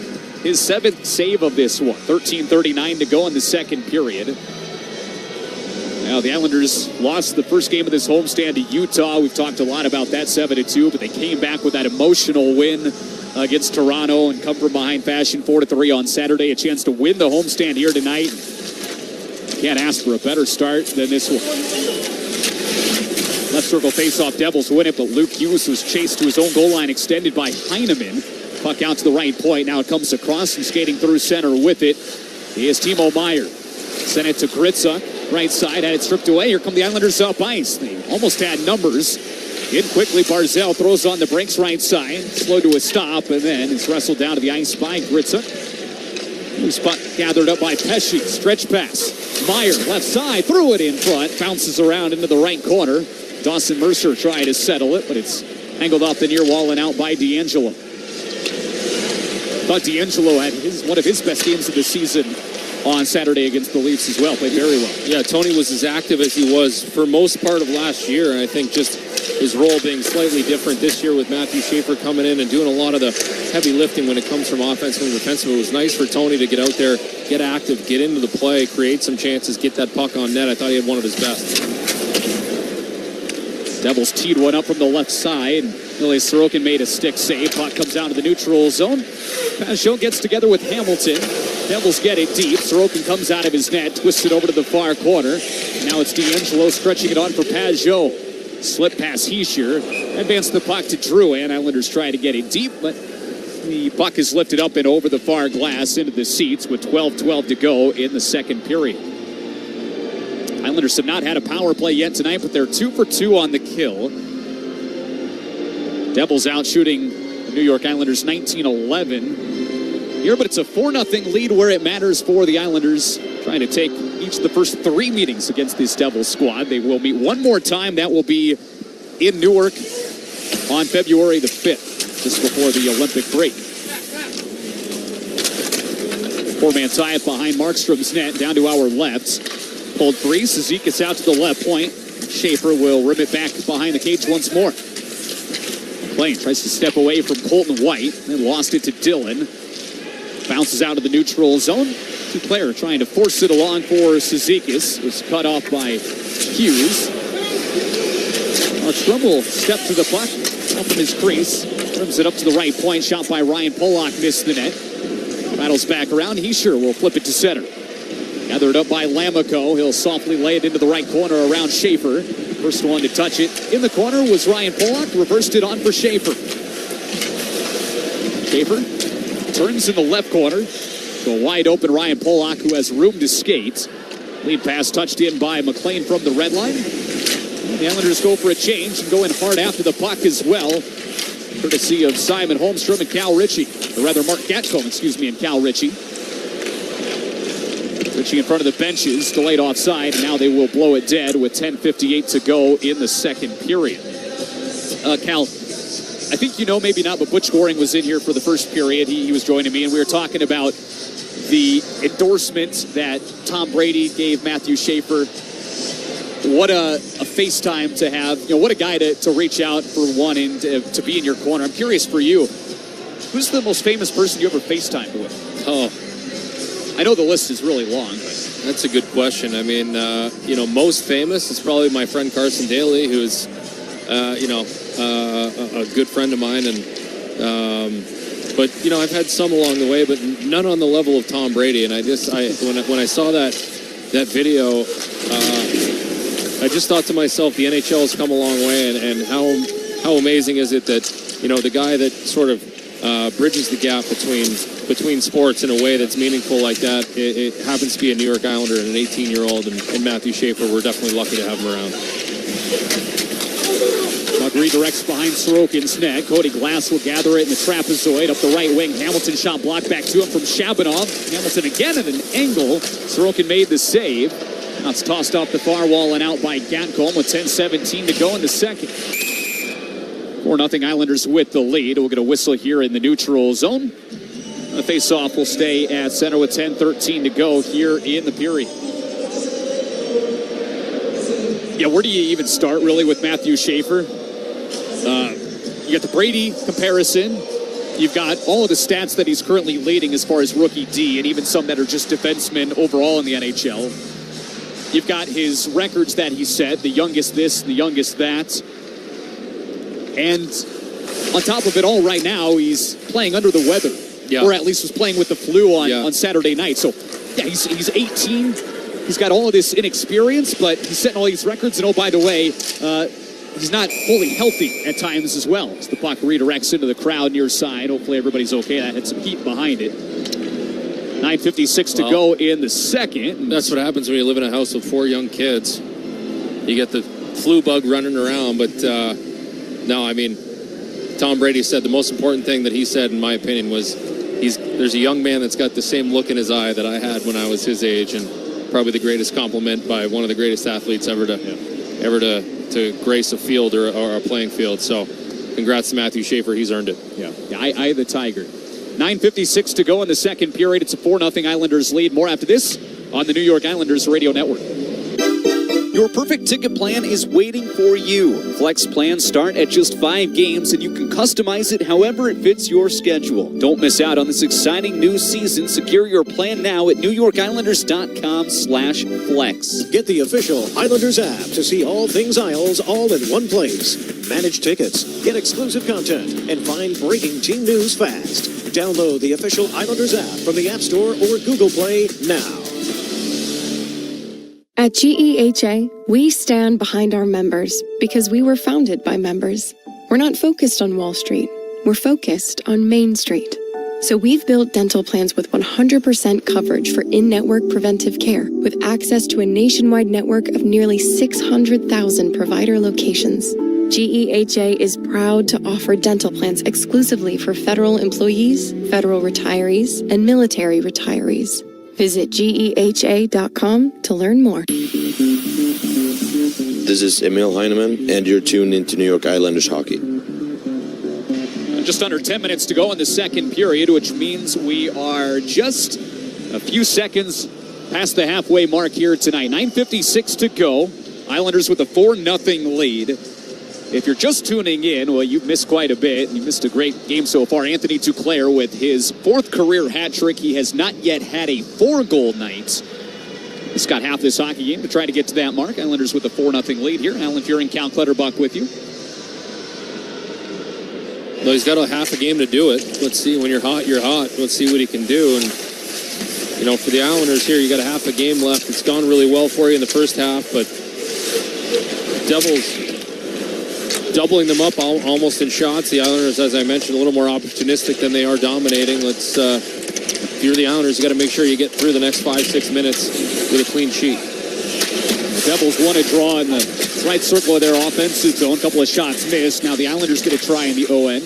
his 7th save of this one. 13:39 to go in the second period. Now, the Islanders lost the first game of this homestand to Utah. We've talked a lot about that 7-2, but they came back with that emotional win against Toronto and come from behind fashion 4-3 on Saturday. A chance to win the homestand here tonight. Can't ask for a better start than this one. Left circle face-off, Devils win it, but Luke Hughes was chased to his own goal line, extended by Heineman. Puck out to the right point. Now it comes across and skating through center with it is Timo Meier. Sent it to Gritza. Right side, had it stripped away. Here come the Islanders up ice. They almost had numbers. In quickly, Barzell throws on the brakes right side. Slow to a stop, and then it's wrestled down to the ice by Gritza. Loose puck gathered up by Pesce. Stretch pass. Meier, left side, threw it in front. Bounces around into the right corner. Dawson Mercer tried to settle it, but it's angled off the near wall and out by D'Angelo. Thought D'Angelo had one of his best games of the season on Saturday against the Leafs as well. Played very well. Yeah, Tony was as active as he was for most part of last year, and I think just his role being slightly different this year with Matthew Schaefer coming in and doing a lot of the heavy lifting when it comes from offensive and defensive. It was nice for Tony to get out there, get active, get into the play, create some chances, get that puck on net. I thought he had one of his best. Devils teed one up from the left side. Ilya Sorokin made a stick save. Puck comes down to the neutral zone. Pajot gets together with Hamilton. Devils get it deep. Sorokin comes out of his net, twisted over to the far corner. Now it's D'Angelo stretching it on for Pajot. Slip past Heischer. Advance the puck to Drouin. Islanders try to get it deep, but the puck is lifted up and over the far glass into the seats with 12:12 to go in the second period. Islanders have not had a power play yet tonight, but they're 2 for 2 on the kill. Devils out shooting the New York Islanders 19-11 here, but it's a 4-0 lead where it matters for the Islanders, trying to take each of the first 3 meetings against this Devils squad. They will meet one more time. That will be in Newark on February the 5th, just before the Olympic break. Four-man tie-up behind Markstrom's net, down to our left. Pulled free, Cizikas out to the left point. Schaefer will rim it back behind the cage once more. McLean tries to step away from Colton White and lost it to Dillon. Bounces out of the neutral zone. Two-player trying to force it along for Cizikas. Was cut off by Hughes. Markstrom will step to the puck off from his crease. Rims it up to the right point. Shot by Ryan Pollock. Missed the net. Rattles back around. Hischier will flip it to center. Gathered up by Lamico. He'll softly lay it into the right corner around Schaefer. First one to touch it in the corner was Ryan Pollock. Reversed it on for Schaefer. Schaefer turns in the left corner. To a wide open Ryan Pollock, who has room to skate. Lead pass touched in by McLean from the red line. The Islanders go for a change and go in hard after the puck as well. Courtesy of Simon Holmstrom and Cal Ritchie. Or rather, Mark Gatcombe, and Cal Ritchie. Ritchie in front of the benches, delayed offside, and now they will blow it dead with 10:58 to go in the second period. Cal, I think you know, maybe not, but Butch Goring was in here for the first period. He was joining me, and we were talking about the endorsement that Tom Brady gave Matthew Schaefer. What a FaceTime to have. You know, what a guy to reach out for one and to be in your corner. I'm curious for you, who's the most famous person you ever FaceTimed with? Oh, I know the list is really long, but that's a good question. I mean, most famous is probably my friend Carson Daly, who's, a good friend of mine. But I've had some along the way, but none on the level of Tom Brady. And when I saw that video, I just thought to myself, the NHL has come a long way, and how amazing is it that, the guy that sort of bridges the gap between sports in a way that's meaningful like that, it happens to be a New York Islander and an 18-year-old, and Matthew Schaefer. We're definitely lucky to have him around. Puck redirects behind Sorokin's net. Cody Glass will gather it in the trapezoid up the right wing. Hamilton shot blocked back to him from Shabanov. Hamilton again at an angle. Sorokin made the save. Now it's tossed off the far wall and out by Gatcombe with 10:17 to go in the second. 4-0 Islanders with the lead. We'll get a whistle here in the neutral zone. The face-off will stay at center with 10:13 to go here in the period. Yeah, where do you even start really with Matthew Schaefer? You got the Brady comparison. You've got all of the stats that he's currently leading as far as rookie D, and even some that are just defensemen overall in the NHL. You've got his records that he set, the youngest this, the youngest that. And on top of it all right now, he's playing under the weather. Yeah. Or at least was playing with the flu on Saturday night. So, yeah, he's 18. He's got all of this inexperience, but he's setting all these records. And, oh, by the way, he's not fully healthy at times as well. As the puck redirects into the crowd near side. Hopefully everybody's okay. That had some heat behind it. 9:56 to go in the second. That's what happens when you live in a house with 4 young kids. You get the flu bug running around. But, no, I mean, Tom Brady said the most important thing that he said, in my opinion, was there's a young man that's got the same look in his eye that I had when I was his age, and probably the greatest compliment by one of the greatest athletes ever to grace a field or a playing field. So congrats to Matthew Schaefer. He's earned it. Yeah, I the Tiger. 9:56 to go in the second period. It's a 4-0 Islanders lead. More after this on the New York Islanders Radio Network. Your perfect ticket plan is waiting for you. Flex plans start at just 5 games, and you can customize it however it fits your schedule. Don't miss out on this exciting new season. Secure your plan now at NewYorkIslanders.com/flex. Get the official Islanders app to see all things Isles all in one place. Manage tickets, get exclusive content, and find breaking team news fast. Download the official Islanders app from the App Store or Google Play now. At GEHA, we stand behind our members because we were founded by members. We're not focused on Wall Street. We're focused on Main Street. So we've built dental plans with 100% coverage for in-network preventive care, with access to a nationwide network of nearly 600,000 provider locations. GEHA is proud to offer dental plans exclusively for federal employees, federal retirees, and military retirees. Visit GEHA.com to learn more. This is Emil Heinemann, and you're tuned into New York Islanders hockey. Just under 10 minutes to go in the second period, which means we are just A few seconds past the halfway mark here tonight. 9:56 to go. Islanders with a 4-0 lead. If you're just tuning in, well, you've missed quite a bit. You missed a great game so far. Anthony Duclair with his 4th career hat trick. He has not yet had a 4-goal night. He's got half this hockey game to try to get to that mark. Islanders with a 4-0 lead here. Alan Furing, Cal Clutterbuck with you. Well, he's got a half a game to do it. Let's see. When you're hot, you're hot. Let's see what he can do. And, you know, for the Islanders here, you got a half a game left. It's gone really well for you in the first half, but Devils doubling them up almost in shots. The Islanders, as I mentioned, a little more opportunistic than they are dominating. If you're the Islanders, you got to make sure you get through the next 5-6 minutes with a clean sheet. The Devils want to draw in the right circle of their offensive zone. A couple of shots missed. Now the Islanders get a try in the ON.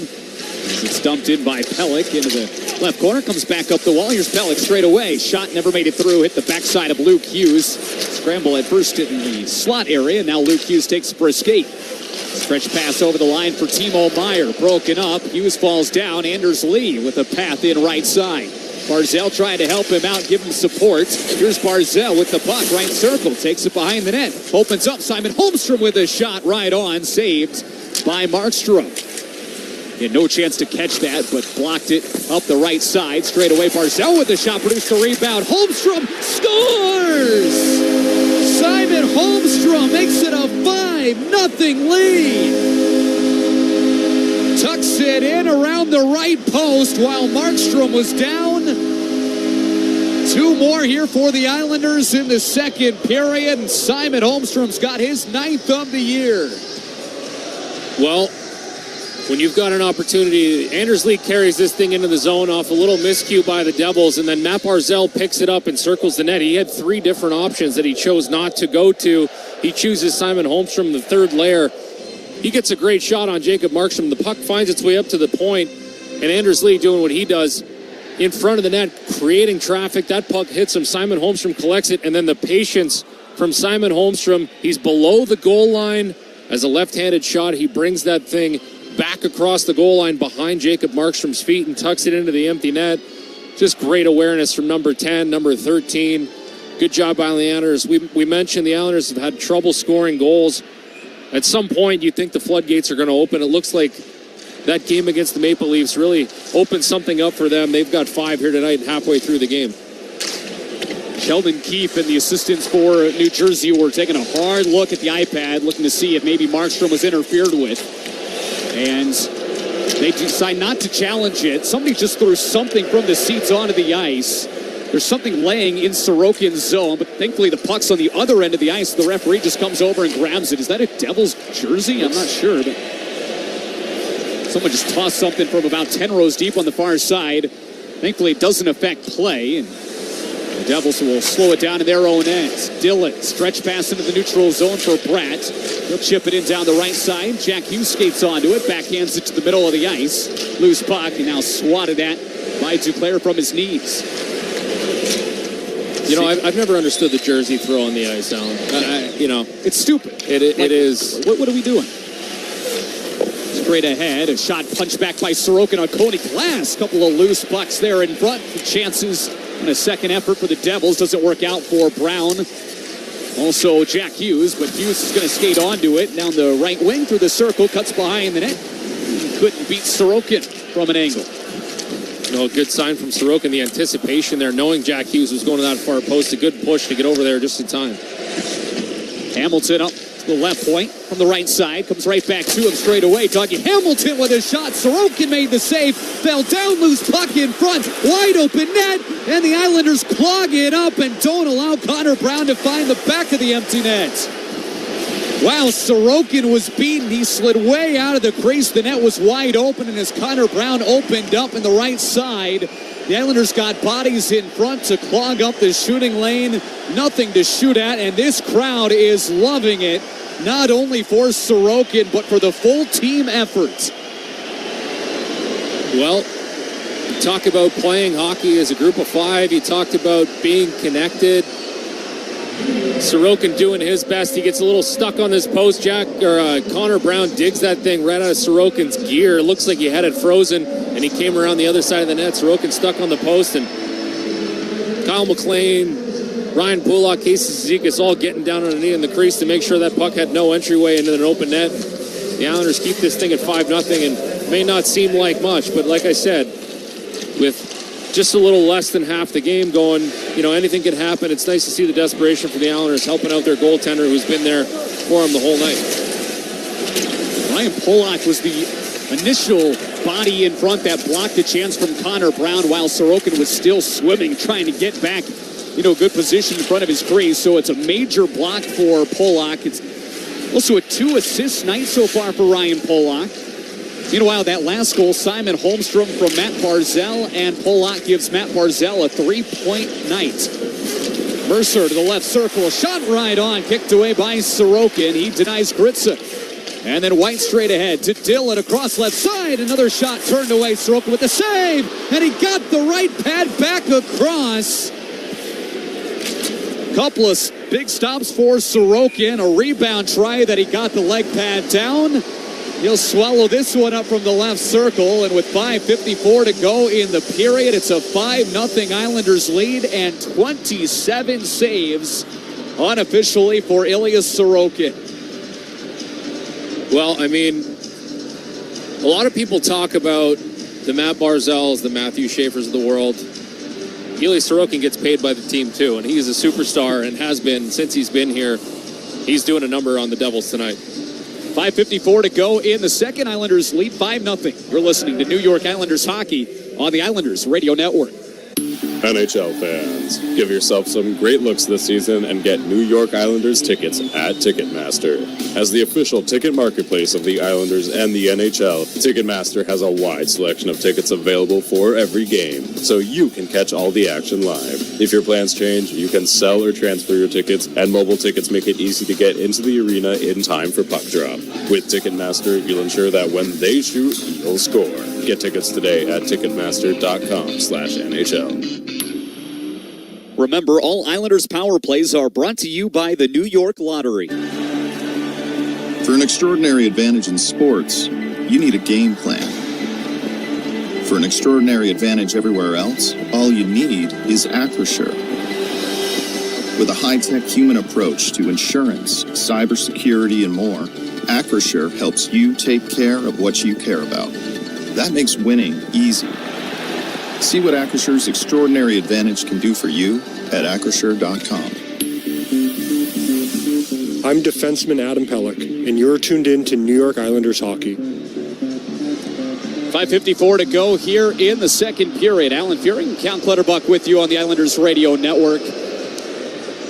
It's dumped in by Pelech into the left corner. Comes back up the wall. Here's Pelech straight away. Shot never made it through. Hit the backside of Luke Hughes. Scramble at first in the slot area. Now Luke Hughes takes it for a skate. Stretch pass over the line for Timo Meier. Broken up. Hughes falls down. Anders Lee with a path in right side. Barzal trying to help him out, give him support. Here's Barzal with the puck, right circle. Takes it behind the net. Opens up. Simon Holmstrom with a shot right on. Saved by Markstrom. He had no chance to catch that, but blocked it up the right side. Straight away, Barzal with the shot. Produced the rebound. Holmstrom scores! Simon Holmstrom makes it a 5-0 lead. Tucks it in around the right post while Markstrom was down. 2 more here for the Islanders in the second period, and Simon Holmstrom's got his 9th of the year. Well, when you've got an opportunity, Anders Lee carries this thing into the zone off a little miscue by the Devils, and then Matt Barzal picks it up and circles the net. He had 3 different options that he chose not to go to. He chooses Simon Holmstrom, the third layer. He gets a great shot on Jacob Markstrom. The puck finds its way up to the point, and Anders Lee doing what he does in front of the net, creating traffic. That puck hits him. Simon Holmstrom collects it, and then the patience from Simon Holmstrom. He's below the goal line as a left-handed shot. He brings that thing back across the goal line behind Jacob Markstrom's feet and tucks it into the empty net. Just great awareness from number 10, number 13. Good job by the Islanders. We mentioned the Islanders have had trouble scoring goals. At some point, you think the floodgates are going to open. It looks like that game against the Maple Leafs really opened something up for them. They've got 5 here tonight halfway through the game. Sheldon Keefe and the assistants for New Jersey were taking a hard look at the iPad, looking to see if maybe Markstrom was interfered with. And they decide not to challenge it. Somebody just threw something from the seats onto the ice. There's something laying in Sorokin's zone, but thankfully the puck's on the other end of the ice. The referee just comes over and grabs it. Is that a Devils jersey? I'm not sure, but someone just tossed something from about 10 rows deep on the far side. Thankfully, it doesn't affect play, and the Devils will slow it down in their own end. Dillon, stretch pass into the neutral zone for Bratt. He'll chip it in down the right side. Jack Hughes skates onto it, backhands it to the middle of the ice. Loose puck, and now swatted at by Duclair from his knees. You know, I've never understood the jersey throw on the ice, Alan. It's stupid. It is. What are we doing? Straight ahead, a shot punched back by Sorokin on Cody Glass. Couple of loose pucks there in front. Chances and a second effort for the Devils. Doesn't work out for Brown. Also Jack Hughes, but Hughes is going to skate onto it. Down the right wing through the circle. Cuts behind the net. Couldn't beat Sorokin from an angle. No, good sign from Sorokin. The anticipation there, knowing Jack Hughes was going to that far post. A good push to get over there just in time. Hamilton up to the left point from the right side. Comes right back to him straight away. Dougie Hamilton with a shot. Sorokin made the save. Fell down, loose puck in front. Wide open net. And the Islanders clog it up and don't allow Connor Brown to find the back of the empty net. Wow, Sorokin was beaten. He slid way out of the crease. The net was wide open, and as Connor Brown opened up in the right side, the Islanders got bodies in front to clog up the shooting lane. Nothing to shoot at, and this crowd is loving it. Not only for Sorokin, but for the full team effort. Well, you talk about playing hockey as a group of 5. You talked about being connected. Sorokin doing his best. He gets a little stuck on this post. Connor Brown digs that thing right out of Sorokin's gear. It looks like he had it frozen, and he came around the other side of the net. Sorokin stuck on the post, and Kyle McLean, Ryan Pulak, Casey Zizekas all getting down on a knee in the crease to make sure that puck had no entryway into an open net. The Islanders keep this thing at 5-0 and may not seem like much, but like I said, with just a little less than half the game going, anything can happen. It's nice to see the desperation from the Islanders helping out their goaltender who's been there for them the whole night. Ryan Pulak was the initial body in front that blocked a chance from Connor Brown while Sorokin was still swimming, trying to get back, good position in front of his crease. So it's a major block for Pulak. It's also a 2-assist night so far for Ryan Pulak. Meanwhile, that last goal, Simon Holmstrom from Matt Barzal, and Pulak gives Matt Barzal a 3-point night. Mercer to the left circle, shot right on, kicked away by Sorokin. He denies Gritsa. And then White straight ahead to Dillon across left side. Another shot turned away. Sorokin with the save. And he got the right pad back across. Couple of big stops for Sorokin. A rebound try that he got the leg pad down. He'll swallow this one up from the left circle. And with 5:54 to go in the period, it's a 5-0 Islanders lead and 27 saves unofficially for Ilya Sorokin. Well, I mean, a lot of people talk about the Matt Barzals, the Matthew Schaefers of the world. Ilya Sorokin gets paid by the team too, and he's a superstar and has been since he's been here. He's doing a number on the Devils tonight. 5:54 to go in the second. Islanders lead 5-0. You're listening to New York Islanders hockey on the Islanders Radio Network. NHL fans, give yourself some great looks this season and get New York Islanders tickets at Ticketmaster. As the official ticket marketplace of the Islanders and the NHL, Ticketmaster has a wide selection of tickets available for every game, so you can catch all the action live. If your plans change, you can sell or transfer your tickets, and mobile tickets make it easy to get into the arena in time for puck drop. With Ticketmaster, you'll ensure that when they shoot, you'll score. Get tickets today at Ticketmaster.com/NHL. Remember, all Islanders power plays are brought to you by the New York Lottery. For an extraordinary advantage in sports, you need a game plan. For an extraordinary advantage everywhere else, all you need is Acrisure. With a high-tech human approach to insurance, cybersecurity, and more, Acrisure helps you take care of what you care about. That makes winning easy. See what Acrisure's extraordinary advantage can do for you at Acrisure.com. I'm defenseman Adam Pellick, and you're tuned in to New York Islanders hockey. 5:54 to go here in the second period. Alan Fearing, Cal Clutterbuck with you on the Islanders Radio Network.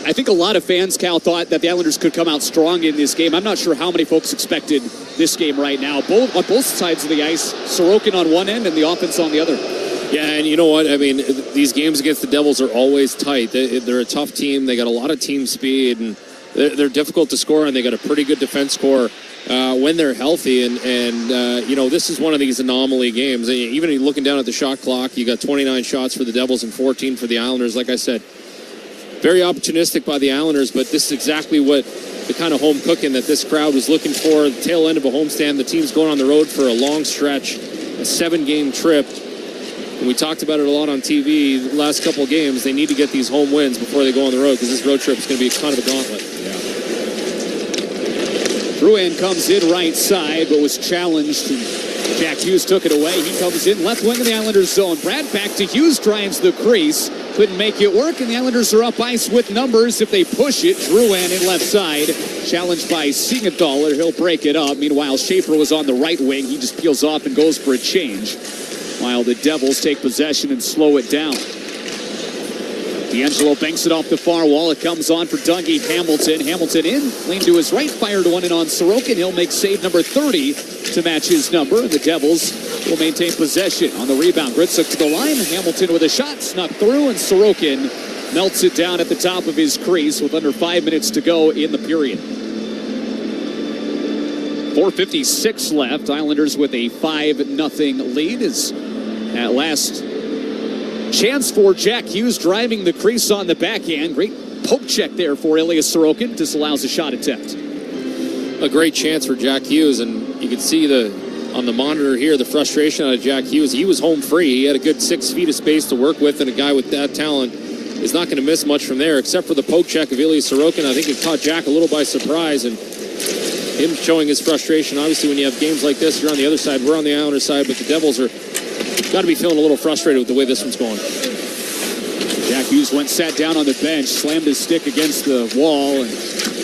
I think a lot of fans, Cal, thought that the Islanders could come out strong in this game. I'm not sure how many folks expected this game right now. On both sides of the ice, Sorokin on one end and the offense on the other. Yeah, and you know what? I mean, these games against the Devils are always tight. They're a tough team. They got a lot of team speed, and they're difficult to score, and they got a pretty good defense core when they're healthy. And this is one of these anomaly games. Even looking down at the shot clock, you got 29 shots for the Devils and 14 for the Islanders. Like I said, very opportunistic by the Islanders, but this is exactly what the kind of home cooking that this crowd was looking for. The tail end of a homestand. The team's going on the road for a long stretch, a 7-game trip. And we talked about it a lot on TV the last couple of games. They need to get these home wins before they go on the road, because this road trip is going to be kind of a gauntlet. Yeah. Drouin comes in right side, but was challenged. And Jack Hughes took it away. He comes in left wing of the Islanders zone. Brad back to Hughes, drives the crease. Couldn't make it work, and the Islanders are up ice with numbers if they push it. Drouin in left side. Challenged by Siegenthaler. He'll break it up. Meanwhile, Schaefer was on the right wing. He just peels off and goes for a change, while the Devils take possession and slow it down. D'Angelo banks it off the far wall. It comes on for Dougie Hamilton. Hamilton in, lean to his right, fired one in on Sorokin. He'll make save number 30 to match his number. The Devils will maintain possession. On the rebound, Gritsuk to the line. Hamilton with a shot, snuck through, and Sorokin melts it down at the top of his crease with under 5 minutes to go in the period. 4:56 left. Islanders with a 5-0 lead. Is at last chance for Jack Hughes, driving the crease on the backhand. Great poke check there for Ilya Sorokin. Disallows a shot attempt. A great chance for Jack Hughes, and you can see on the monitor here the frustration out of Jack Hughes. He was home free. He had a good 6 feet of space to work with, and a guy with that talent is not going to miss much from there, except for the poke check of Ilya Sorokin. I think it caught Jack a little by surprise, and him showing his frustration. Obviously, when you have games like this, you're on the other side. We're on the Islanders side, but the Devils are got to be feeling a little frustrated with the way this one's going. Jack Hughes sat down on the bench, slammed his stick against the wall, and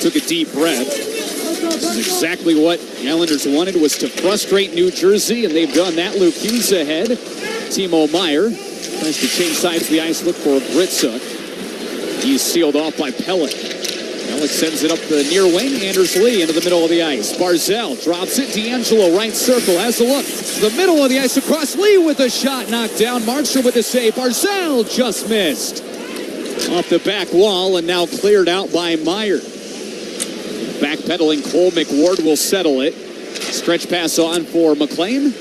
took a deep breath. This is exactly what the Islanders wanted, was to frustrate New Jersey, and they've done that. Luke Hughes ahead. Timo Meier tries to change sides of the ice, look for Britzuk. He's sealed off by Pelech. Pelech sends it up the near wing. Anders Lee into the middle of the ice. Barzell drops it. D'Angelo, right circle, has a look. The middle of the ice across. Lee with a shot knocked down. Marshall with the save. Barzell just missed. Off the back wall and now cleared out by Meier. Backpedaling Cole McWard will settle it. Stretch pass on for McLean.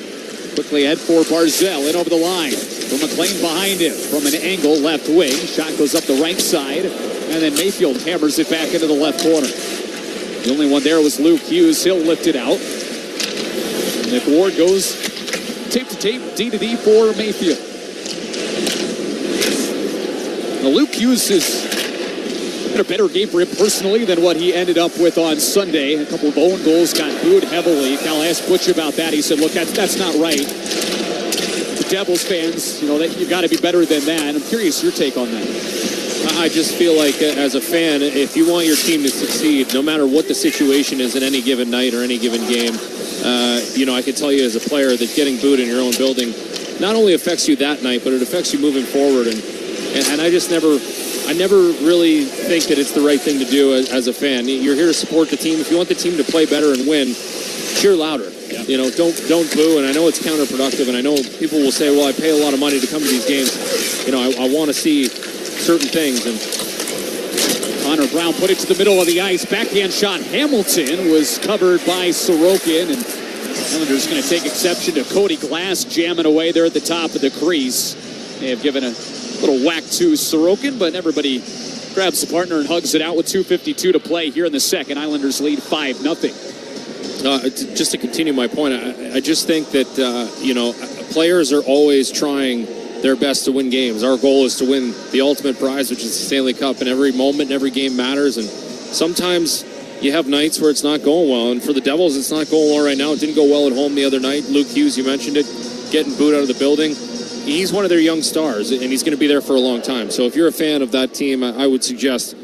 Quickly ahead for Barzell. In over the line. For McLean behind him. From an angle, left wing. Shot goes up the right side. And then Mayfield hammers it back into the left corner. The only one there was Luke Hughes. He'll lift it out. McWard goes tape to tape, D to D for Mayfield. Now Luke Hughes has had a better game for him personally than what he ended up with on Sunday. A couple of own goals, got booed heavily. Cal asked Butch about that. He said, look, that's not right. The Devils fans, that you got to be better than that. I'm curious your take on that. I just feel like as a fan, if you want your team to succeed, no matter what the situation is in any given night or any given game, I can tell you as a player that getting booed in your own building not only affects you that night, but it affects you moving forward. And I never really think that it's the right thing to do as a fan. You're here to support the team. If you want the team to play better and win, cheer louder. Yeah. Don't boo. And I know it's counterproductive. And I know people will say, well, I pay a lot of money to come to these games. I want to see certain things. And Connor Brown put it to the middle of the ice. Backhand shot. Hamilton was covered by Sorokin. And Islanders going to take exception to Cody Glass jamming away there at the top of the crease. They have given a little whack to Sorokin, but everybody grabs the partner and hugs it out with 2:52 to play here in the second. Islanders lead 5-0. Just to continue my point, I just think that, players are always trying their best to win games. Our goal is to win the ultimate prize, which is the Stanley Cup, and every moment, every game matters. And sometimes you have nights where it's not going well, and for the Devils, it's not going well right now. It didn't go well at home the other night. Luke Hughes, you mentioned it, getting booed out of the building. He's one of their young stars, and he's going to be there for a long time. So if you're a fan of that team, I would suggest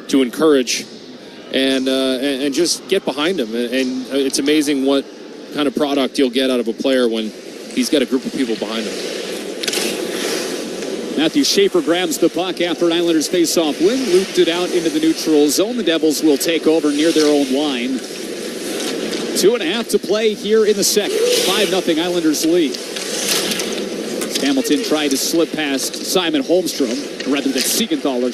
to encourage and just get behind him. And it's amazing what kind of product you'll get out of a player when he's got a group of people behind him. Matthew Schaefer grabs the puck after an Islanders face-off win, looped it out into the neutral zone. The Devils will take over near their own line. 2.5 to play here in the second. 5-0 Islanders lead. Hamilton tried to slip past Simon Holmstrom, rather than Siegenthaler,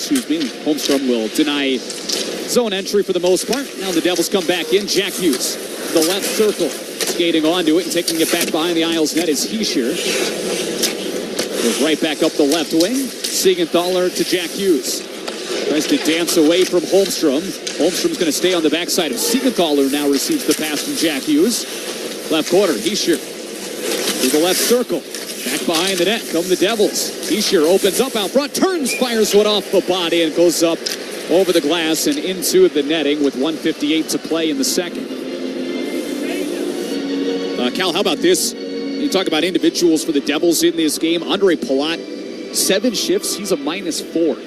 Holmstrom will deny zone entry for the most part. Now the Devils come back in. Jack Hughes, the left circle, skating onto it and taking it back behind the Isles net is Heischer. Goes right back up the left wing. Siegenthaler to Jack Hughes. Tries to dance away from Holmstrom. Holmstrom's going to stay on the backside of Siegenthaler. Now receives the pass from Jack Hughes. Left corner, Heischer to the left circle. Back behind the net come the Devils. Heischer opens up out front, turns, fires one off the body, and goes up over the glass and into the netting with 1:58 to play in the second. Cal, how about this? You talk about individuals for the Devils in this game. Andre Palat, 7 shifts. He's a -4.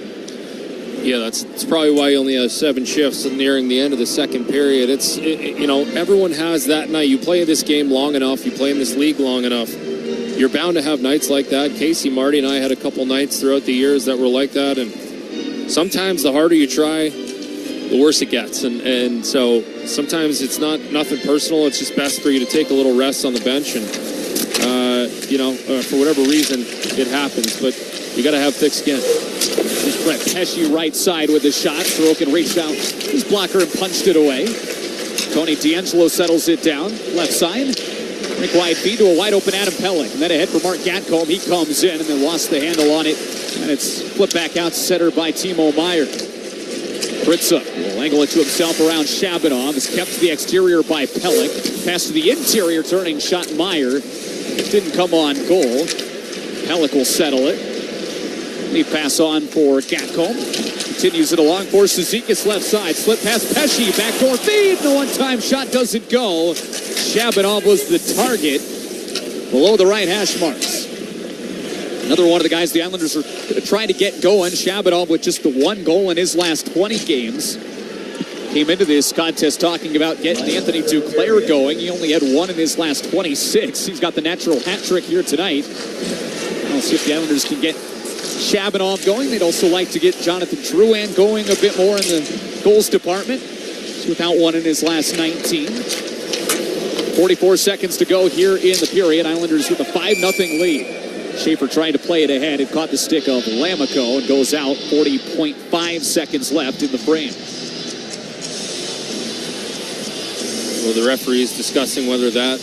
Yeah, that's probably why he only has 7 shifts nearing the end of the second period. Everyone has that night. You play this game long enough, you play in this league long enough, you're bound to have nights like that. Casey, Marty, and I had a couple nights throughout the years that were like that, and sometimes the harder you try, the worse it gets. And so sometimes it's nothing personal. It's just best for you to take a little rest on the bench, and for whatever reason, it happens. But you got to have thick skin. This Brett Pesce right side with a shot. Sorokin reached out his blocker and punched it away. Tony D'Angelo settles it down. Left side. Nick wide feed to a wide open Adam Pelech. And then ahead for Mark Gatcomb. He comes in and then lost the handle on it. And it's flipped back out to center by Timo Meier. Britzuk will angle it to himself around Shabanov. It's kept to the exterior by Pelech. Pass to the interior, turning shot Meier. It didn't come on goal. Pelech will settle it. Lead pass on for Gatcomb. Continues it along for Sezikis left side. Slip past Pesci. Backdoor feed. The one-time shot doesn't go. Shabanov was the target below the right hash marks. Another one of the guys the Islanders are trying to get going. Shabanov with just the one goal in his last 20 games. Came into this contest talking about getting Anthony Duclair going. He only had one in his last 26. He's got the natural hat trick here tonight. We'll see if the Islanders can get Shabanov going. They'd also like to get Jonathan Drouin going a bit more in the goals department. He's without one in his last 19. 44 seconds to go here in the period. Islanders with a 5-0 lead. Schaefer trying to play it ahead. It caught the stick of Lamico and goes out. 40.5 seconds left in the frame. Well, the referee's discussing whether that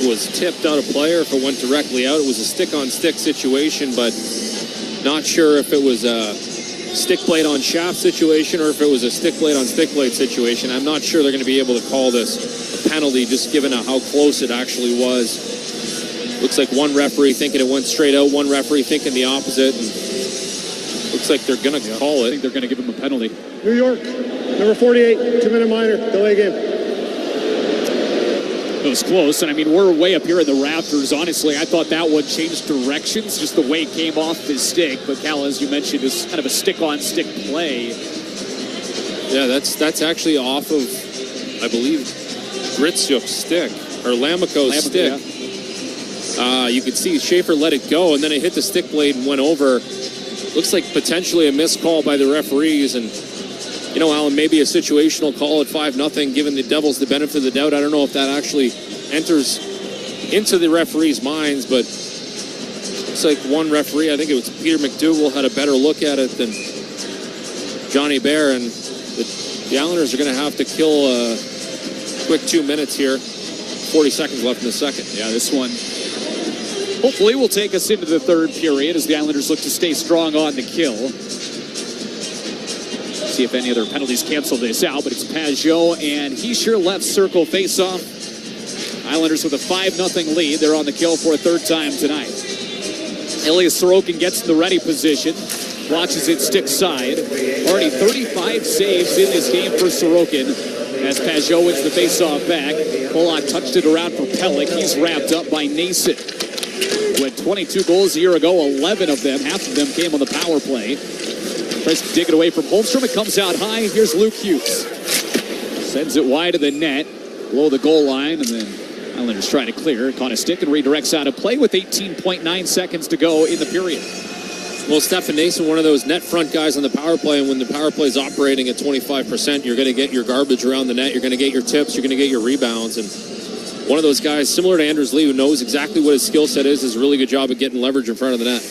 was tipped out of play or if it went directly out. It was a stick-on-stick situation, but not sure if it was a stick blade on shaft situation or if it was a stick blade on stick blade situation. I'm not sure they're going to be able to call this a penalty, just given how close it actually was. Looks like one referee thinking it went straight out, one referee thinking the opposite. And looks like they're going to call it. I think they're going to give him a penalty. New York, number 48, 2-minute minor, delay game. It was close, and I mean, we're way up here in the rafters. Honestly, I thought that one changed directions, just the way it came off his stick. But Cal, as you mentioned, is kind of a stick-on-stick play. Yeah, that's actually off of, I believe, Gritsyuk's stick, or Lamico's stick. Yeah. You could see Schaefer let it go, and then it hit the stick blade and went over. Looks like potentially a missed call by the referees, and you know, Alan, maybe a situational call at 5-0, giving the Devils the benefit of the doubt. I don't know if that actually enters into the referees' minds, but it's like one referee, I think it was Peter McDougall, had a better look at it than Johnny Bear, and the Islanders are going to have to kill a quick 2 minutes here. 40 seconds left in the second. Yeah, this one hopefully will take us into the third period as the Islanders look to stay strong on the kill. See if any other penalties cancel this out, but it's Pajot and Hischier left circle face-off. Islanders with a 5-0 lead. They're on the kill for a third time tonight. Elias Sorokin gets in the ready position, watches it stick side. Already 35 saves in this game for Sorokin as Pajot wins the face-off back. Pollock touched it around for Pellick. He's wrapped up by Nason. Who had 22 goals a year ago, 11 of them, half of them came on the power play. Tries to dig it away from Holmstrom. It comes out high. Here's Luke Hughes. Sends it wide of the net, below the goal line, and then Islanders try to clear. Caught a stick and redirects out of play with 18.9 seconds to go in the period. Well, Stefan Nason, one of those net front guys on the power play, and when the power play is operating at 25%, you're going to get your garbage around the net, you're going to get your tips, you're going to get your rebounds, and one of those guys, similar to Anders Lee, who knows exactly what his skill set is, does a really good job of getting leverage in front of the net.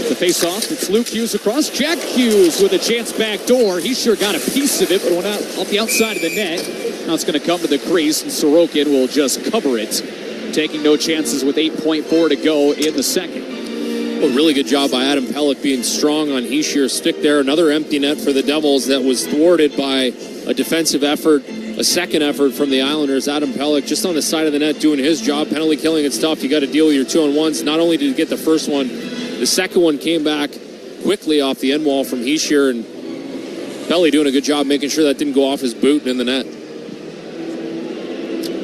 The face-off, it's Luke Hughes across. Jack Hughes with a chance back door. He sure got a piece of it, but went out off the outside of the net. Now it's going to come to the crease, and Sorokin will just cover it, taking no chances with 8.4 to go in the second. Well, really good job by Adam Pellick being strong on Hischier's stick there. Another empty net for the Devils that was thwarted by a defensive effort, a second effort from the Islanders. Adam Pellick just on the side of the net doing his job. Penalty killing, it's tough. You got to deal with your 2-on-1s. Not only did he get the first one, the second one came back quickly off the end wall from Hischier, and Pelly doing a good job making sure that didn't go off his boot and in the net.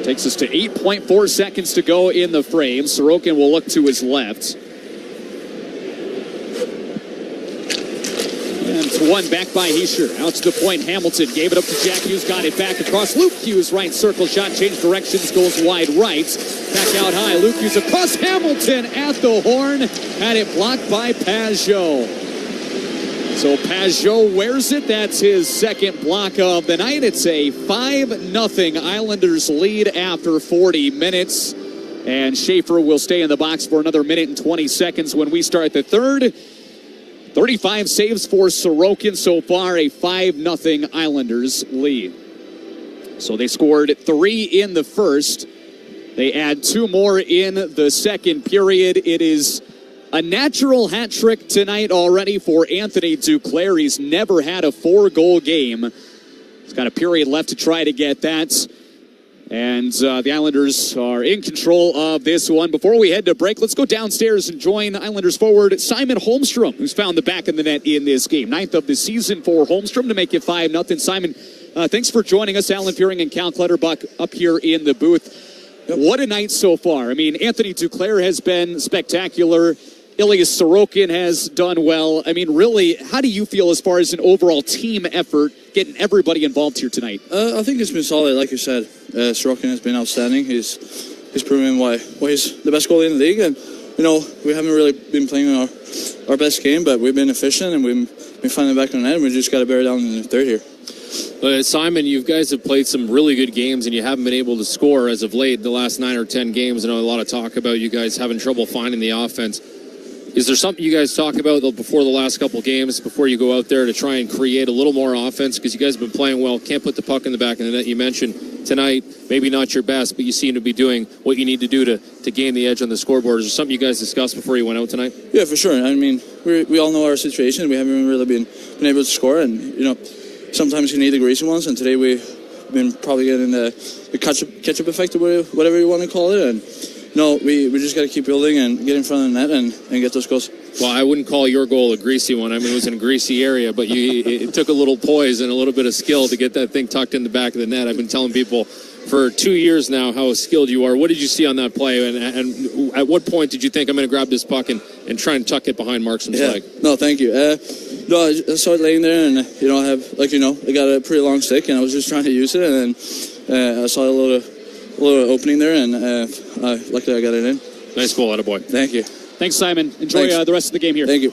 Takes us to 8.4 seconds to go in the frame. Sorokin will look to his left. And it's one back by Hischier. Out to the point, Hamilton gave it up to Jack Hughes, got it back across. Luke Hughes, right circle shot, changed directions, goes wide right. Back out high, Luke Hughes across Hamilton at the horn. Had it blocked by Pajot. So Pajot wears it. That's his second block of the night. It's a 5-0 Islanders lead after 40 minutes. And Schaefer will stay in the box for another minute and 20 seconds when we start the third. 35 saves for Sorokin so far, a 5-0 Islanders lead. So they scored 3 in the first. They add 2 more in the second period. It is a natural hat trick tonight already for Anthony Duclair. He's never had a 4-goal game. He's got a period left to try to get that. And the Islanders are in control of this one. Before we head to break, let's go downstairs and join Islanders forward Simon Holmstrom, who's found the back of the net in this game. 9th of the season for Holmstrom to make it 5-0. Simon, thanks for joining us. Alan Fearing and Cal Clutterbuck up here in the booth. Yep. What a night so far. I mean, Anthony Duclair has been spectacular. Ilias Sorokin has done well. I mean, really, how do you feel as far as an overall team effort, getting everybody involved here tonight? I think it's been solid, like you said. Sorokin has been outstanding. He's proven why he's the best goalie in the league. And, you know, we haven't really been playing our best game, but we've been efficient and we've been finding the back on the net, and we just got to bear it down in the third here. Simon, you guys have played some really good games, and you haven't been able to score as of late. The last 9 or 10 games, I know a lot of talk about you guys having trouble finding the offense. Is there something you guys talk about before the last couple games, before you go out there to try and create a little more offense? Because you guys have been playing well, can't put the puck in the back of the net. You mentioned tonight, maybe not your best, but you seem to be doing what you need to do to gain the edge on the scoreboard. Is there something you guys discussed before you went out tonight? Yeah, for sure. I mean, we all know our situation. We haven't really been able to score, and, you know, sometimes you need the greasy ones, and today we've been probably getting the ketchup effect, or whatever you want to call it, and no, we just got to keep building and get in front of the net and get those goals. Well, I wouldn't call your goal a greasy one. I mean, it was in a greasy area, but it took a little poise and a little bit of skill to get that thing tucked in the back of the net. I've been telling people for 2 years now how skilled you are. What did you see on that play, and at what point did you think I'm going to grab this puck and try and tuck it behind Markstrom's leg? No, thank you. No, I saw it laying there, and, you know, I got a pretty long stick, and I was just trying to use it, and then I saw a little opening there, and luckily I got it in. Nice goal, attaboy. Thank you. Thanks, Simon. Enjoy the rest of the game here. Thank you.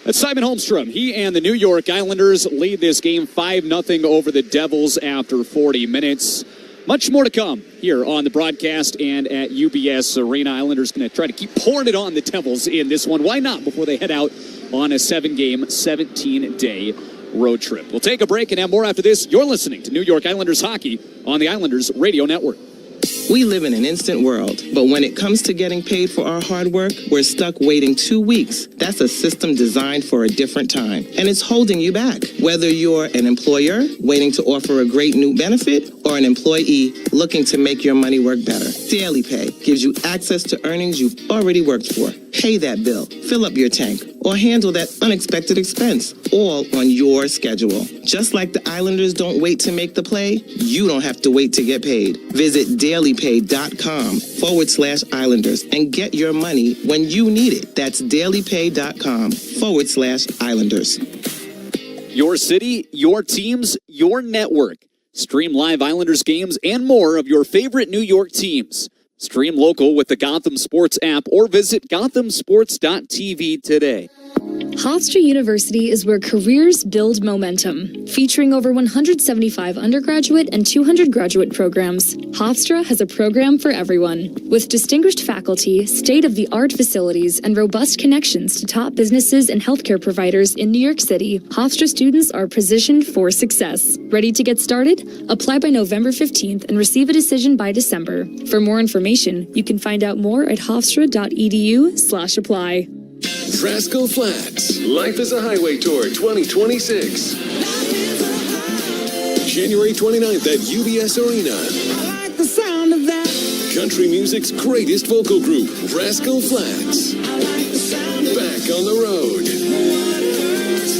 That's Simon Holmstrom. He and the New York Islanders lead this game 5-0 over the Devils after 40 minutes. Much more to come here on the broadcast and at UBS Arena. Islanders going to try to keep pouring it on the Devils in this one. Why not before they head out on a 7-game, 17-day road trip. We'll take a break and have more after this. You're listening to New York Islanders hockey on the Islanders Radio Network. We live in an instant world, but when it comes to getting paid for our hard work, we're stuck waiting 2 weeks. That's a system designed for a different time, and it's holding you back. Whether you're an employer waiting to offer a great new benefit or an employee looking to make your money work better, Daily Pay gives you access to earnings you've already worked for. Pay that bill, fill up your tank, or handle that unexpected expense, all on your schedule. Just like the Islanders don't wait to make the play, you don't have to wait to get paid. Visit dailypay.com/Islanders and get your money when you need it. That's dailypay.com/Islanders. Your city, your teams, your network. Stream live Islanders games and more of your favorite New York teams. Stream local with the Gotham Sports app or visit gothamsports.tv today. Hofstra University is where careers build momentum. Featuring over 175 undergraduate and 200 graduate programs, Hofstra has a program for everyone. With distinguished faculty, state-of-the-art facilities, and robust connections to top businesses and healthcare providers in New York City, Hofstra students are positioned for success. Ready to get started? Apply by November 15th and receive a decision by December. For more information, you can find out more at hofstra.edu/apply. Rascal Flats, Life is a Highway Tour 2026. January 29th at UBS Arena. I like the sound of that. Country music's greatest vocal group, Rascal Flats. Back on the road.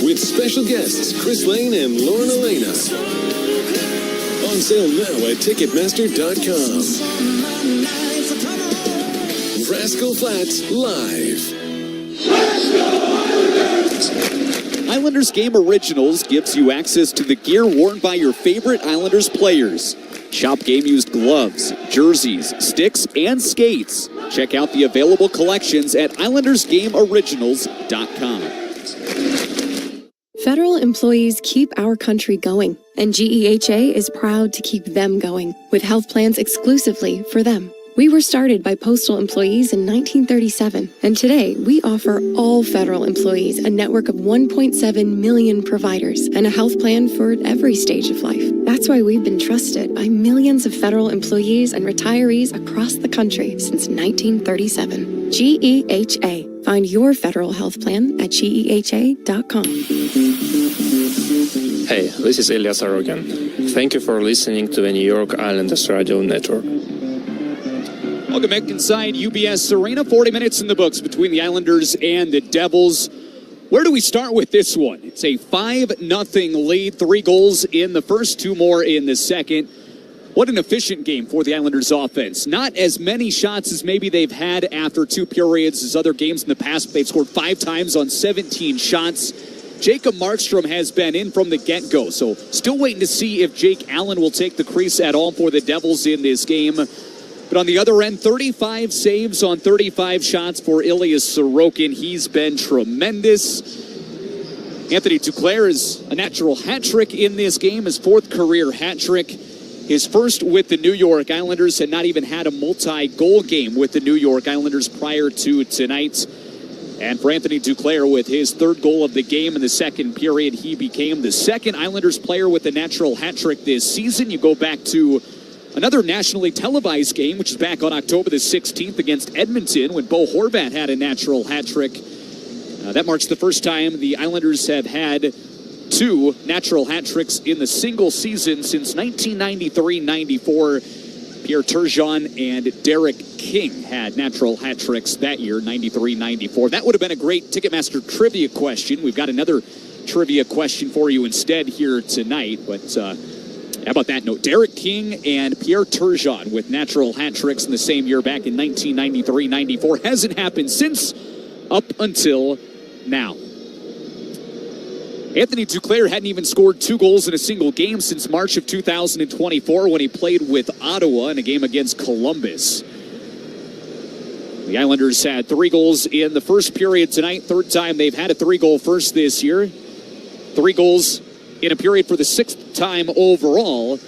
With special guests, Chris Lane and Lauren Elena. On sale now at Ticketmaster.com. Rascal Flats Live. Islanders Game Originals gives you access to the gear worn by your favorite Islanders players. Shop game-used gloves, jerseys, sticks, and skates. Check out the available collections at IslandersGameOriginals.com. Federal employees keep our country going, and GEHA is proud to keep them going with health plans exclusively for them. We were started by postal employees in 1937, and today we offer all federal employees a network of 1.7 million providers and a health plan for every stage of life. That's why we've been trusted by millions of federal employees and retirees across the country since 1937. GEHA. Find your federal health plan at GEHA.com. Hey, this is Ilias Sorokin. Thank you for listening to the New York Islanders Radio Network. Welcome back inside UBS Arena. 40 minutes in the books between the Islanders and the Devils. Where do we start with this one? It's a 5-0 lead. 3 goals in the first, 2 more in the second. What an efficient game for the Islanders offense. Not as many shots as maybe they've had after 2 periods as other games in the past. They've scored 5 times on 17 shots. Jacob Markstrom has been in from the get-go. So still waiting to see if Jake Allen will take the crease at all for the Devils in this game. But on the other end, 35 saves on 35 shots for Ilya Sorokin. He's been tremendous. Anthony Duclair is a natural hat trick in this game, his 4th career hat trick. His first with the New York Islanders, had not even had a multi-goal game with the New York Islanders prior to tonight. And for Anthony Duclair, with his 3rd goal of the game in the second period, he became the 2nd Islanders player with a natural hat trick this season. You go back to another nationally televised game, which is back on October the 16th against Edmonton, when Bo Horvat had a natural hat trick. That marks the first time the Islanders have had 2 natural hat tricks in the single season since 1993-94. Pierre Turgeon and Derek King had natural hat tricks that year, 93-94. That would have been a great Ticketmaster trivia question. We've got another trivia question for you instead here tonight, but how about that note? Derek King and Pierre Turgeon with natural hat tricks in the same year back in 1993-94. Hasn't happened since, up until now. Anthony Duclair hadn't even scored 2 goals in a single game since March of 2024 when he played with Ottawa in a game against Columbus. The Islanders had 3 goals in the first period tonight. 3rd time they've had a 3-goal first this year. 3 goals in a period for the 6th time overall.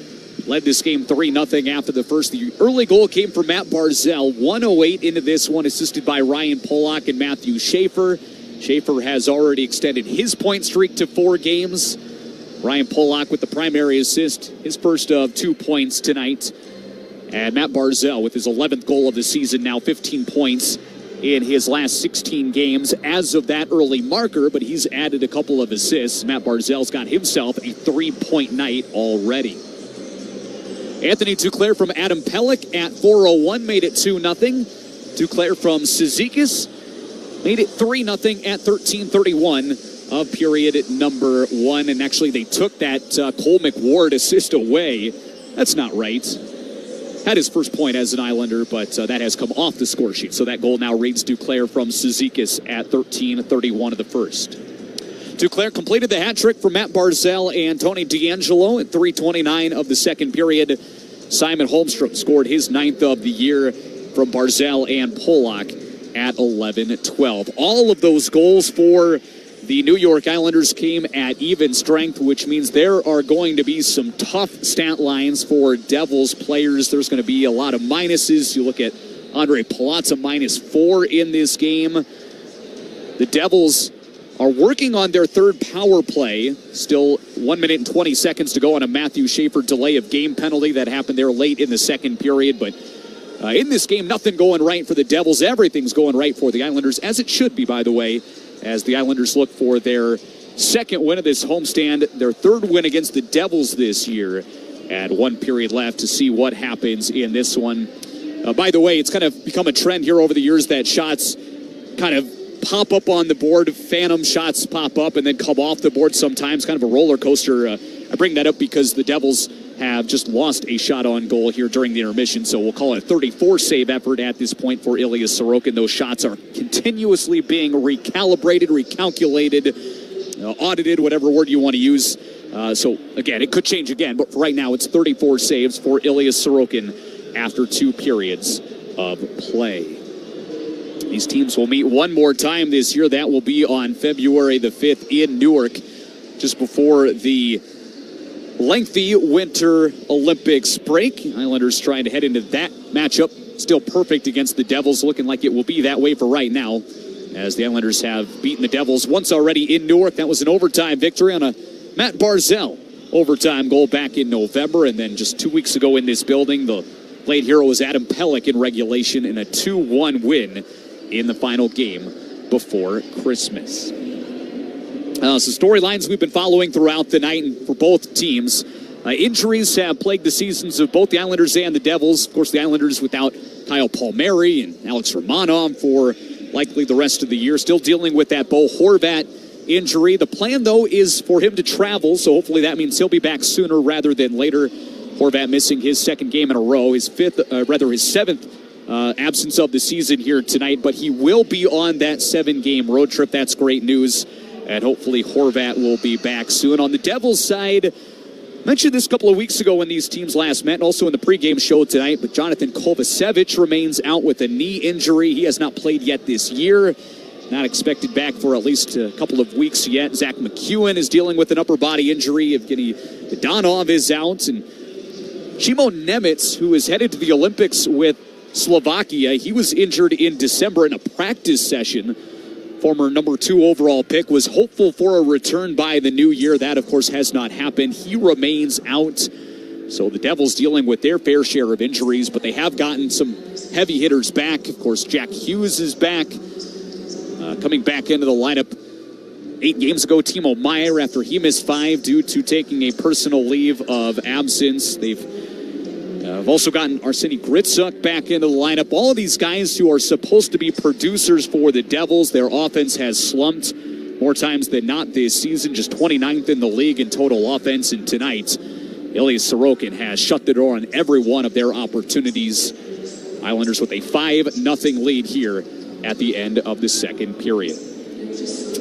Led this game 3-0 after the first. The early goal came from Matt Barzal. 1:08 into this one, assisted by Ryan Pollock and Matthew Schaefer. Schaefer has already extended his point streak to 4 games. Ryan Pollock with the primary assist, his first of 2 points tonight. And Matt Barzal with his 11th goal of the season, now 15 points in his last 16 games as of that early marker, but he's added a couple of assists. Matt Barzal's got himself a 3-point night already. Anthony Duclair from Adam Pelech at 4:01 made it 2-0. Duclair from Cizikas made it 3-0 at 13:31 of period number 1. And actually, they took that Cole McWard assist away. That's not right. Had his first point as an Islander, but that has come off the score sheet. So that goal now reads Duclair from Cizikas at 13:31 of the first. Duclair completed the hat trick for Matt Barzal and Tony DeAngelo at 3:29 of the second period. Simon Holmstrom scored his 9th of the year from Barzal and Pollock at 11:12. All of those goals for the New York Islanders came at even strength, which means there are going to be some tough stat lines for Devils players. There's going to be a lot of minuses. You look at Andre Palat's -4 in this game. The Devils are working on their 3rd power play. Still 1 minute and 20 seconds to go on a Matthew Schaefer delay of game penalty that happened there late in the second period. But in this game, nothing going right for the Devils. Everything's going right for the Islanders, as it should be, by the way, as the Islanders look for their 2nd win of this homestand, their 3rd win against the Devils this year. And 1 period left to see what happens in this one. By the way, it's kind of become a trend here over the years that shots kind of pop up on the board. Phantom shots pop up and then come off the board sometimes. Kind of a roller coaster. I bring that up because the Devils have just lost a shot on goal here during the intermission. So we'll call it a 34 save effort at this point for Ilya Sorokin. Those shots are continuously being recalibrated, recalculated, audited, whatever word you want to use. So again, it could change again, but for right now it's 34 saves for Ilya Sorokin after 2 periods of play. These teams will meet one more time this year. That will be on February the 5th in Newark, just before the lengthy Winter Olympics break. Islanders trying to head into that matchup. Still perfect against the Devils, looking like it will be that way for right now, as the Islanders have beaten the Devils once already in Newark. That was an overtime victory on a Matt Barzal overtime goal back in November, and then just 2 weeks ago in this building, the late hero was Adam Pelech in regulation in a 2-1 win in the final game before Christmas. So storylines we've been following throughout the night and for both teams. Injuries have plagued the seasons of both the Islanders and the Devils. Of course, the Islanders without Kyle Palmieri and Alex Romanov for likely the rest of the year. Still dealing with that Bo Horvat injury. The plan, though, is for him to travel, so hopefully that means he'll be back sooner rather than later. Horvat missing his second game in a row, his seventh absence of the season here tonight, but he will be on that 7-game road trip. That's great news, and hopefully Horvat will be back soon. On the Devils side, mentioned this a couple of weeks ago when these teams last met, and also in the pregame show tonight, but Jonathan Kovacevic remains out with a knee injury. He has not played yet this year. Not expected back for at least a couple of weeks yet. Zach McEwen is dealing with an upper body injury. Evgeny Dadonov is out. And Chimo Nemitz, who is headed to the Olympics with Slovakia, he was injured in December in a practice session. Former number 2 overall pick was hopeful for a return by the new year. That, of course, has not happened. He remains out. So the Devils dealing with their fair share of injuries, but they have gotten some heavy hitters back. Of course, Jack Hughes is back. Coming back into the lineup 8 games ago, Timo Meier, after he missed 5 due to taking a personal leave of absence. They've also gotten Arseny Gritsuk back into the lineup. All of these guys who are supposed to be producers for the Devils, their offense has slumped more times than not this season, just 29th in the league in total offense. And tonight, Ilya Sorokin has shut the door on every one of their opportunities. Islanders with a 5-0 lead here at the end of the second period.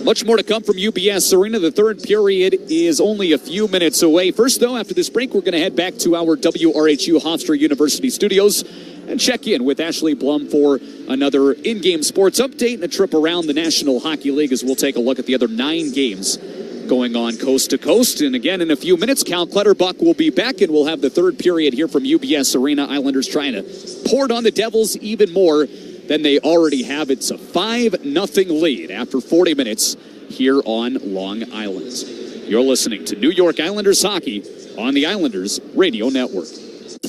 Much more to come from UBS Arena. The third period is only a few minutes away. First, though, after this break, we're going to head back to our WRHU Hofstra University studios and check in with Ashley Blum for another in-game sports update and a trip around the National Hockey League as we'll take a look at the other 9 games going on coast to coast. And again, in a few minutes, Cal Clutterbuck will be back, and we'll have the third period here from UBS Arena. Islanders trying to pour it on the Devils even more than they already have. It's a 5-0 lead after 40 minutes here on Long Island. You're listening to New York Islanders hockey on the Islanders Radio Network.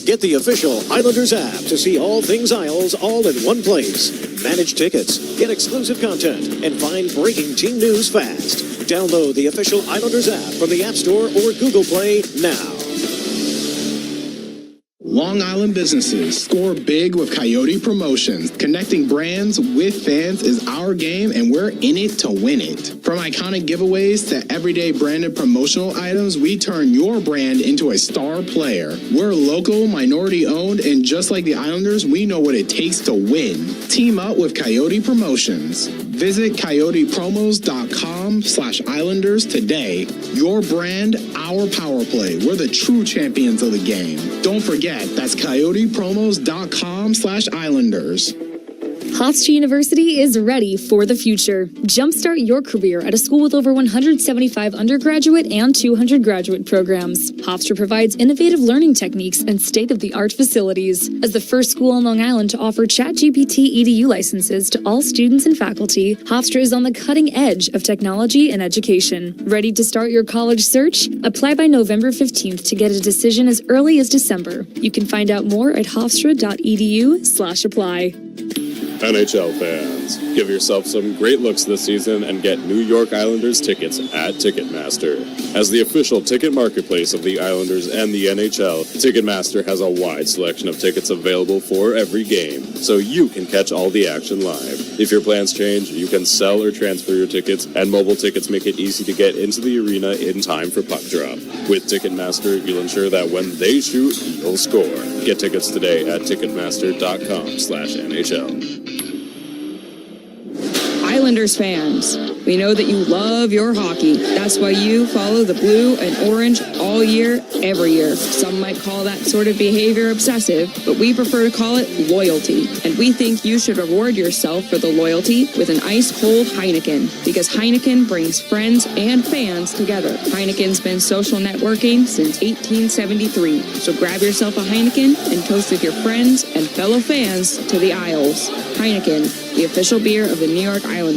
Get the official Islanders app to see all things Isles all in one place. Manage tickets, get exclusive content, and find breaking team news fast. Download the official Islanders app from the App Store or Google Play now. Long Island businesses score big with Coyote Promotions. Connecting brands with fans is our game, and we're in it to win it. From iconic giveaways to everyday branded promotional items, we turn your brand into a star player. We're local, minority-owned, and just like the Islanders, we know what it takes to win. Team up with Coyote Promotions. Visit coyotepromos.com/Islanders today. Your brand, our power play. We're the true champions of the game. Don't forget, that's coyotepromos.com/Islanders. Hofstra University is ready for the future. Jumpstart your career at a school with over 175 undergraduate and 200 graduate programs. Hofstra provides innovative learning techniques and state-of-the-art facilities. As the first school on Long Island to offer ChatGPT EDU licenses to all students and faculty, Hofstra is on the cutting edge of technology and education. Ready to start your college search? Apply by November 15th to get a decision as early as December. You can find out more at hofstra.edu/apply. NHL fans, give yourself some great looks this season and get New York Islanders tickets at Ticketmaster. As the official ticket marketplace of the Islanders and the NHL, Ticketmaster has a wide selection of tickets available for every game, so you can catch all the action live. If your plans change, you can sell or transfer your tickets, and mobile tickets make it easy to get into the arena in time for puck drop. With Ticketmaster, you'll ensure that when they shoot, you'll score. Get tickets today at Ticketmaster.com/NHL. Islanders fans, we know that you love your hockey. That's why you follow the blue and orange all year, every year. Some might call that sort of behavior obsessive, but we prefer to call it loyalty. And we think you should reward yourself for the loyalty with an ice-cold Heineken, because Heineken brings friends and fans together. Heineken's been social networking since 1873. So grab yourself a Heineken and toast with your friends and fellow fans to the Isles. Heineken, the official beer of the New York Islanders.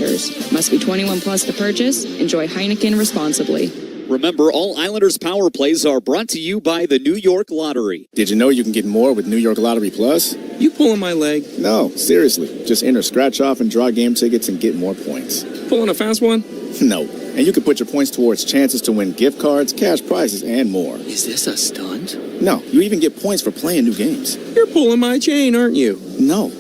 Must be 21 plus to purchase. Enjoy Heineken responsibly. Remember, all Islanders power plays are brought to you by the New York Lottery. Did you know you can get more with New York Lottery Plus? You pulling my leg? No, seriously. Just enter scratch off and draw game tickets and get more points. Pulling a fast one? No. And you can put your points towards chances to win gift cards, cash prizes, and more. Is this a stunt? No, you even get points for playing new games. You're pulling my chain, aren't you? No.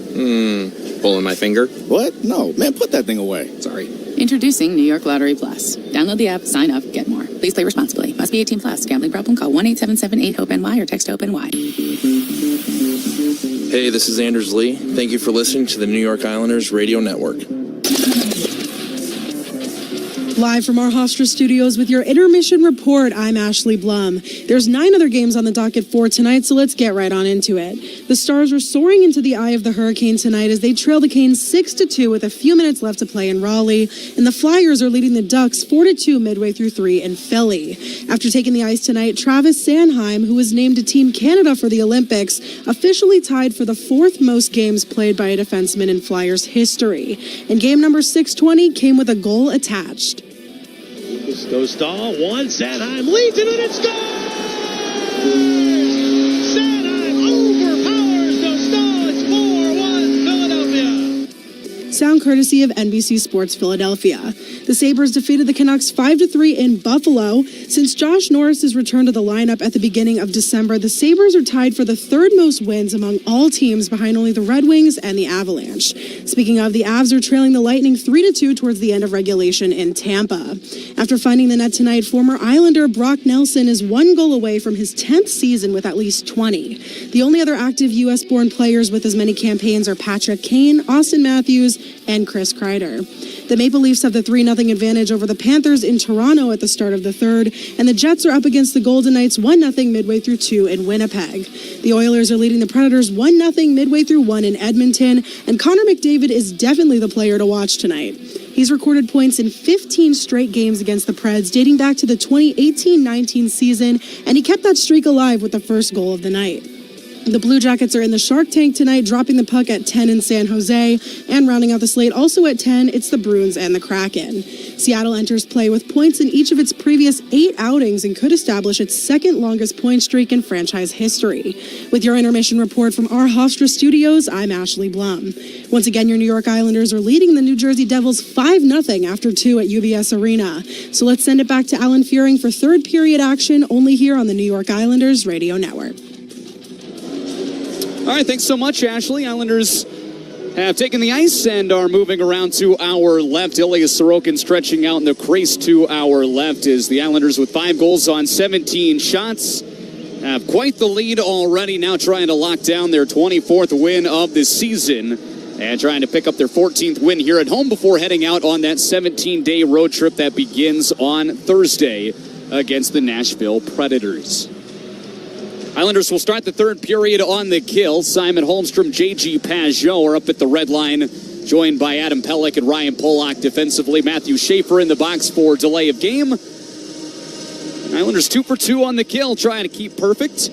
Pulling my finger? What? No. Man, put that thing away. Sorry. Introducing New York Lottery Plus. Download the app, sign up, get more. Please play responsibly. Must be 18 plus. Gambling problem? Call 1-877-8-HOPE-NY or text HOPE-NY. Hey, this is Anders Lee. Thank you for listening to the New York Islanders Radio Network. Live from our Hofstra studios with your intermission report, I'm Ashley Blum. There's 9 other games on the docket for tonight, so let's get right on into it. The Stars are soaring into the eye of the hurricane tonight as they trail the Canes 6-2 with a few minutes left to play in Raleigh, and the Flyers are leading the Ducks 4-2 midway through 3 in Philly. After taking the ice tonight, Travis Sanheim, who was named to Team Canada for the Olympics, officially tied for the 4th most games played by a defenseman in Flyers history. And game number 620 came with a goal attached. Goes Stahl, one, Sanheim leads it, and it's scores! Sanheim overpowers the Stahl. It's 4-1 Philadelphia. Sound courtesy of NBC Sports Philadelphia. The Sabres defeated the Canucks 5-3 in Buffalo. Since Josh Norris's return to the lineup at the beginning of December, the Sabres are tied for the 3rd most wins among all teams behind only the Red Wings and the Avalanche. Speaking of, the Avs are trailing the Lightning 3-2 towards the end of regulation in Tampa. After finding the net tonight, former Islander Brock Nelson is 1 goal away from his 10th season with at least 20. The only other active U.S.-born players with as many campaigns are Patrick Kane, Austin Matthews, and Chris Kreider. The Maple Leafs have the 3-0 advantage over the Panthers in Toronto at the start of the 3rd, and the Jets are up against the Golden Knights 1-0 midway through 2 in Winnipeg. The Oilers are leading the Predators 1-0 midway through 1 in Edmonton, and Connor McDavid is definitely the player to watch tonight. He's recorded points in 15 straight games against the Preds, dating back to the 2018-19 season, and he kept that streak alive with the first goal of the night. The Blue Jackets are in the Shark Tank tonight, dropping the puck at 10 in San Jose, and rounding out the slate also at 10, it's the Bruins and the Kraken. Seattle enters play with points in each of its previous 8 outings and could establish its 2nd longest point streak in franchise history. With your intermission report from our Hofstra studios, I'm Ashley Blum. Once again, your New York Islanders are leading the New Jersey Devils 5-0 after 2 at UBS Arena. So let's send it back to Alan Fearing for 3rd period action, only here on the New York Islanders Radio Network. All right, thanks so much, Ashley. Islanders have taken the ice and are moving around to our left. Ilya Sorokin stretching out in the crease to our left as the Islanders with 5 goals on 17 shots have quite the lead already, now trying to lock down their 24th win of the season and trying to pick up their 14th win here at home before heading out on that 17-day road trip that begins on Thursday against the Nashville Predators. Islanders will start the 3rd period on the kill. Simon Holmstrom, J.G. Pajot are up at the red line, joined by Adam Pelech and Ryan Pollock defensively. Matthew Schaefer in the box for delay of game. Islanders 2 for 2 on the kill, trying to keep perfect.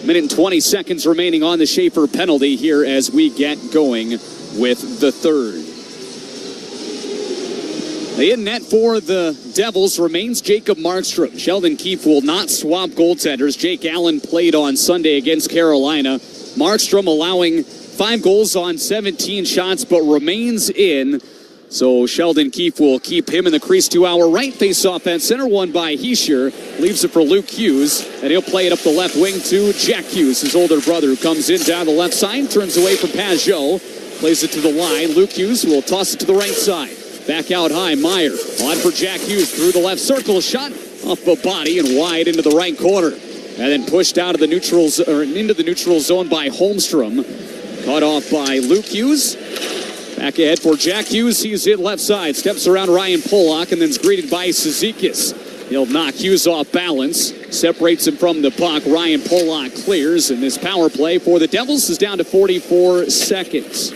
Minute and 20 seconds remaining on the Schaefer penalty here as we get going with the 3rd. The in net for the Devils remains Jacob Markstrom. Sheldon Keefe will not swap goaltenders. Jake Allen played on Sunday against Carolina. Markstrom allowing 5 goals on 17 shots, but remains in. So Sheldon Keefe will keep him in the crease to our right. Face-off at center, won by Heischer. Leaves it for Luke Hughes, and he'll play it up the left wing to Jack Hughes, his older brother, who comes in down the left side, turns away from Pajot, plays it to the line. Luke Hughes will toss it to the right side. Back out high, Meyer on for Jack Hughes through the left circle, shot off the body and wide into the right corner, and then pushed out of the neutrals or into the neutral zone by Holmstrom. Caught off by Luke Hughes. Back ahead for Jack Hughes. He's in left side, steps around Ryan Pollock, and then is greeted by Cizikas. He'll knock Hughes off balance, separates him from the puck. Ryan Pollock clears, and this power play for the Devils is down to 44 seconds.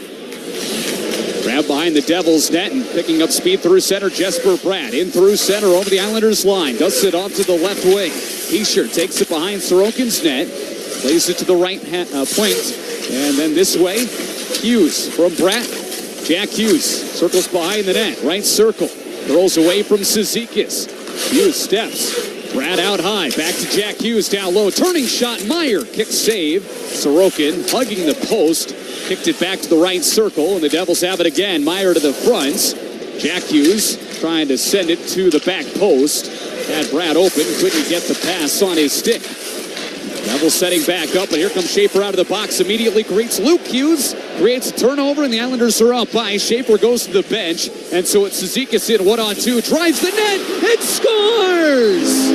Grab behind the Devils net and picking up speed through center, Jesper Bratt. In through center over the Islanders line. Dusts it off to the left wing. Heischer takes it behind Sorokin's net. Plays it to the right point. And then this way, Hughes from Bratt. Jack Hughes circles behind the net. Right circle. Throws away from Cizikas. Hughes steps. Bratt out high. Back to Jack Hughes down low. Turning shot. Meyer. Kick save. Sorokin hugging the post. Kicked it back to the right circle, and the Devils have it again. Meyer to the front. Jack Hughes trying to send it to the back post. Had Brad open, couldn't get the pass on his stick. Devils setting back up, and here comes Schaefer out of the box. Immediately greets Luke Hughes, creates a turnover, and the Islanders are up by. Schaefer goes to the bench, and so it's Cizikas in 1-on-2, drives the net, and scores!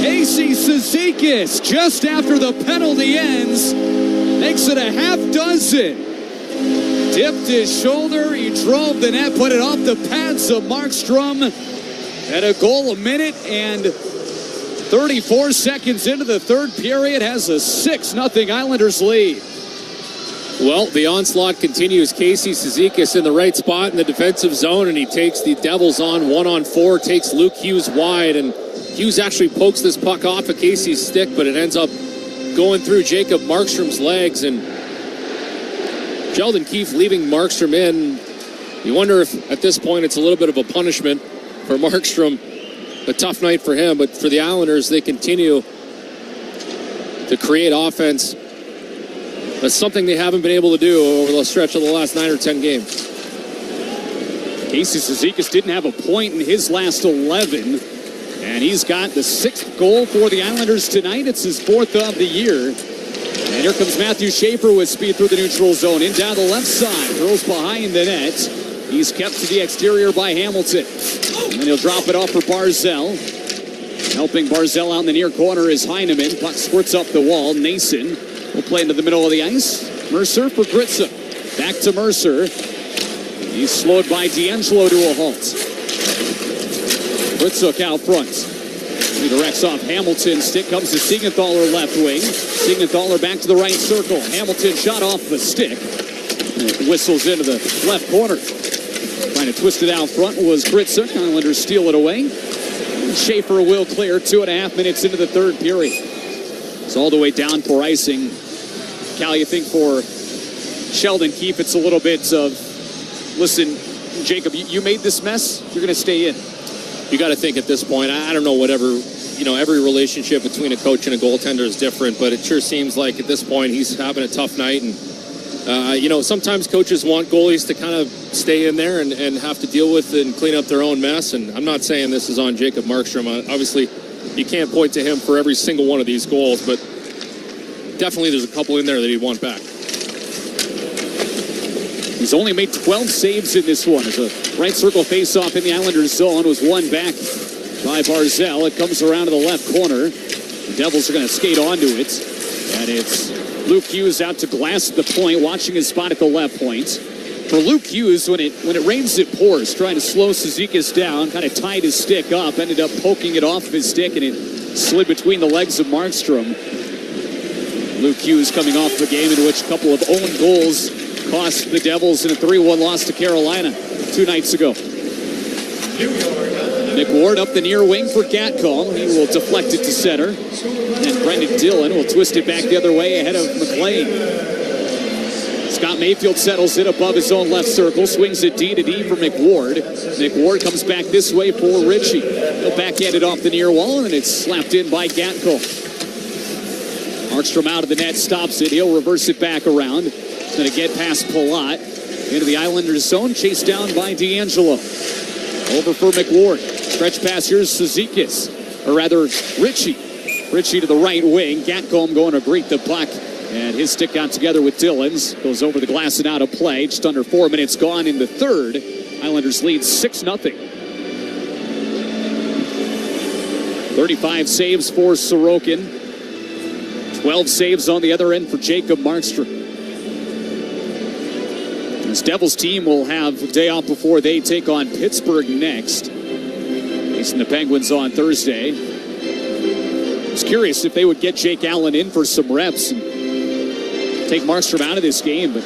Casey Cizikas, just after the penalty ends, makes it a half dozen. Dipped his shoulder, he drove the net, put it off the pads of Markstrom. At a goal a minute and 34 seconds into the third period, has a 6-0 Islanders lead. Well, the onslaught continues. Casey Cizikas in the right spot in the defensive zone, and he takes the Devils on 1-on-4, takes Luke Hughes wide, and Hughes actually pokes this puck off of Casey's stick, but it ends up going through Jacob Markstrom's legs, and Sheldon Keefe leaving Markstrom in. You wonder if at this point it's a little bit of a punishment for Markstrom. A tough night for him, but for the Islanders, they continue to create offense. That's something they haven't been able to do over the stretch of the last 9 or 10 games. Casey Cizikas didn't have a point in his last 11, and he's got the 6th goal for the Islanders tonight. It's his 4th of the year. And here comes Matthew Schaefer with speed through the neutral zone. In down the left side. Throws behind the net. He's kept to the exterior by Hamilton. And then he'll drop it off for Barzell. Helping Barzell out in the near corner is Heineman. Puck squirts up the wall. Nason will play into the middle of the ice. Mercer for Gritza. Back to Mercer. He's slowed by D'Angelo to a halt. Gritza out front. He directs off Hamilton. Stick comes to Siegenthaler left wing. Siegenthaler back to the right circle. Hamilton shot off the stick. It whistles into the left corner. Trying to twist it out front was Gritza. Islanders steal it away. Schaefer will clear 2.5 minutes into the third period. It's all the way down for icing. Cal, you think for Sheldon Keefe it's a little bit of, listen, Jacob, you made this mess. You're going to stay in. You got to think at this point, I don't know, whatever, every relationship between a coach and a goaltender is different, but it sure seems like at this point he's having a tough night. And, sometimes coaches want goalies to kind of stay in there and have to deal with it and clean up their own mess. And I'm not saying this is on Jacob Markstrom. Obviously, you can't point to him for every single one of these goals, but definitely there's a couple in there that he'd want back. He's only made 12 saves in this one. As a right circle faceoff in the Islanders zone was won back by Barzell. It comes around to the left corner. The Devils are going to skate onto it. And it's Luke Hughes out to glass at the point, watching his spot at the left point. For Luke Hughes, when it rains, it pours. Trying to slow Cizikas down, kind of tied his stick up, ended up poking it off of his stick, and it slid between the legs of Markstrom. Luke Hughes coming off the game in which a couple of own goals cost the Devils in a 3-1 loss to Carolina 2 nights ago. Nick Ward up the near wing for Gatcomb. He will deflect it to center. And Brendan Dillon will twist it back the other way ahead of McLean. Scott Mayfield settles it above his own left circle. Swings it D to D for McWard. McWard comes back this way for Ritchie. He'll backhand it off the near wall, and it's slapped in by Gatcomb. Markstrom out of the net, stops it. He'll reverse it back around. He's going to get past Palat into the Islanders zone, chased down by D'Angelo. Over for McWard. Stretch pass, here's Cizikas. Or rather, Ritchie. Ritchie to the right wing. Gatcomb going to greet the puck. And his stick got together with Dillon's. Goes over the glass and out of play. Just under 4 minutes gone in the third. Islanders lead 6-0. 35 saves for Sorokin. 12 saves on the other end for Jacob Markstrom. This Devils team will have a day off before they take on Pittsburgh next. Facing the Penguins on Thursday. I was curious if they would get Jake Allen in for some reps and take Markstrom out of this game. But,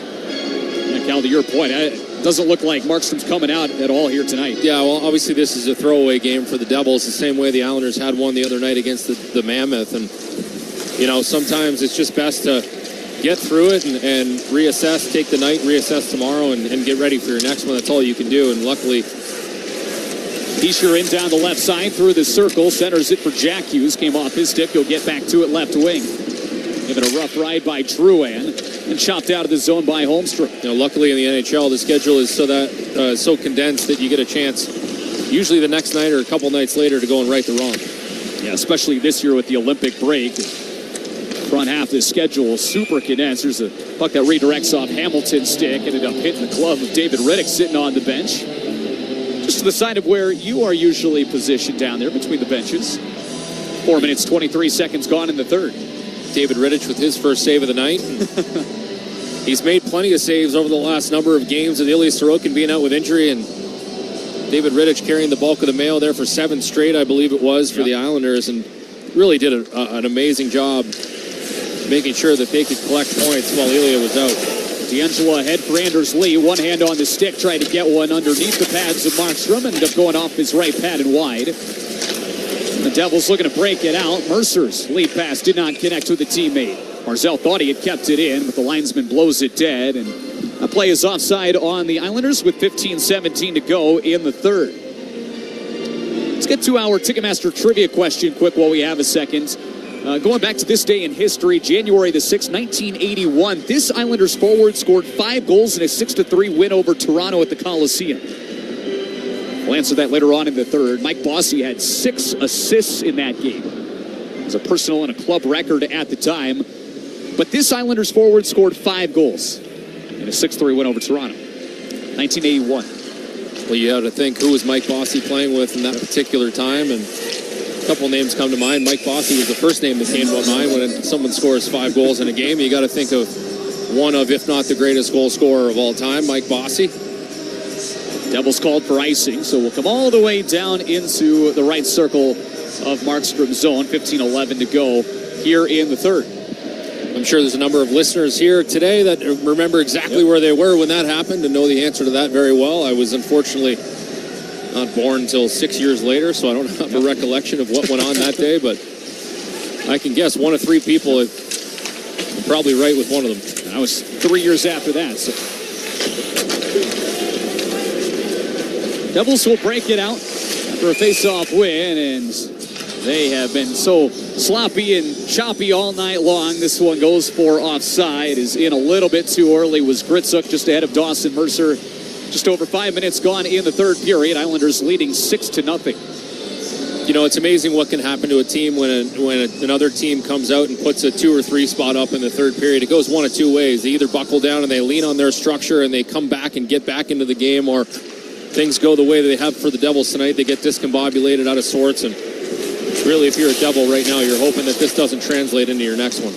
Cal, to your point, it doesn't look like Markstrom's coming out at all here tonight. Yeah, well, obviously this is a throwaway game for the Devils, the same way the Islanders had one the other night against the Mammoth. And, sometimes it's just best to get through it and reassess, take the night, reassess tomorrow, and get ready for your next one. That's all you can do. And luckily, Heischer in down the left side through the circle, centers it for Jack Hughes. Came off his stick. He'll get back to it left wing. Given a rough ride by Drouin. And chopped out of the zone by Holmstrom. Luckily in the NHL, the schedule is so condensed that you get a chance, usually the next night or a couple nights later, to go and right the wrong. Yeah, especially this year with the Olympic break. Front half of the schedule super condensed. There's a puck that redirects off Hamilton's stick. Ended up hitting the glove of David Riddick sitting on the bench. Just to the side of where you are usually positioned down there between the benches. 4 minutes, 23 seconds gone in the third. David Riddick with his first save of the night. He's made plenty of saves over the last number of games with Ilya Sorokin being out with injury, and David Riddick carrying the bulk of the mail there for 7 straight, I believe it was, for the Islanders, and really did an amazing job making sure that they could collect points while Ilya was out. D'Angelo ahead for Anders Lee. One hand on the stick, tried to get one underneath the pads of Markstrom. Ended up going off his right pad and wide. The Devils looking to break it out. Mercer's lead pass did not connect with the teammate. Marzell thought he had kept it in, but the linesman blows it dead. And a play is offside on the Islanders with 15-17 to go in the third. Let's get to our Ticketmaster trivia question quick while we have a second. Going back to this day in history, January the 6th, 1981, this Islanders forward scored 5 goals in a 6-3 win over Toronto at the Coliseum. We'll answer that later on in the third. Mike Bossy had 6 assists in that game. It was a personal and a club record at the time. But this Islanders forward scored 5 goals in a 6-3 win over Toronto. 1981. Well, you have to think, who was Mike Bossy playing with in that particular time, and a couple names come to mind. Mike Bossy was the first name that came to mind when someone scores 5 goals in a game. You got to think of one of, if not the greatest goal scorer of all time, Mike Bossy. Devils called for icing, so we'll come all the way down into the right circle of Markstrom's zone. 15-11 to go here in the third. I'm sure there's a number of listeners here today that remember exactly where they were when that happened and know the answer to that very well. I was unfortunately not born until 6 years later, so I don't have a recollection of what went on that day, but I can guess 1 of 3 people are probably right with one of them. I was 3 years after that. So. Devils will break it out for a face-off win, and they have been so sloppy and choppy all night long. This one goes for offside. Is in a little bit too early. Was Gritzuk just ahead of Dawson Mercer. Just over 5 minutes gone in the third period. Islanders leading 6-0. You know, it's amazing what can happen to a team when another team comes out and puts a 2 or 3 spot up in the third period. It goes one of 2 ways. They either buckle down and they lean on their structure and they come back and get back into the game, or things go the way they have for the Devils tonight. They get discombobulated out of sorts, and really, if you're a Devil right now, you're hoping that this doesn't translate into your next one.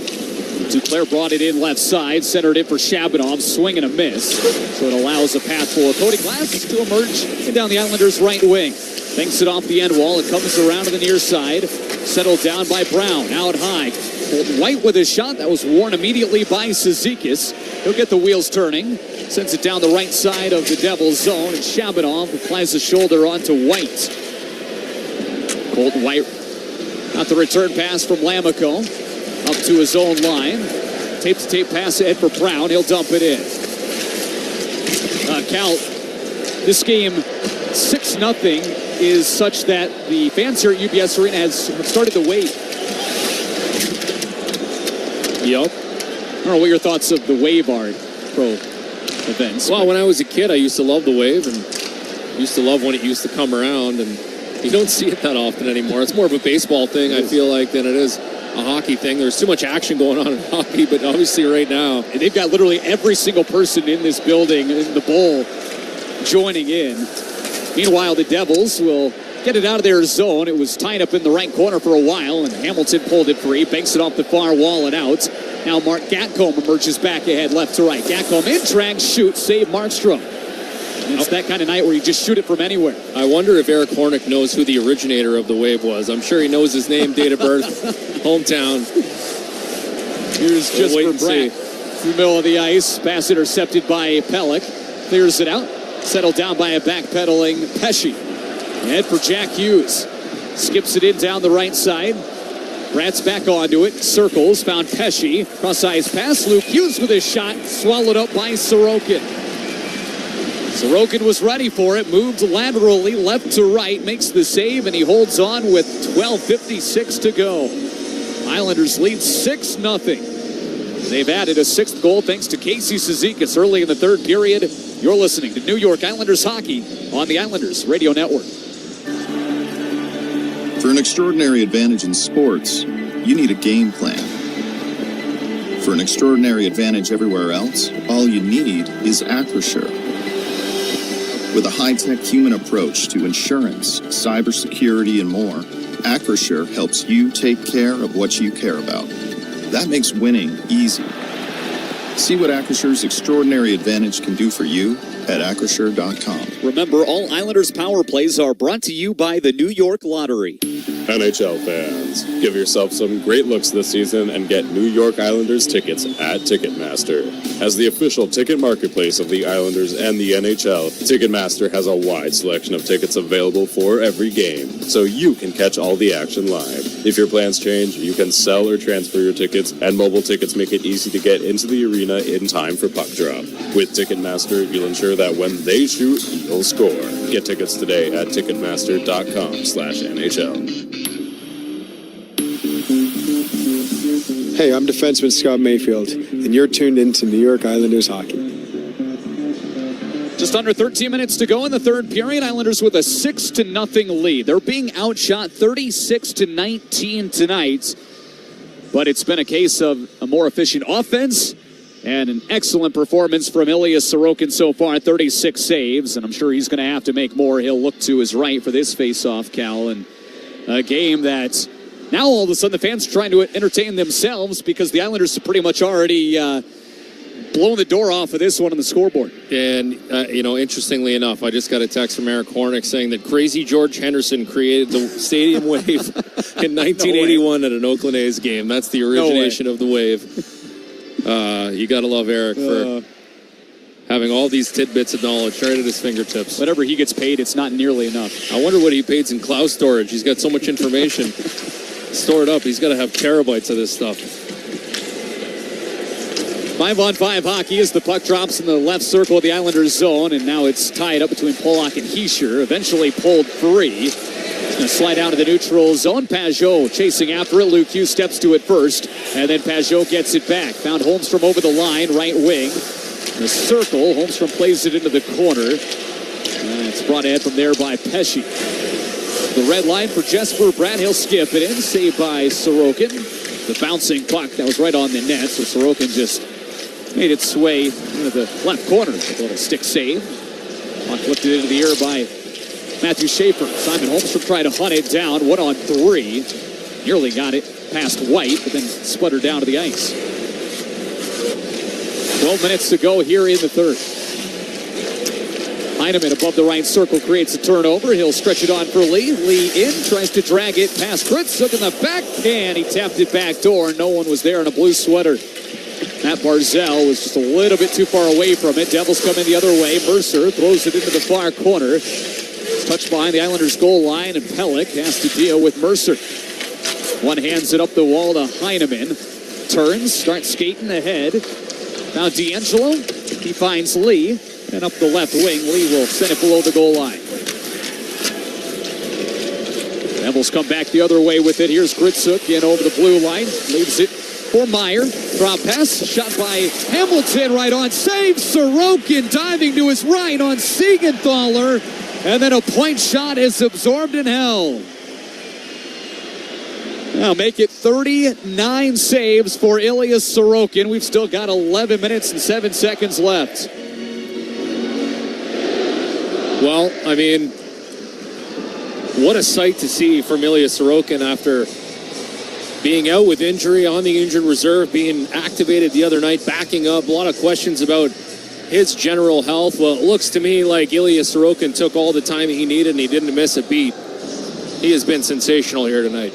Duclair brought it in left side, centered it for Shabanov, swing and a miss. So it allows a path for Cody Glass to emerge and down the Islanders' right wing. Banks it off the end wall. It comes around to the near side. Settled down by Brown, out high. Colton White with a shot that was worn immediately by Cizikas. He'll get the wheels turning. Sends it down the right side of the Devils' zone, and Shabanov applies the shoulder onto White. Colton White got the return pass from Lamico up to his own line. Tape-to-tape pass ahead for Brown. He'll dump it in. Cal, this game 6-0 is such that the fans here at UBS Arena have started to wave. Yep. I don't know what your thoughts of the wave are, pro events. Well, when I was a kid, I used to love the wave and used to love when it used to come around, and you don't see it that often anymore. It's more of a baseball thing, I feel like, than it is a hockey thing. There's too much action going on in hockey, but obviously right now, and they've got literally every single person in this building in the bowl joining in. Meanwhile, the Devils will get it out of their zone. It was tied up in the right corner for a while, and Hamilton pulled it free, banks it off the far wall and out. Now Mark Gatcomb emerges back ahead, left to right. Gatcomb in drag, shoot, save Markstrom. And it's that kind of night where you just shoot it from anywhere. I wonder if Eric Hornick knows who the originator of the wave was. I'm sure he knows his name, date of birth, hometown. Here's just for Brett. Through the middle of the ice, pass intercepted by Pelech. Clears it out. Settled down by a backpedaling Pesce. Ahead for Jack Hughes. Skips it in down the right side. Brat's back onto it. Circles. Found Pesce. Cross-ice pass. Luke Hughes with his shot. Swallowed up by Sorokin. Sorokin was ready for it. Moved laterally left to right. Makes the save, and he holds on with 12:56 to go. Islanders lead 6-0. They've added a 6th goal thanks to Casey Cizikas early in the 3rd period. You're listening to New York Islanders hockey on the Islanders Radio Network. For an extraordinary advantage in sports, you need a game plan. For an extraordinary advantage everywhere else, all you need is Acrisure. With a high-tech human approach to insurance, cybersecurity, and more, Acrisure helps you take care of what you care about. That makes winning easy. See what Acrissure's extraordinary advantage can do for you at Acrisure.com. Remember, all Islanders power plays are brought to you by the New York Lottery. NHL fans, give yourself some great looks this season and get New York Islanders tickets at Ticketmaster. As the official ticket marketplace of the Islanders and the NHL, Ticketmaster has a wide selection of tickets available for every game, so you can catch all the action live. If your plans change, you can sell or transfer your tickets, and mobile tickets make it easy to get into the arena in time for puck drop. With Ticketmaster, you'll ensure that when they shoot, you'll score. Get tickets today at Ticketmaster.com/NHL. Hey, I'm defenseman Scott Mayfield, and you're tuned into New York Islanders hockey. Just under 13 minutes to go in the 3rd period. Islanders with a 6-0 lead. They're being outshot 36-19 tonight, but it's been a case of a more efficient offense and an excellent performance from Ilya Sorokin so far, 36 saves, and I'm sure he's going to have to make more. He'll look to his right for this face-off, Cal, and a game that now all of a sudden the fans are trying to entertain themselves because the Islanders have pretty much already blown the door off of this one on the scoreboard. And, interestingly enough, I just got a text from Eric Hornick saying that Crazy George Henderson created the stadium wave in 1981 at an Oakland A's game. That's the origination of the wave. You got to love Eric for having all these tidbits of knowledge right at his fingertips. Whatever he gets paid, it's not nearly enough. I wonder what he pays in cloud storage. He's got so much information stored up. He's got to have terabytes of this stuff. 5-on-5 hockey as the puck drops in the left circle of the Islanders zone, and now it's tied up between Pollock and Heischer. Eventually pulled free. Going to slide down to the neutral zone. Pajot chasing after it. Luke Hughes steps to it first, and then Pajot gets it back. Found Holmstrom over the line, right wing. In the circle, Holmstrom plays it into the corner. It's brought in from there by Pesce. The red line for Jesper Bratt. He'll skip it in. Saved by Sorokin. The bouncing puck that was right on the net, so Sorokin just made its way into the left corner. A little stick save. Puck lifted into the air by Matthew Schaefer. Simon Holmstrom tried to hunt it down. 1-on-3. Nearly got it past White, but then sputtered down to the ice. 12 minutes to go here in the 3rd. Heineman above the right circle creates a turnover. He'll stretch it on for Lee. Lee in, tries to drag it past Kritzuk in the backhand. He tapped it back door. No one was there in a blue sweater. Matt Barzell was just a little bit too far away from it. Devils come in the other way. Mercer throws it into the far corner. Touched behind the Islanders' goal line, and Pellick has to deal with Mercer. One hands it up the wall to Heineman. Turns, starts skating ahead. Now D'Angelo. He finds Lee. And up the left wing, Lee will send it below the goal line. Devils come back the other way with it. Here's Kritzuk in over the blue line. Leaves it for Meyer. Drop pass. Shot by Hamilton right on. Save Sorokin diving to his right on Siegenthaler. And then a point shot is absorbed in hell. Now make it 39 saves for Ilya Sorokin. We've still got 11 minutes and 7 seconds left. Well, I mean, what a sight to see from Ilya Sorokin after being out with injury, on the injured reserve, being activated the other night, backing up. A lot of questions about his general health. Well, it looks to me like Ilya Sorokin took all the time he needed and he didn't miss a beat. He has been sensational here tonight.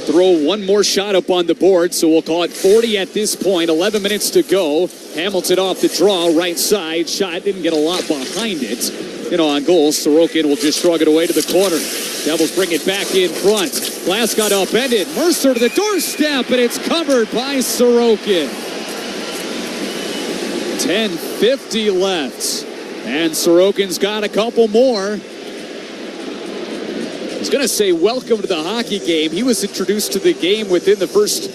Throw one more shot up on the board, so we'll call it 40 at this point. 11 minutes to go. Hamilton off the draw, right side. Shot didn't get a lot behind it. On goal, Sorokin will just shrug it away to the corner. Devils bring it back in front. Glass got upended. Mercer to the doorstep, and it's covered by Sorokin. 10:50 left, and Sorokin's got a couple more. I was going to say welcome to the hockey game. He was introduced to the game within the first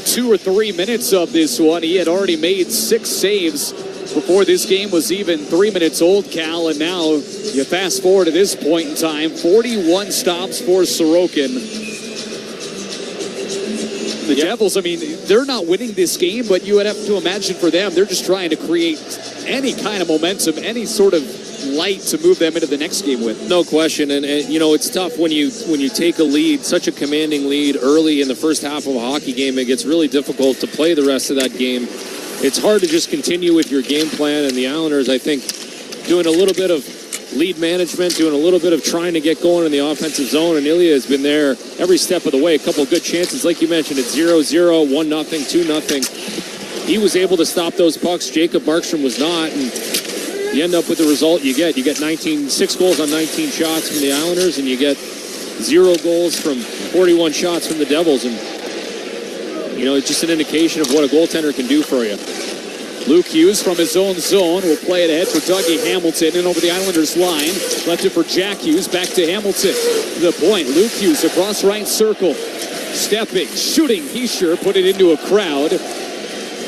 2 or 3 minutes of this one. He had already made 6 saves before this game was even 3 minutes old, Cal. And now you fast forward to this point in time, 41 stops for Sorokin. The Devils, I mean, they're not winning this game, but you would have to imagine for them, they're just trying to create any kind of momentum, any sort of light to move them into the next game with. No question, and you know, it's tough when you take a lead, such a commanding lead early in the first half of a hockey game. It gets really difficult to play the rest of that game. It's hard to just continue with your game plan, and the Islanders, I think, doing a little bit of lead management, doing a little bit of trying to get going in the offensive zone, and Ilya has been there every step of the way. A couple of good chances, like you mentioned, it's 0-0, 1-0, 2-0. He was able to stop those pucks. Jacob Markstrom was not, and you end up with the result you get. You get 6 goals on 19 shots from the Islanders, and you get 0 goals from 41 shots from the Devils. And, you know, it's just an indication of what a goaltender can do for you. Luke Hughes from his own zone will play it ahead for Dougie Hamilton and over the Islanders line. Left it for Jack Hughes, back to Hamilton. To the point, Luke Hughes across right circle. Stepping, shooting, Heischer put it into a crowd.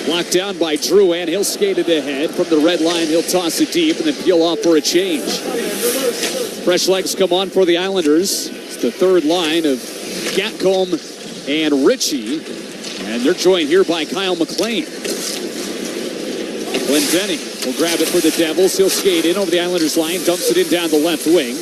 Blocked down by Drouin. He'll skate it ahead. From the red line, he'll toss it deep and then peel off for a change. Fresh legs come on for the Islanders. It's the third line of Gatcomb and Ritchie. And they're joined here by Kyle McLean. Glendening will grab it for the Devils. He'll skate in over the Islanders line. Dumps it in down the left wing.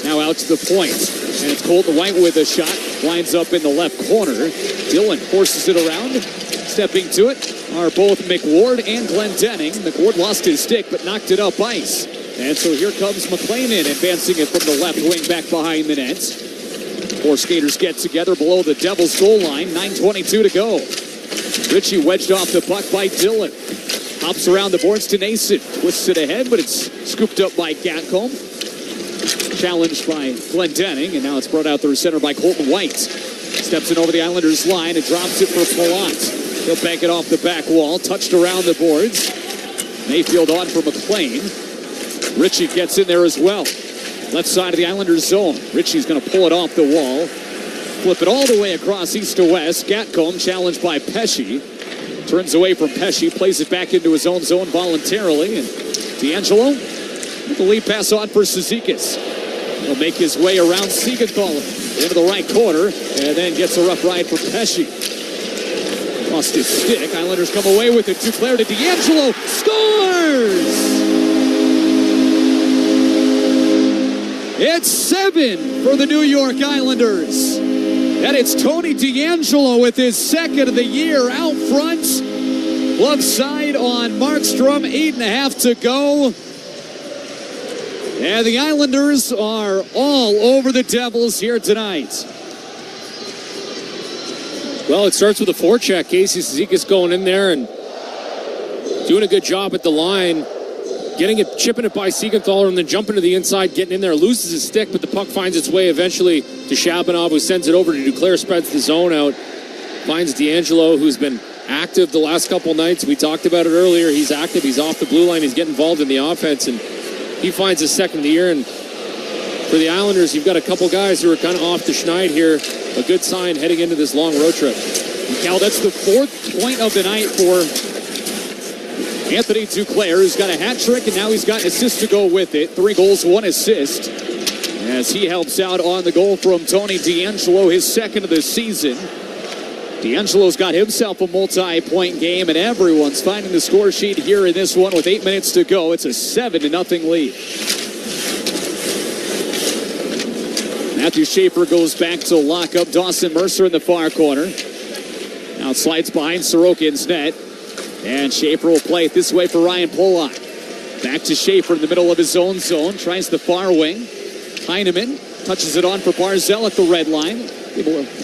Now out to the point. And it's Colton White with a shot. Lines up in the left corner. Dillon forces it around. Stepping to it are both McWard and Glendening. McWard lost his stick but knocked it up ice. And so here comes McLean in, advancing it from the left wing back behind the net. 4 skaters get together below the Devils goal line. 9:22 to go. Ritchie wedged off the puck by Dillon. Hops around the boards to Nason. Twists it ahead, but it's scooped up by Gatcomb. Challenged by Glendening, and now it's brought out through center by Colton White. Steps in over the Islanders line and drops it for Palat. He'll bank it off the back wall. Touched around the boards. Mayfield on for McLean. Ritchie gets in there as well. Left side of the Islanders zone. Ritchie's going to pull it off the wall. Flip it all the way across east to west. Gatcomb challenged by Pesce. Turns away from Pesce. Plays it back into his own zone voluntarily. And D'Angelo with the lead pass on for Cizikas. He'll make his way around Siegenthaler into the right corner. And then gets a rough ride for Pesce. Lost his stick. Islanders come away with it. Duclair to D'Angelo. Scores! It's 7 for the New York Islanders. And it's Tony D'Angelo with his second of the year out front. Glove side on Markstrom. 8.5 to go. And the Islanders are all over the Devils here tonight. Well, it starts with a forecheck. Casey Cizikas going in there and doing a good job at the line. Getting it, chipping it by Siegenthaler, and then jumping to the inside, getting in there, loses his stick, but the puck finds its way eventually to Shabanov, who sends it over to Duclair, spreads the zone out, finds D'Angelo, who's been active the last couple nights. We talked about it earlier. He's active. He's off the blue line. He's getting involved in the offense, and he finds his second of the year. And for the Islanders, you've got a couple guys who are kind of off the schneid here. A good sign heading into this long road trip. Cal, that's the 4th point of the night for Anthony Duclair, who's got a hat trick, and now he's got an assist to go with it. 3 goals, 1 assist. As he helps out on the goal from Tony D'Angelo, his second of the season. D'Angelo's got himself a multi-point game, and everyone's finding the score sheet here in this one with 8 minutes to go. It's a 7-0 lead. Matthew Schaefer goes back to lock up Dawson Mercer in the far corner. Now it slides behind Sorokin's net. And Schaefer will play it this way for Ryan Polak. Back to Schaefer in the middle of his own zone. Tries the far wing. Heineman touches it on for Barzell at the red line.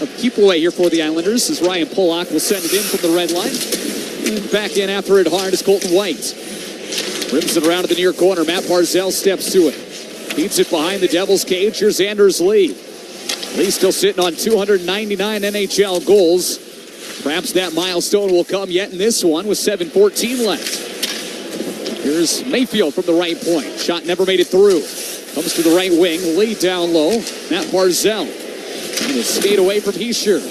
A keep away here for the Islanders as Ryan Polak will send it in from the red line. And back in after it hard is Colton White. Rims it around to the near corner. Matt Barzell steps to it. Feeds it behind the Devils' cage. Here's Anders Lee. Lee still sitting on 299 NHL goals. Perhaps that milestone will come yet in this one with 7:14 left. Here's Mayfield from the right point. Shot never made it through. Comes to the right wing. Lee down low. Matt Barzell. And a skate away from Heischer.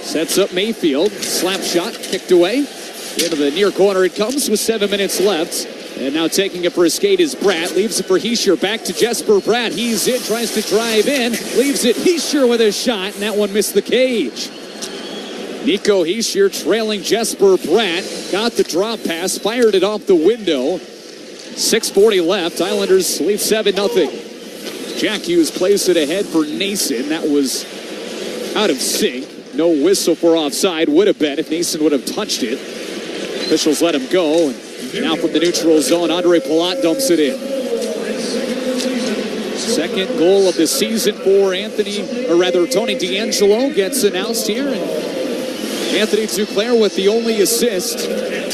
Sets up Mayfield. Slap shot, kicked away. Into the near corner it comes with 7 minutes left. And now taking it for a skate is Bratt. Leaves it for Heischer. Back to Jesper Bratt. He's in, tries to drive in. Leaves it Heischer with a shot, and that one missed the cage. Nico Heischer trailing Jesper Bratt. Got the drop pass, fired it off the window. 6:40 left. Islanders lead 7-0. Jack Hughes plays it ahead for Nason. That was out of sync. No whistle for offside. Would have been if Nason would have touched it. Officials let him go. And now from the neutral zone, Andre Palat dumps it in. Second goal of the season for Tony DeAngelo gets announced here. And Anthony Duclair with the only assist,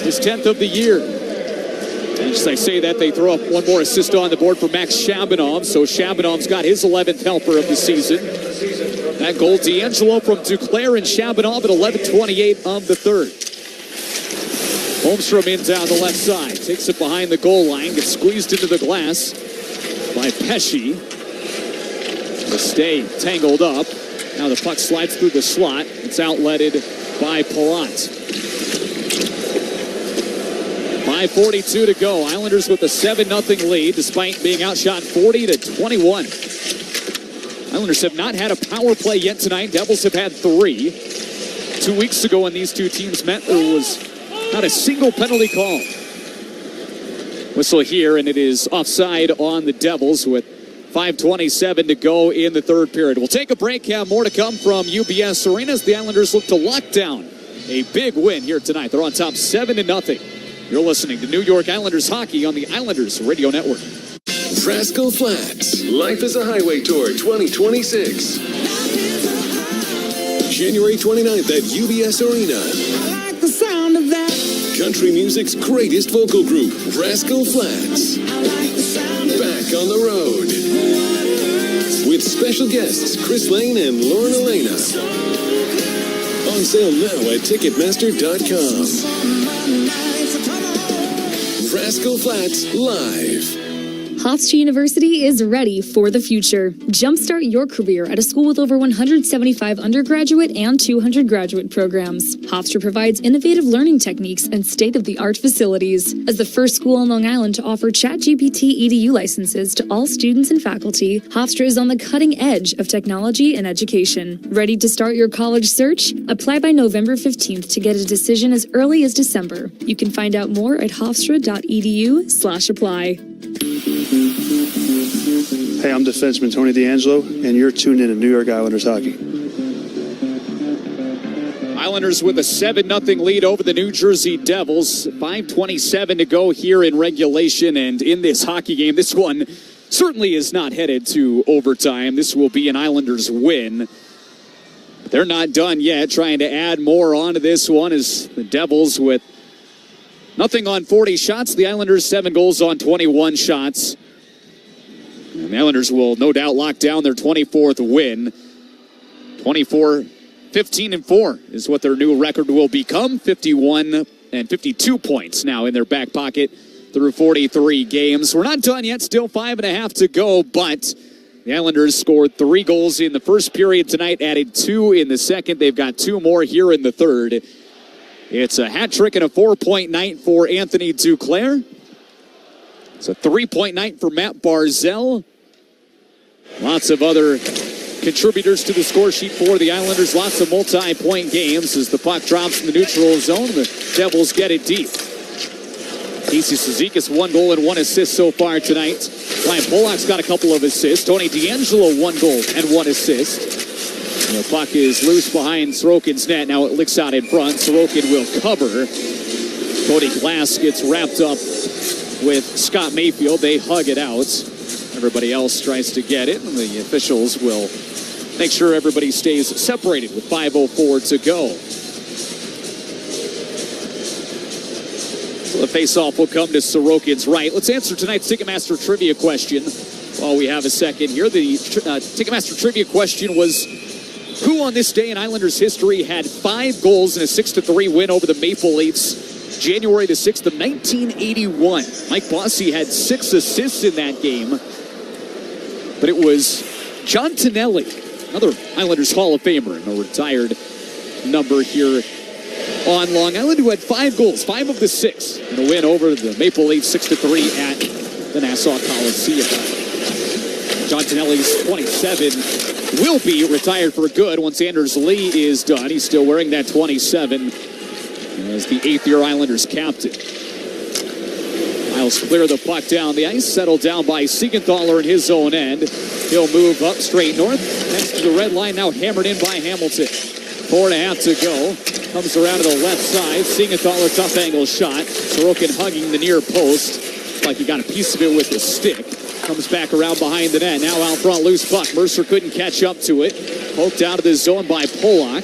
his 10th of the year. And as I say that, they throw up one more assist on the board for Max Shabanov. So Shabanov's got his 11th helper of the season. That goal, DeAngelo from Duclair and Shabanov at 11:28 of the third. Holmstrom in down the left side. Takes it behind the goal line. Gets squeezed into the glass by Pesce. The stay tangled up. Now the puck slides through the slot. It's outletted by Palat. 5:42 to go. Islanders with a 7-0 lead despite being outshot 40-21. Islanders have not had a power play yet tonight. Devils have had 3. 2 weeks ago when these two teams met, there was not a single penalty call. Whistle here, and it is offside on the Devils with 5:27 to go in the third period. We'll take a break. Have more to come from UBS Arena as the Islanders look to lock down a big win here tonight. They're on top 7-0. You're listening to New York Islanders hockey on the Islanders Radio Network. Rascal Flats, Life is a Highway Tour 2026. January 29th at UBS Arena. I like the sound of that. Country music's greatest vocal group, Rascal Flats. Back on the road. With special guests, Chris Lane and Lauren Elena. On sale now at Ticketmaster.com. Rascal Flats Live. Hofstra University is ready for the future. Jumpstart your career at a school with over 175 undergraduate and 200 graduate programs. Hofstra provides innovative learning techniques and state-of-the-art facilities. As the first school on Long Island to offer ChatGPT EDU licenses to all students and faculty, Hofstra is on the cutting edge of technology and education. Ready to start your college search? Apply by November 15th to get a decision as early as December. You can find out more at hofstra.edu/apply. Hey, I'm defenseman Tony DeAngelo, and you're tuned in to New York Islanders hockey. Islanders with a 7-0 lead over the New Jersey Devils. 5:27 to go here in regulation, and in this hockey game, this one certainly is not headed to overtime. This will be an Islanders win. They're not done yet, trying to add more onto this one as the Devils with nothing on 40 shots. The Islanders 7 goals on 21 shots. And the Islanders will no doubt lock down their 24th win. 15-4 is what their new record will become. 51 and 52 points now in their back pocket through 43 games. We're not done yet. Still 5.5 to go, but the Islanders scored 3 goals in the first period tonight, added 2 in the second. They've got 2 more here in the third. It's a hat trick and a 4-point night for Anthony Duclair. It's a 3-point night for Matt Barzal. Lots of other contributors to the score sheet for the Islanders. Lots of multi-point games as the puck drops in the neutral zone. The Devils get it deep. Casey Cizikas 1 goal and 1 assist so far tonight. Ryan Polak's got a couple of assists. Tony DeAngelo 1 goal and 1 assist. And the puck is loose behind Sorokin's net. Now it licks out in front. Sorokin will cover. Cody Glass gets wrapped up with Scott Mayfield. They hug it out. Everybody else tries to get it, and the officials will make sure everybody stays separated with 5:04 to go. So the face-off will come to Sorokin's right. Let's answer tonight's Ticketmaster trivia question while we have a second here. The Ticketmaster trivia question was, who on this day in Islanders history had 5 goals in a 6-3 win over the Maple Leafs January the 6th of 1981? Mike Bossy had 6 assists in that game. But it was John Tonelli, another Islanders Hall of Famer and a retired number here on Long Island, who had 5 goals, 5 of the 6 in a win over the Maple Leafs 6-3 at the Nassau Coliseum. John Tonelli's 27 will be retired for good once Anders Lee is done. He's still wearing that 27 as the 8th-year Islanders captain. Miles clear the puck down the ice, settled down by Siegenthaler in his own end. He'll move up straight north, next to the red line, now hammered in by Hamilton. 4.5 to go. Comes around to the left side. Siegenthaler, tough angle shot. Sorokin hugging the near post. Like he got a piece of it with the stick. Comes back around behind the net. Now out front, loose puck. Mercer couldn't catch up to it. Poked out of the zone by Polak.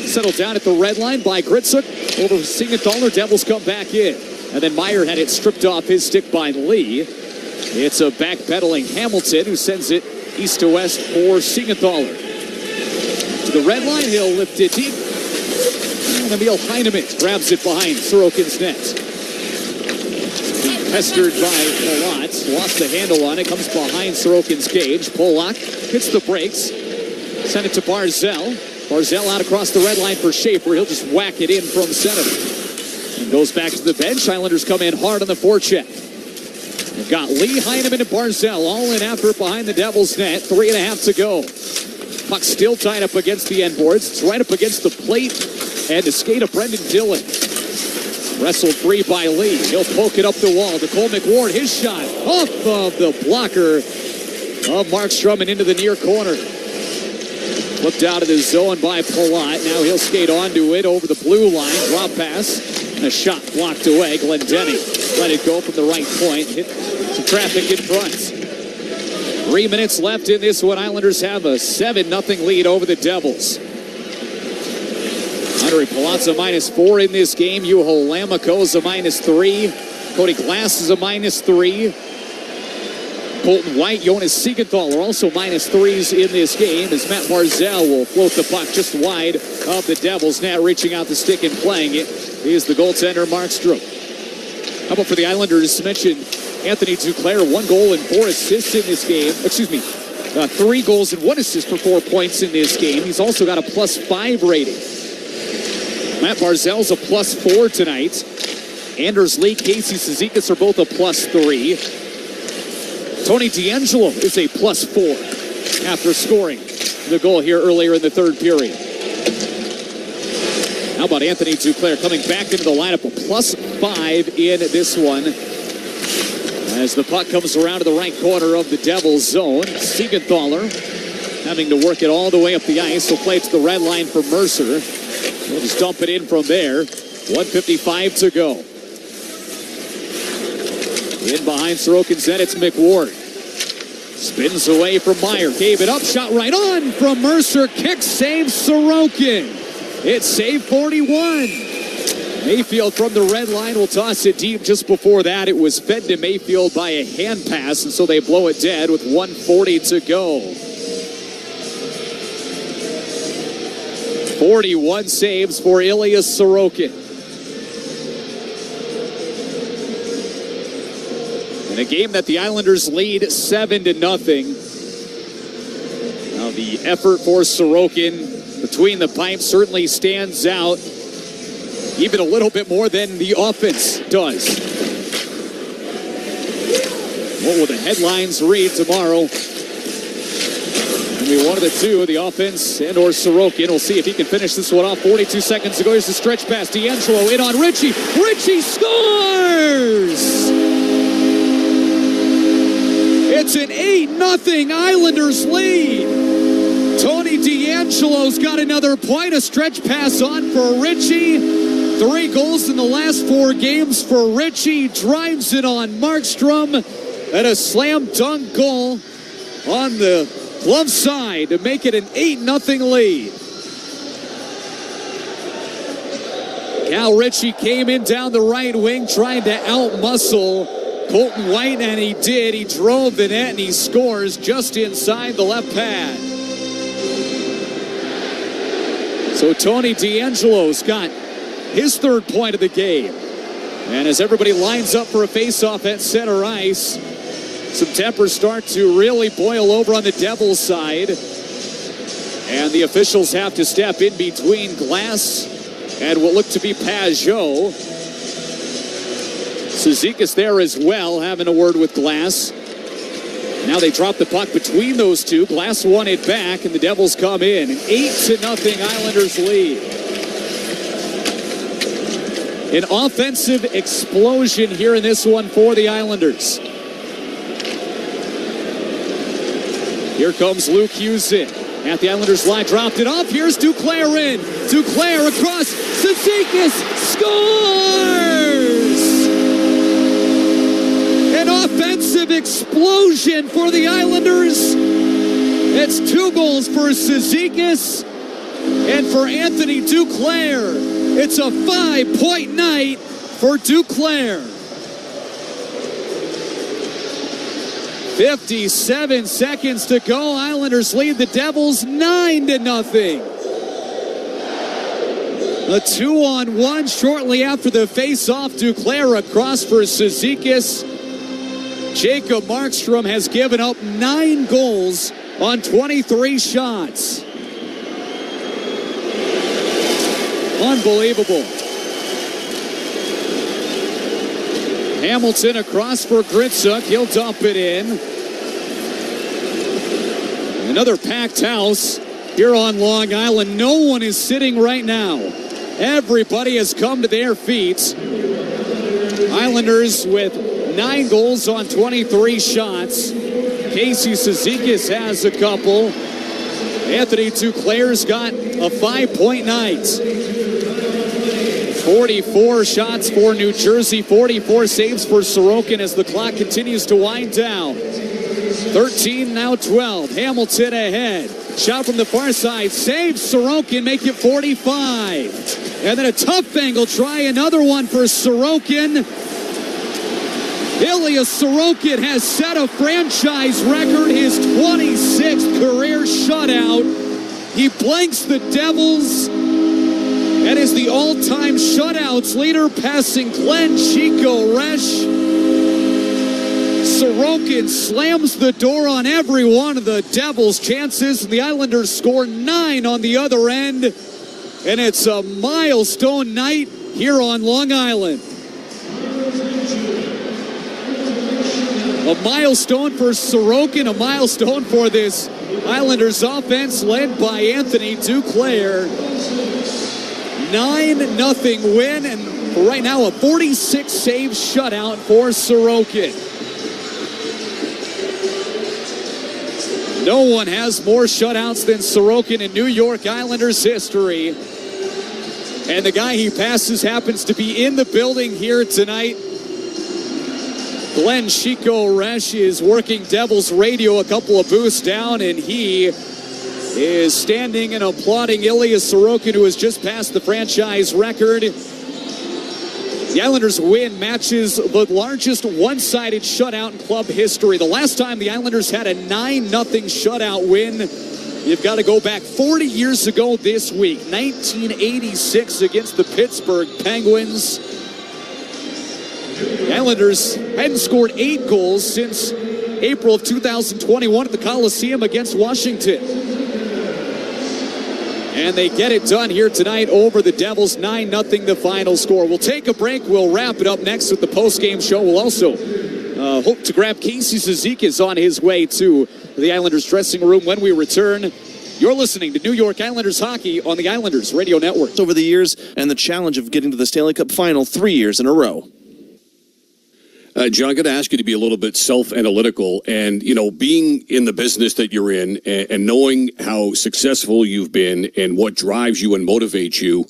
Settled down at the red line by Gritsuk. Over Siegenthaler. Devils come back in. And then Meyer had it stripped off his stick by Lee. It's a backpedaling Hamilton who sends it east to west for Siegenthaler. To the red line, he'll lift it deep. And Emil Heinemann grabs it behind Sorokin's net. Pestered by Palat. Lost the handle on it. Comes behind Sorokin's cage. Polak hits the brakes. Send it to Barzell. Barzell out across the red line for Schaefer. He'll just whack it in from center. And goes back to the bench. Islanders come in hard on the forecheck. They've got Lee, Heinemann, and Barzell all in after it behind the Devils' net. 3.5 to go. Puck still tied up against the end boards. It's right up against the plate. And the skate of Brendan Dillon. Wrestled free by Lee. He'll poke it up the wall to Cole McWard. His shot off of the blocker of Markstrom and into the near corner. Flipped out of the zone by Palat. Now he'll skate onto it over the blue line. Drop pass. And a shot blocked away. Glendenny let it go from the right point. Hit some traffic in front. 3 minutes left in this one. Islanders have a 7-0 lead over the Devils. Andre Palazzo -4 in this game. Juho Lammikko is a -3. Cody Glass is a -3. Colton White, Jonas Siegenthaler also -3s in this game as Matt Barzell will float the puck just wide of the Devils' net. Reaching out the stick and playing it is the goaltender Markstrom. How about for the Islanders? Mentioned Anthony Duclair, 1 goal and 4 assists in this game. 3 goals and 1 assist for 4 points in this game. He's also got a +5 rating. Matt Barzell's a +4 tonight. Anders Lee, Casey Cizikas are both a +3. Tony DeAngelo is a +4 after scoring the goal here earlier in the third period. How about Anthony Duclair coming back into the lineup, a +5 in this one. As the puck comes around to the right corner of the Devils' zone, Siegenthaler having to work it all the way up the ice. He'll play it to the red line for Mercer. We'll just dump it in from there. 1:55 to go. In behind Sorokin's net, it's McWard. Spins away from Meyer. Gave it up. Shot right on from Mercer. Kick saves Sorokin. It's save 41. Mayfield from the red line will toss it deep. Just before that, it was fed to Mayfield by a hand pass, and so they blow it dead with 1:40 to go. 41 saves for Ilya Sorokin. In a game that the Islanders lead 7-0. Now the effort for Sorokin between the pipes certainly stands out even a little bit more than the offense does. What will the headlines read tomorrow? Be one of the two, the offense and or Sorokin. We'll see if he can finish this one off. 42 seconds to go. Here's the stretch pass. DeAngelo in on Ritchie. Ritchie scores! It's an 8-0 Islanders lead. Tony DeAngelo's got another point. A stretch pass on for Ritchie. 3 goals in the last 4 games for Ritchie. Drives it on Markstrom. And a slam dunk goal on the glove side to make it an 8-0 lead. Cal Ritchie came in down the right wing trying to outmuscle Colton White, and he did. He drove the net and he scores just inside the left pad. So Tony DeAngelo's got his 3rd point of the game. And as everybody lines up for a face-off at center ice, some tempers start to really boil over on the Devils side. And the officials have to step in between Glass and what looked to be Pajot. Cizikas there as well, having a word with Glass. Now they drop the puck between those two. Glass won it back, and the Devils come in. An 8-0 Islanders lead. An offensive explosion here in this one for the Islanders. Here comes Luke Hughes at the Islanders line, dropped it off. Here's Duclair in. Duclair across. Cizikas scores! An offensive explosion for the Islanders. It's 2 goals for Cizikas and for Anthony Duclair. It's a 5-point night for Duclair. 57 seconds to go. Islanders lead the Devils 9-0. A 2-on-1 shortly after the face-off. Duclair across for Cizikas. Jacob Markstrom has given up 9 goals on 23 shots. Unbelievable. Hamilton across for Gritsuk. He'll dump it in. Another packed house here on Long Island. No one is sitting right now. Everybody has come to their feet. Islanders with 9 goals on 23 shots. Casey Cizikas has a couple. Anthony Duclair's got a 5-point night. 44 shots for New Jersey, 44 saves for Sorokin as the clock continues to wind down. 13, now 12. Hamilton ahead. Shot from the far side. Saves Sorokin, make it 45. And then a tough angle try, another one for Sorokin. Ilya Sorokin has set a franchise record, his 26th career shutout. He blanks the Devils and is the all-time shutouts leader, passing Glenn Chico Resch. Sorokin slams the door on every one of the Devils' chances, and the Islanders score 9 on the other end. And it's a milestone night here on Long Island. A milestone for Sorokin, a milestone for this Islanders offense led by Anthony Duclair. 9-0 win, and for right now a 46-save shutout for Sorokin. No one has more shutouts than Sorokin in New York Islanders history. And the guy he passes happens to be in the building here tonight. Glenn Chico Resch is working Devils radio a couple of booths down, and he is standing and applauding Ilya Sorokin, who has just passed the franchise record. The Islanders win matches the largest one-sided shutout in club history. The last time the Islanders had a 9-0 shutout win, you've got to go back 40 years ago this week, 1986 against the Pittsburgh Penguins. The Islanders hadn't scored 8 goals since April of 2021 at the Coliseum against Washington. And they get it done here tonight over the Devils, 9-0 the final score. We'll take a break. We'll wrap it up next with the post-game show. We'll also hope to grab Casey Cizikas on his way to the Islanders dressing room when we return. You're listening to New York Islanders hockey on the Islanders Radio Network. Over the years and the challenge of getting to the Stanley Cup final 3 years in a row. John, I'm going to ask you to be a little bit self-analytical and, being in the business that you're in and knowing how successful you've been and what drives you and motivates you.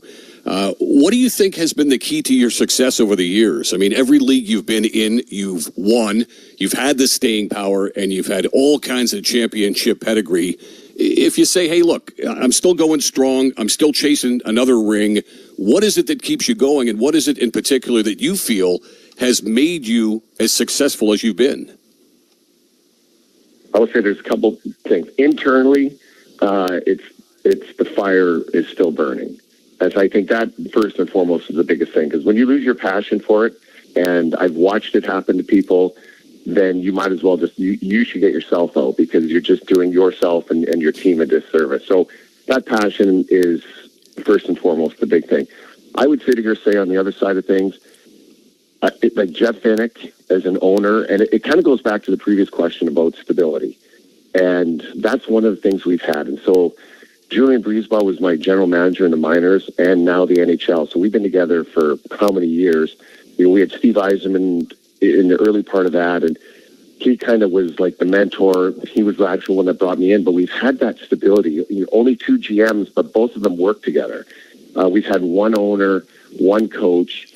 What do you think has been the key to your success over the years? I mean, every league you've been in, you've won, you've had the staying power, and you've had all kinds of championship pedigree. If you say, hey, look, I'm still going strong, I'm still chasing another ring, what is it that keeps you going, and what is it in particular that you feel has made you as successful as you've been? I would say there's a couple things. Internally, it's the fire is still burning. As I think that first and foremost is the biggest thing, because when you lose your passion for it, and I've watched it happen to people, then you might as well you should get yourself out, because you're just doing yourself and your team a disservice. So that passion is first and foremost the big thing. I would sit here say on the other side of things, like Jeff Vinnick as an owner, and it kind of goes back to the previous question about stability. And that's one of the things we've had. And so Julian Breesbaugh was my general manager in the minors and now the NHL. So we've been together for how many years? We had Steve Yzerman in the early part of that, and he kind of was like the mentor. He was the actual one that brought me in, but we've had that stability. Only 2 GMs, but both of them work together. We've had one owner, one coach,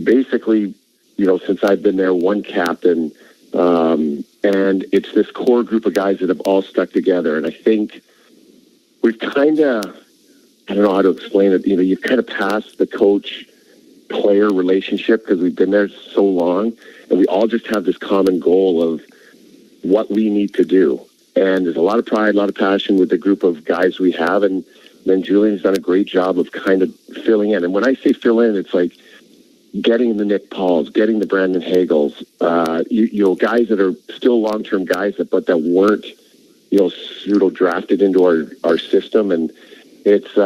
basically, since I've been there, one captain. And it's this core group of guys that have all stuck together. And I think we've kind of, I don't know how to explain it. You've kind of passed the coach-player relationship because we've been there so long. And we all just have this common goal of what we need to do. And there's a lot of pride, a lot of passion with the group of guys we have. And then Julian's done a great job of kind of filling in. And when I say fill in, it's like getting the Nick Pauls, getting the Brandon Hagels, guys that are still long-term guys, but that weren't, pseudo drafted into our system. And it's,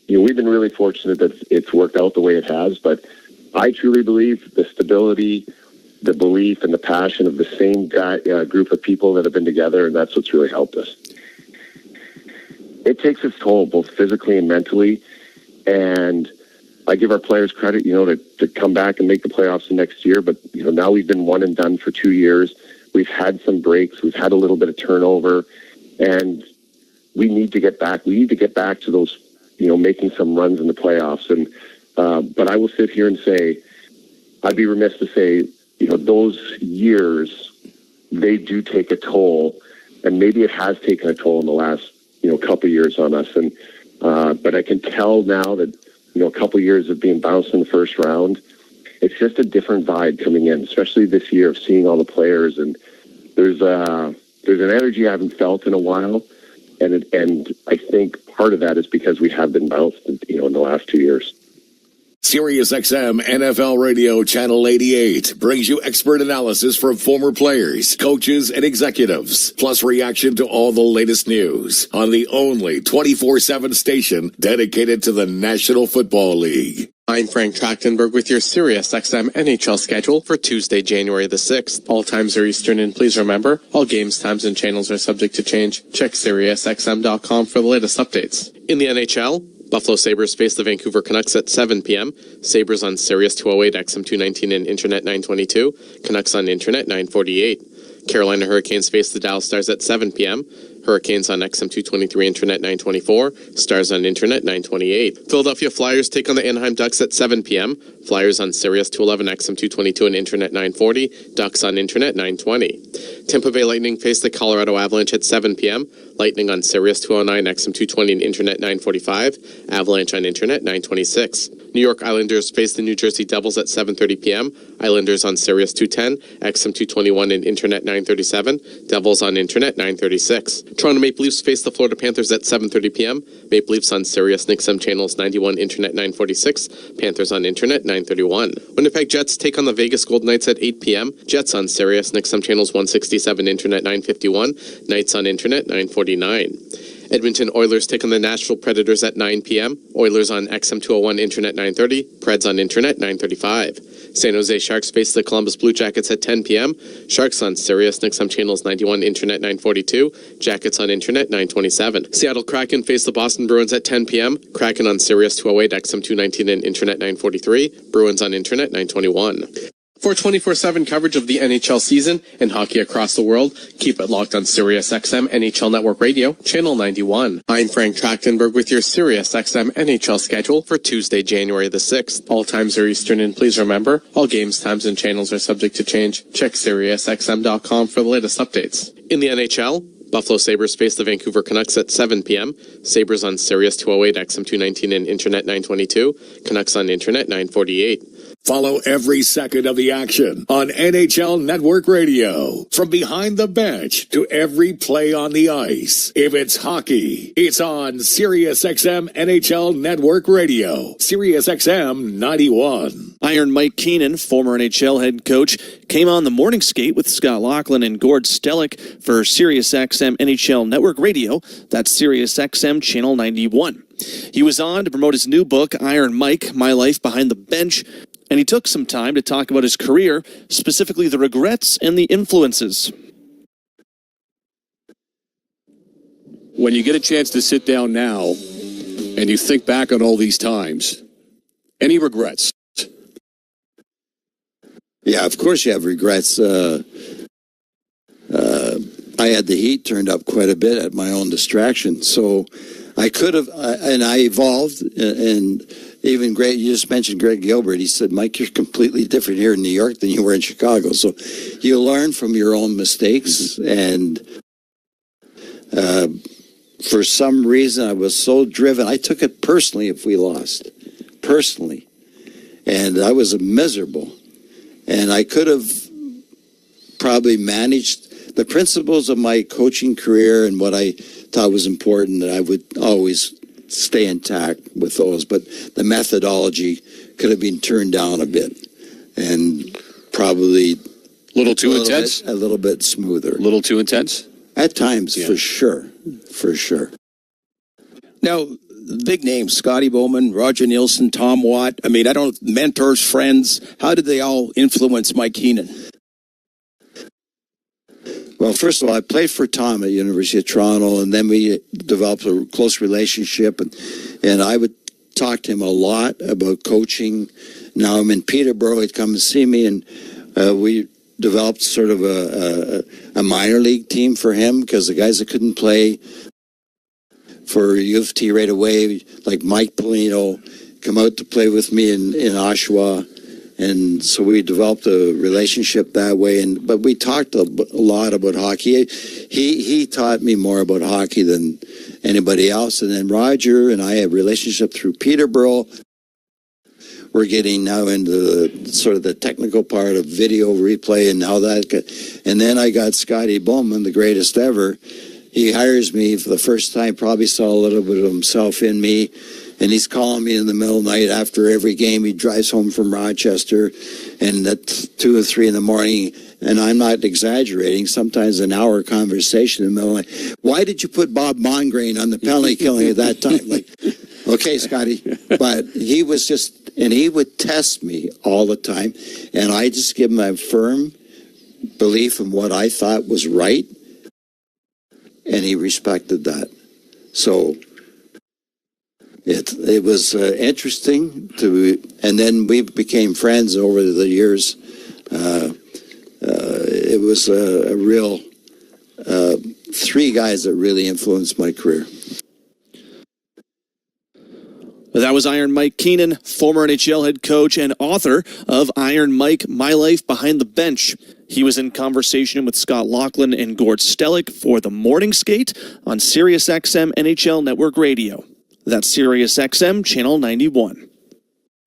we've been really fortunate that it's worked out the way it has. But I truly believe the stability, the belief, and the passion of the same group of people that have been together, and that's what's really helped us. It takes its toll, both physically and mentally, and I give our players credit, to come back and make the playoffs the next year. But, now we've been one and done for 2 years. We've had some breaks. We've had a little bit of turnover, and we need to get back. We need to get back to those, making some runs in the playoffs. And but I will sit here and say, I'd be remiss to say, those years, they do take a toll, and maybe it has taken a toll in the last, couple of years on us. And but I can tell now that, a couple of years of being bounced in the first round, it's just a different vibe coming in, especially this year of seeing all the players. And there's an energy I haven't felt in a while. And I think part of that is because we have been bounced, in the last 2 years. Sirius XM NFL Radio Channel 88 brings you expert analysis from former players, coaches, and executives, plus reaction to all the latest news on the only 24/7 station dedicated to the National Football League. I'm Frank Trachtenberg with your Sirius XM NHL schedule for Tuesday, January the 6th. All times are Eastern, and please remember, all games, times, and channels are subject to change. Check SiriusXM.com for the latest updates. In the NHL, Buffalo Sabres face the Vancouver Canucks at 7 p.m. Sabres on Sirius 208, XM 219, and Internet 922. Canucks on Internet 948. Carolina Hurricanes face the Dallas Stars at 7 p.m. Hurricanes on XM 223, Internet 924. Stars on Internet 928. Philadelphia Flyers take on the Anaheim Ducks at 7 p.m. Flyers on Sirius 211, XM 222, and Internet 940. Ducks on Internet 920. Tampa Bay Lightning face the Colorado Avalanche at 7 p.m. Lightning on Sirius 209, XM 220, and Internet 945. Avalanche on Internet 926. New York Islanders face the New Jersey Devils at 7:30 p.m. Islanders on Sirius 210, XM 221, and Internet 937. Devils on Internet 936. Toronto Maple Leafs face the Florida Panthers at 7:30 p.m. Maple Leafs on Sirius and XM channels 91, Internet 946. Panthers on Internet 931. Winnipeg Jets take on the Vegas Golden Knights at 8 p.m. Jets on Sirius and XM channels 167, Internet 951. Knights on Internet 949. Edmonton Oilers take on the Nashville Predators at 9 p.m. Oilers on XM 201, Internet 930. Preds on Internet 935. San Jose Sharks face the Columbus Blue Jackets at 10 p.m. Sharks on Sirius and XM channels 91, Internet 942. Jackets on Internet 927. Seattle Kraken face the Boston Bruins at 10 p.m. Kraken on Sirius 208, XM 219, and Internet 943. Bruins on Internet 921. For 24/7 coverage of the NHL season and hockey across the world, keep it locked on Sirius XM NHL Network Radio, Channel 91. I'm Frank Trachtenberg with your Sirius XM NHL schedule for Tuesday, January the 6th. All times are Eastern, and please remember, all games, times, and channels are subject to change. Check SiriusXM.com for the latest updates. In the NHL, Buffalo Sabres face the Vancouver Canucks at 7 p.m. Sabres on Sirius 208, XM 219, and Internet 922. Canucks on Internet 948. Follow every second of the action on NHL Network Radio. From behind the bench to every play on the ice. If it's hockey, it's on SiriusXM NHL Network Radio. SiriusXM 91. Iron Mike Keenan, former NHL head coach, came on the morning skate with Scott Laughlin and Gord Stellick for SiriusXM NHL Network Radio. That's SiriusXM Channel 91. He was on to promote his new book, Iron Mike, My Life Behind the Bench, and he took some time to talk about his career, specifically the regrets and the influences. When you get a chance to sit down now and you think back on all these times, any regrets? Yeah, of course you have regrets. I had the heat turned up quite a bit at my own distraction, so I could have, and I evolved, and even Greg, you just mentioned Greg Gilbert. He said, Mike, you're completely different here in New York than you were in Chicago. So you learn from your own mistakes. And for some reason, I was so driven. I took it personally if we lost. Personally. And I was miserable. And I could have probably managed the principles of my coaching career and what I thought was important, that I would always stay intact with those, but the methodology could have been turned down a bit and probably a little bit smoother. A little too intense? At times, yeah. For sure. Now, big names, Scotty Bowman, Roger Nielsen, Tom Watt. I mean, mentors, friends. How did they all influence Mike Keenan? Well, first of all, I played for Tom at University of Toronto, and then we developed a close relationship, and I would talk to him a lot about coaching. Now I'm in Peterborough. He'd come and see me, and we developed sort of a minor league team for him, because the guys that couldn't play for U of T right away, like Mike Polino, come out to play with me in Oshawa. And so we developed a relationship that way. But we talked a lot about hockey. He taught me more about hockey than anybody else. And then Roger and I have a relationship through Peterborough. We're getting now into sort of the technical part of video replay and how that. And then I got Scotty Bowman, the greatest ever. He hires me for the first time. Probably saw a little bit of himself in me. And he's calling me in the middle of the night after every game. He drives home from Rochester, and at 2 or 3 in the morning, and I'm not exaggerating, sometimes an hour conversation in the middle of the night. Why did you put Bob Mongrain on the penalty killing at that time? Like, okay, Scotty. But he was just, and he would test me all the time, and I just give him a firm belief in what I thought was right, and he respected that. So it was interesting and then we became friends over the years. It was a real 3 guys that really influenced my career. That was Iron Mike Keenan, former NHL head coach and author of Iron Mike, My Life Behind the Bench. He was in conversation with Scott Laughlin and Gord Stellick for the morning skate on SiriusXM NHL Network Radio. That's SiriusXM Channel 91.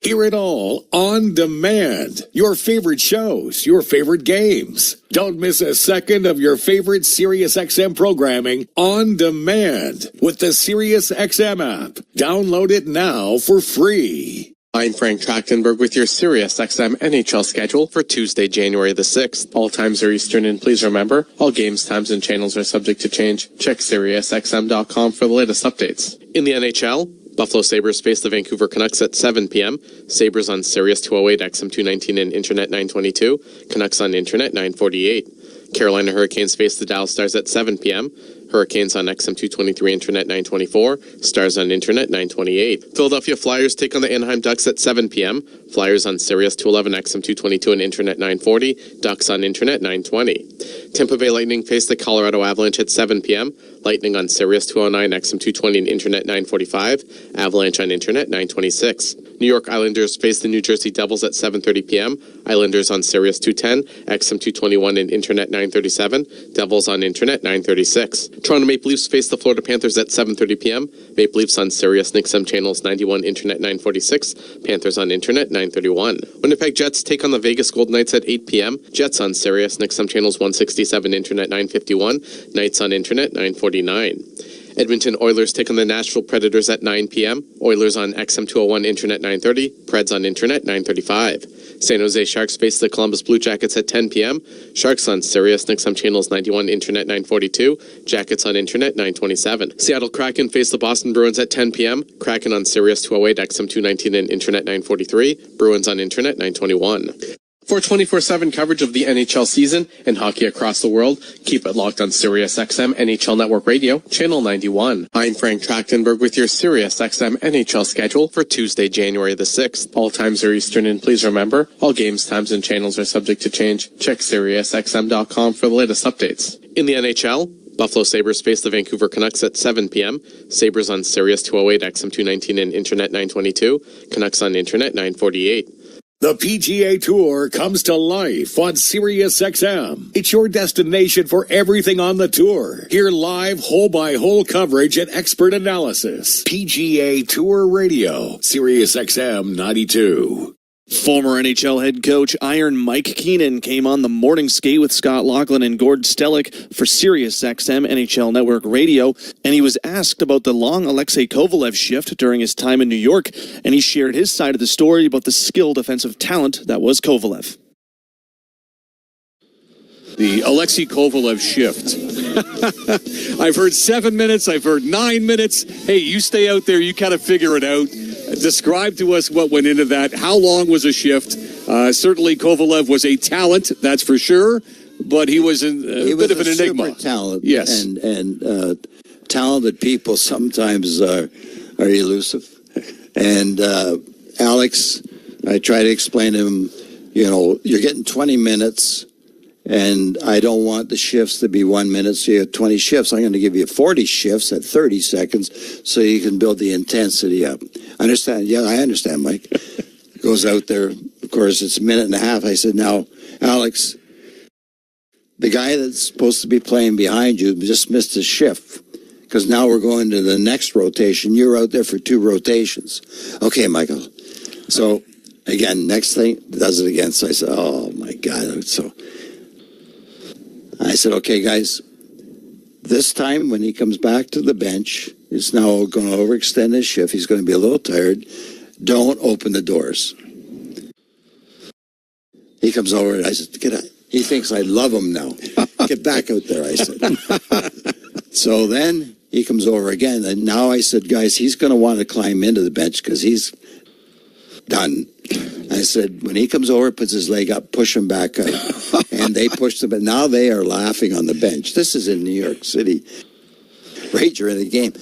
Hear it all on demand. Your favorite shows, your favorite games. Don't miss a second of your favorite SiriusXM programming on demand with the SiriusXM app. Download it now for free. I'm Frank Trachtenberg with your SiriusXM NHL schedule for Tuesday, January the 6th. All times are Eastern, and please remember, all games, times, and channels are subject to change. Check SiriusXM.com for the latest updates. In the NHL, Buffalo Sabres face the Vancouver Canucks at 7 p.m. Sabres on Sirius 208, XM 219, and Internet 922. Canucks on Internet 948. Carolina Hurricanes face the Dallas Stars at 7 p.m. Hurricanes on XM 223, Internet 924. Stars on Internet 928. Philadelphia Flyers take on the Anaheim Ducks at 7 p.m. Flyers on Sirius 211, XM 222, and Internet 940. Ducks on Internet 920. Tampa Bay Lightning face the Colorado Avalanche at 7 p.m. Lightning on Sirius 209, XM 220, and Internet 945. Avalanche on Internet 926. New York Islanders face the New Jersey Devils at 7:30 p.m. Islanders on Sirius 210, XM 221, and Internet 937. Devils on Internet 936. Toronto Maple Leafs face the Florida Panthers at 7:30 p.m. Maple Leafs on Sirius XM channels 91, Internet 946. Panthers on Internet 931. Winnipeg Jets take on the Vegas Golden Knights at 8 p.m. Jets on Sirius XM channels 167, Internet 951. Knights on Internet 949. Edmonton Oilers take on the Nashville Predators at 9 p.m. Oilers on XM201, Internet 930. Preds on Internet 935. San Jose Sharks face the Columbus Blue Jackets at 10 p.m. Sharks on Sirius XM channels 91, Internet 942. Jackets on Internet 927. Seattle Kraken face the Boston Bruins at 10 p.m. Kraken on Sirius 208, XM219 and Internet 943. Bruins on Internet 921. For 24/7 coverage of the NHL season and hockey across the world, keep it locked on Sirius XM NHL Network Radio, Channel 91. I'm Frank Trachtenberg with your Sirius XM NHL schedule for Tuesday, January the 6th. All times are Eastern, and please remember, all games, times, and channels are subject to change. Check SiriusXM.com for the latest updates. In the NHL, Buffalo Sabres face the Vancouver Canucks at 7 p.m. Sabres on Sirius 208, XM219 and Internet 922. Canucks on Internet 948. The PGA Tour comes to life on SiriusXM. It's your destination for everything on the tour. Hear live hole-by-hole coverage and expert analysis. PGA Tour Radio, SiriusXM 92. Former NHL head coach Iron Mike Keenan came on the morning skate with Scott Laughlin and Gord Stellick for SiriusXM NHL Network Radio, and he was asked about the long Alexei Kovalev shift during his time in New York, and he shared his side of the story about the skilled offensive talent that was Kovalev. The Alexei Kovalev shift. I've heard 7 minutes. I've heard 9 minutes. Hey, you stay out there. You kind of figure it out. Describe to us what went into that. How long was a shift? Certainly Kovalev was a talent, that's for sure, but he was a bit of an enigma. Super talent. Yes. And talented people sometimes are elusive. And Alex, I try to explain to him, you're getting 20 minutes, and I don't want the shifts to be 1 minute, so you have 20 shifts. I'm going to give you 40 shifts at 30 seconds so you can build the intensity up. Understand? Yeah, I understand, Mike. Goes out there. Of course, it's a minute and a half. I said, now, Alex, the guy that's supposed to be playing behind you just missed his shift because now we're going to the next rotation. You're out there for 2 rotations. Okay, Michael. So, again, next thing, does it again. So I said, oh, my God. So I said, okay, guys, this time when he comes back to the bench, he's now going to overextend his shift. He's going to be a little tired. Don't open the doors. He comes over and I said, get out. He thinks I love him now. Get back out there, I said. So then he comes over again. And now I said, guys, he's going to want to climb into the bench because he's done. I said, when he comes over, puts his leg up, push him back out. And they pushed him. But now they are laughing on the bench. This is in New York City. Right during the game.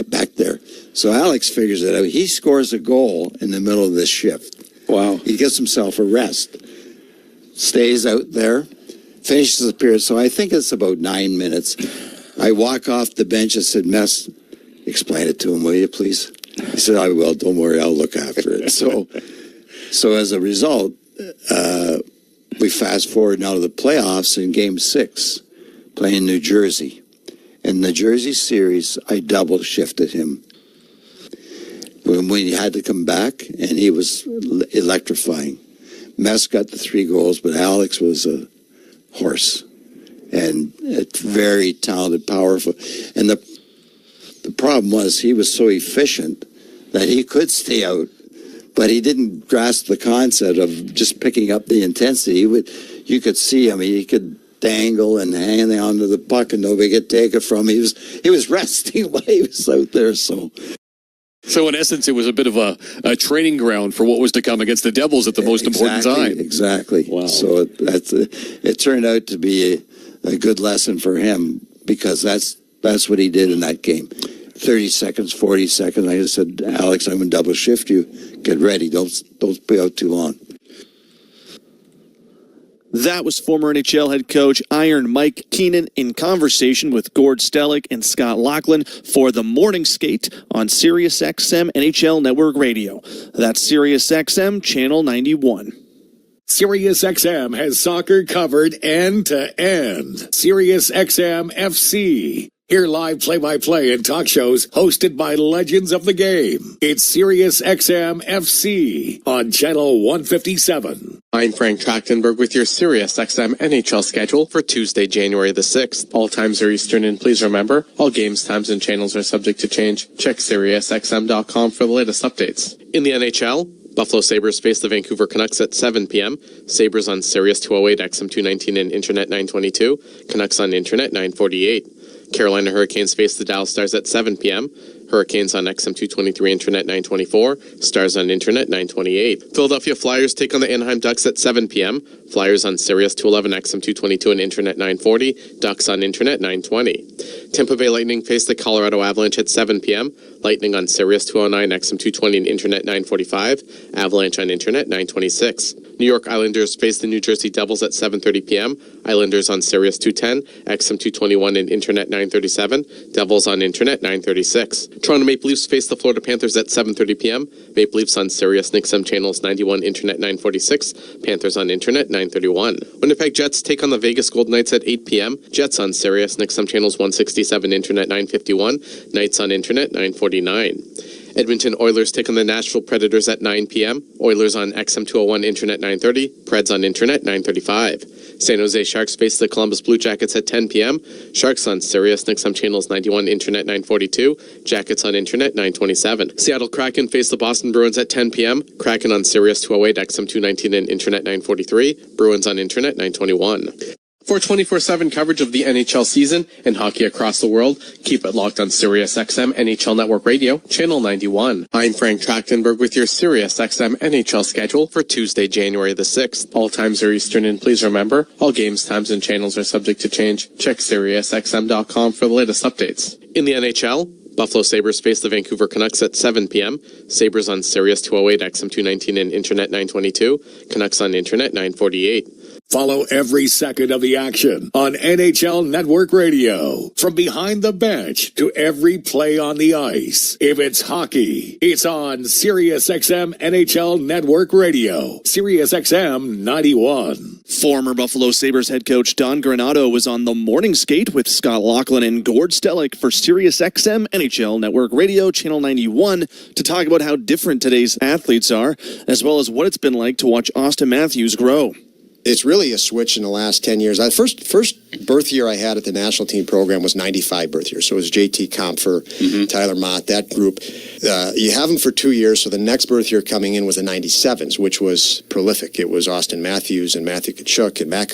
Back there. So Alex figures it out. He scores a goal in the middle of this shift. Wow. He gets himself a rest. Stays out there. Finishes the period. So I think it's about 9 minutes. I walk off the bench and said, Mess, explain it to him, will you, please? He said, I will. Don't worry. I'll look after it. So as a result, we fast forward now to the playoffs in Game 6, playing New Jersey. In the Jersey series, I double shifted him. When he had to come back, and he was electrifying. Mess got the 3 goals, but Alex was a horse. And it's very talented, powerful. And the problem was he was so efficient that he could stay out, but he didn't grasp the concept of just picking up the intensity. You could see him. He could dangle and hang on to the puck, and nobody could take it from him. He was resting while he was out there. So in essence, it was a bit of a training ground for what was to come against the Devils at the most important time. Exactly. Wow. So it turned out to be a good lesson for him because that's what he did in that game. 30 seconds, 40 seconds. I just said, Alex, I'm going to double shift you. Get ready. Don't be out too long. That was former NHL head coach Iron Mike Keenan in conversation with Gord Stellick and Scott Laughlin for the morning skate on SiriusXM NHL Network Radio. That's SiriusXM Channel 91. SiriusXM has soccer covered end to end. SiriusXM FC. Hear live play-by-play and talk shows hosted by legends of the game. It's Sirius XM FC on Channel 157. I'm Frank Trachtenberg with your Sirius XM NHL schedule for Tuesday, January the 6th. All times are Eastern, and please remember, all games, times, and channels are subject to change. Check SiriusXM.com for the latest updates. In the NHL, Buffalo Sabres face the Vancouver Canucks at 7 p.m. Sabres on Sirius 208, XM 219, and Internet 922. Canucks on Internet 948. Carolina Hurricanes face the Dallas Stars at 7 p.m. Hurricanes on XM 223, Internet 924. Stars on Internet 928. Philadelphia Flyers take on the Anaheim Ducks at 7 p.m. Flyers on Sirius 211, XM 222, and Internet 940. Ducks on Internet 920. Tampa Bay Lightning face the Colorado Avalanche at 7 p.m. Lightning on Sirius 209, XM 220, and Internet 945. Avalanche on Internet 926. New York Islanders face the New Jersey Devils at 7:30 p.m. Islanders on Sirius 210, XM 221, and Internet 937. Devils on Internet 936. Toronto Maple Leafs face the Florida Panthers at 7:30 p.m. Maple Leafs on Sirius XM channels 91, Internet 946. Panthers on Internet 931. Winnipeg Jets take on the Vegas Golden Knights at 8 p.m. Jets on Sirius XM channels 167, Internet 951. Knights on Internet 949. Edmonton Oilers take on the Nashville Predators at 9 p.m. Oilers on XM 201, Internet 930. Preds on Internet 935. San Jose Sharks face the Columbus Blue Jackets at 10 p.m. Sharks on Sirius XM channels 91, Internet 942. Jackets on Internet 927. Seattle Kraken face the Boston Bruins at 10 p.m. Kraken on Sirius 208, XM 219, and Internet 943. Bruins on Internet 921. For 24/7 coverage of the NHL season and hockey across the world, keep it locked on Sirius XM NHL Network Radio, Channel 91. I'm Frank Trachtenberg with your Sirius XM NHL schedule for Tuesday, January the 6th. All times are Eastern, and please remember, all games, times, and channels are subject to change. Check SiriusXM.com for the latest updates. In the NHL, Buffalo Sabres face the Vancouver Canucks at 7 p.m. Sabres on Sirius 208, XM 219, and Internet 922. Canucks on Internet 948. Follow every second of the action on NHL Network Radio. From behind the bench to every play on the ice. If it's hockey, it's on Sirius XM NHL Network Radio. Sirius XM 91. Former Buffalo Sabres head coach Don Granato was on the morning skate with Scott Laughlin and Gord Stellick for Sirius XM NHL Network Radio Channel 91 to talk about how different today's athletes are, as well as what it's been like to watch Austin Matthews grow. It's really a switch in the last 10 years. The first birth year I had at the national team program was 95 birth year. So it was JT Compher, Tyler Mott, that group. You have them for 2 years. So the next birth year coming in was the 97s, which was prolific. It was Austin Matthews and Matthew Tkachuk and Matt